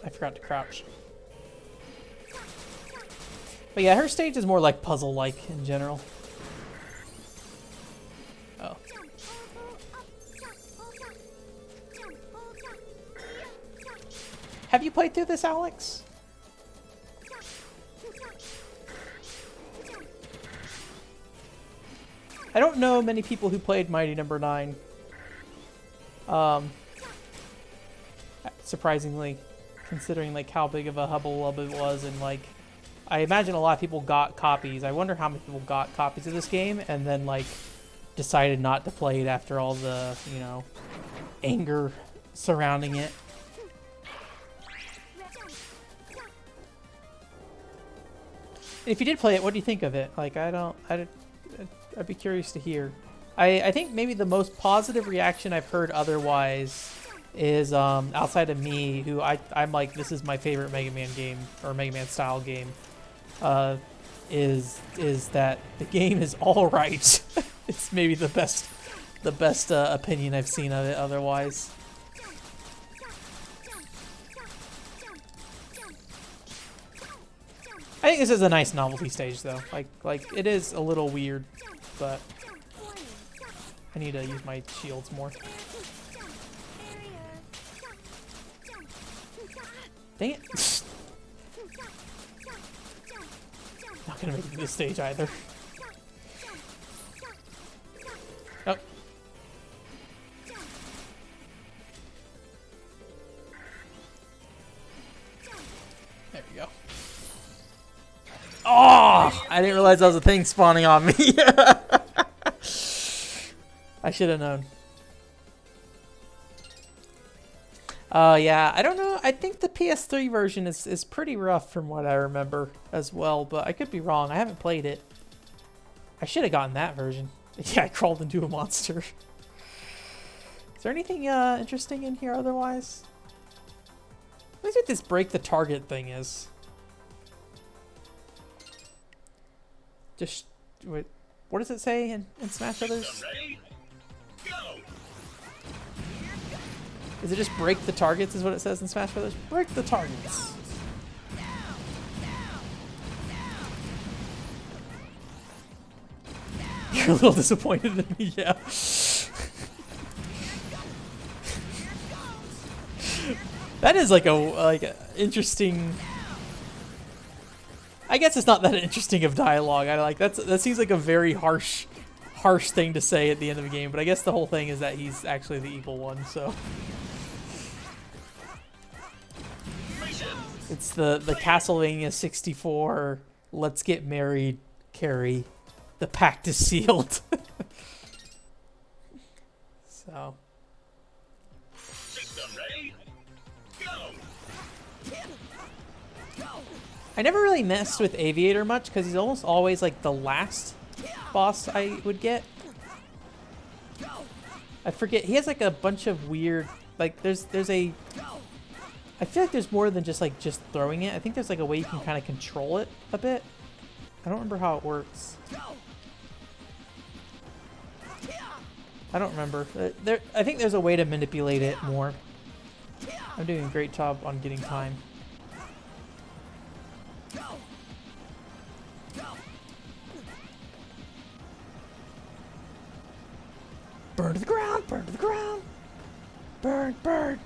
I forgot to crouch. But yeah, her stage is more like puzzle-like in general. Oh. Have you played through this, Alex? I don't know many people who played Mighty No.9. Surprisingly, considering like how big of a hubbub it was, and like, I imagine a lot of people got copies. I wonder how many people got copies of this game and then like decided not to play it after all the, you know, anger surrounding it. If you did play it, what do you think of it? Like, I'd be curious to hear. I think maybe the most positive reaction I've heard otherwise is outside of me, who I'm like, this is my favorite Mega Man game, or Mega Man style game, is that the game is all right. It's maybe the best opinion I've seen of it otherwise. I think this is a nice novelty stage though. Like it is a little weird, but I need to use my shields more. Dang it. Not gonna make it to this stage either. Oh. There we go. Oh! I didn't realize that was a thing spawning on me. I should have known. Yeah, I don't know. I think the PS3 version is pretty rough from what I remember as well, but I could be wrong. I haven't played it. I should have gotten that version. Yeah, I crawled into a monster. Is there anything interesting in here otherwise? Let me see what this break the target thing is. Just what does it say in Smash Brothers? Is it just break the targets? Is what it says in Smash Brothers? Break the targets. You're a little disappointed in me, yeah. That is like a interesting. I guess it's not that interesting of dialogue. That seems like a very harsh thing to say at the end of the game. But I guess the whole thing is that he's actually the evil one. So it's the Castlevania 64. Let's get married, Carrie. The pact is sealed. So. I never really messed with Aviator much because he's almost always like the last boss I would get. I forget. He has like a bunch of weird, like there's a. I feel like there's more than just throwing it. I think there's like a way you can kind of control it a bit. I don't remember how it works. I don't remember. I think there's a way to manipulate it more. I'm doing a great job on getting time. Burn to the ground! Burn to the ground! Burn! Burn!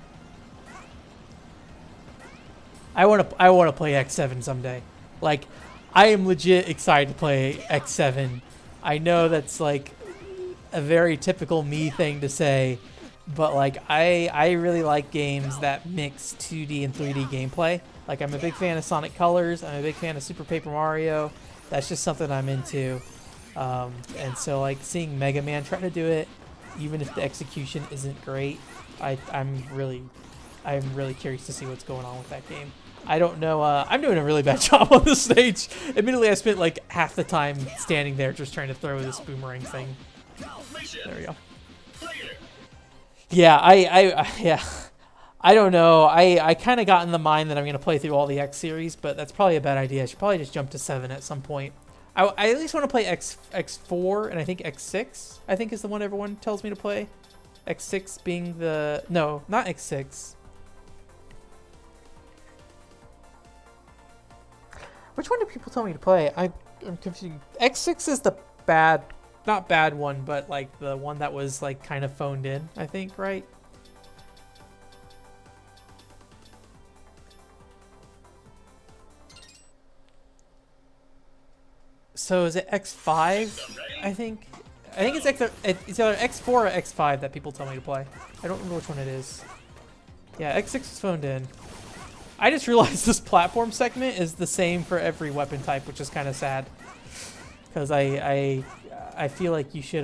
I want to play X7 someday. Like, I am legit excited to play X7. I know that's like a very typical me thing to say, but like I really like games that mix 2D and 3D gameplay. Like, I'm a big fan of Sonic Colors. I'm a big fan of Super Paper Mario. That's just something I'm into. And so like seeing Mega Man try to do it, even if the execution isn't great, I'm really curious to see what's going on with that game. I don't know. I'm doing a really bad job on this stage. Admittedly, I spent like half the time standing there just trying to throw this boomerang thing. There we go. Yeah, yeah. I don't know. I kind of got in the mind that I'm going to play through all the X series, but that's probably a bad idea. I should probably just jump to 7 at some point. I at least want to play X4 and I think X6, I think is the one everyone tells me to play. X6 being the... No, not X6. Which one do people tell me to play? I'm confused. X6 is the bad... Not bad one, but like the one that was like kind of phoned in, I think, right? So is it X5? I think it's either X4 or X5 that people tell me to play. I don't remember which one it is. Yeah, X6 is phoned in. I just realized this platform segment is the same for every weapon type, which is kind of sad. Because I feel like you should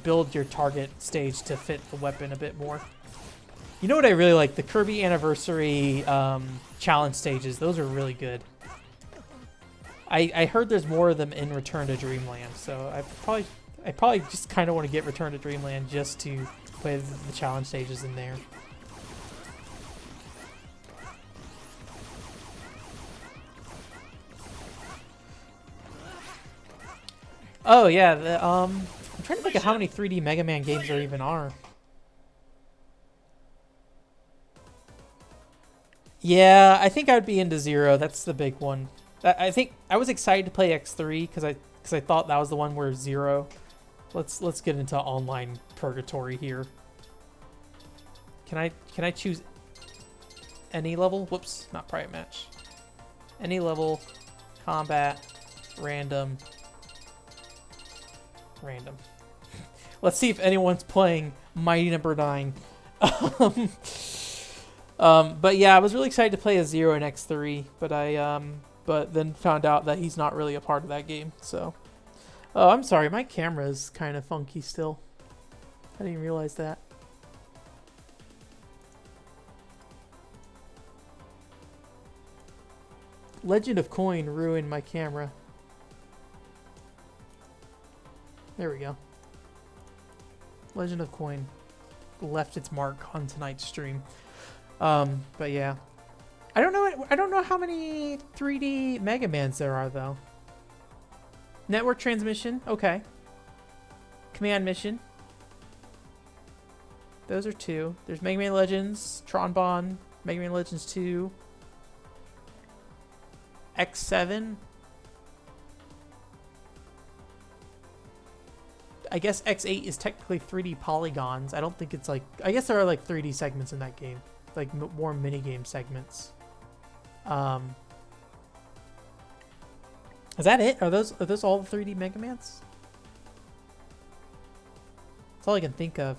build your target stage to fit the weapon a bit more. You know what I really like? The Kirby Anniversary challenge stages. Those are really good. I heard there's more of them in Return to Dreamland, so I probably just kind of want to get Return to Dreamland just to play the challenge stages in there. Oh yeah, I'm trying to think of how many 3D Mega Man games there even are. Yeah, I think I would be into Zero. That's the big one. I think I was excited to play X3 because I thought that was the one where Zero. Let's get into online purgatory here. Can I choose any level? Whoops, not private match. Any level, combat, random. Random. Let's see if anyone's playing Mighty No.9. But yeah, I was really excited to play a Zero in X3, but then found out that he's not really a part of that game. So, oh, I'm sorry, my camera's kind of funky still. I didn't realize that. Legend of Coin ruined my camera. There we go. Legend of Coin left its mark on tonight's stream. But yeah. I don't know how many 3D Mega Mans there are though. Network transmission. Okay. Command mission. Those are 2. There's Mega Man Legends, Tron Bond, Mega Man Legends 2, X7. I guess X8 is technically 3D polygons. I don't think it's like... I guess there are like 3D segments in that game. Like more minigame segments. Is that it? Are those all the 3D Mega Mans? That's all I can think of.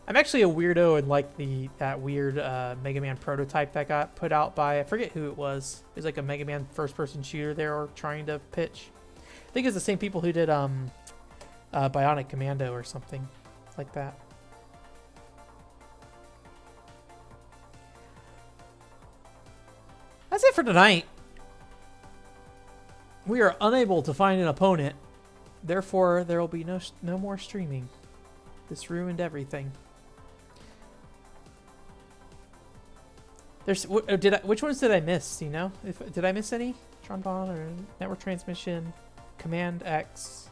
I'm actually a weirdo and like that weird Mega Man prototype that got put out by... I forget who it was. It was like a Mega Man first-person shooter they were trying to pitch. I think it's the same people who did... Bionic Commando or something like that. That's it for tonight. We are unable to find an opponent. Therefore, there will be no more streaming. This ruined everything. Which ones did I miss? You know, did I miss any? Tron Bond or Network Transmission, Command X.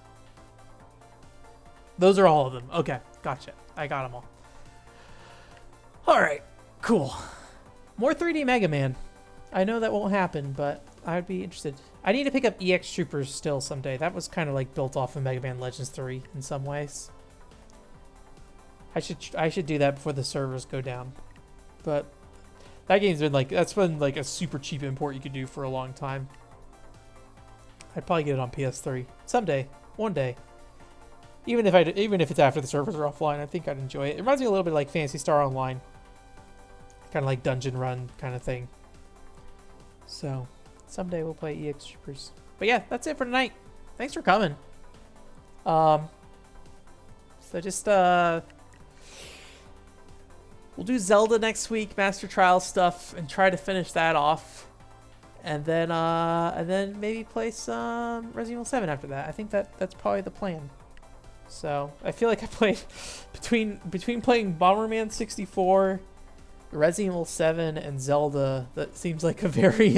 Those are all of them. Okay, gotcha. I got them all. All right, cool. More 3D Mega Man. I know that won't happen, but I'd be interested. I need to pick up EX Troopers still someday. That was kind of like built off of Mega Man Legends 3 in some ways. I should do that before the servers go down. But that game's been like, that's been like a super cheap import you could do for a long time. I'd probably get it on PS3 someday, one day. Even if it's after the servers are offline, I think I'd enjoy it. It reminds me a little bit like Phantasy Star Online. Kind of like dungeon run kind of thing. So, someday we'll play EX Troopers. But yeah, that's it for tonight. Thanks for coming. So just, we'll do Zelda next week, Master Trial stuff, and try to finish that off. And then maybe play some Resident Evil 7 after that. I think that's probably the plan. So I feel like I played between playing Bomberman 64, Resident Evil 7, and Zelda. That seems like a very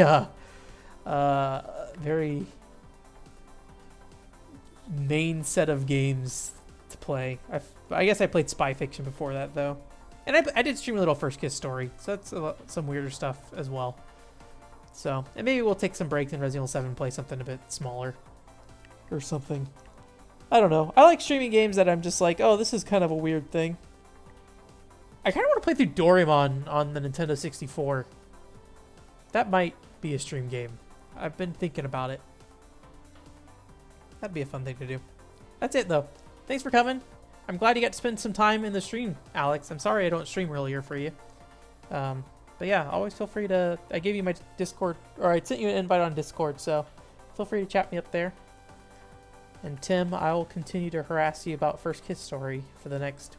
very main set of games to play. I guess I played Spy Fiction before that though, and I did stream a little First Kiss Story, so that's some weirder stuff as well. So, and maybe we'll take some breaks in Resident Evil 7 and play something a bit smaller or something. I don't know. I like streaming games that I'm just like, oh, this is kind of a weird thing. I kind of want to play through Doraemon on the Nintendo 64. That might be a stream game. I've been thinking about it. That'd be a fun thing to do. That's it, though. Thanks for coming. I'm glad you got to spend some time in the stream, Alex. I'm sorry I don't stream earlier for you. But yeah, always feel free to... I gave you my Discord, or I sent you an invite on Discord, so feel free to chat me up there. And Tim, I will continue to harass you about First Kiss Story for the next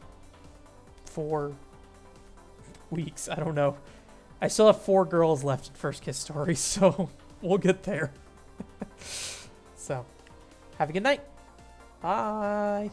4 weeks. I don't know. I still have 4 girls left in First Kiss Story, so we'll get there. So, have a good night. Bye.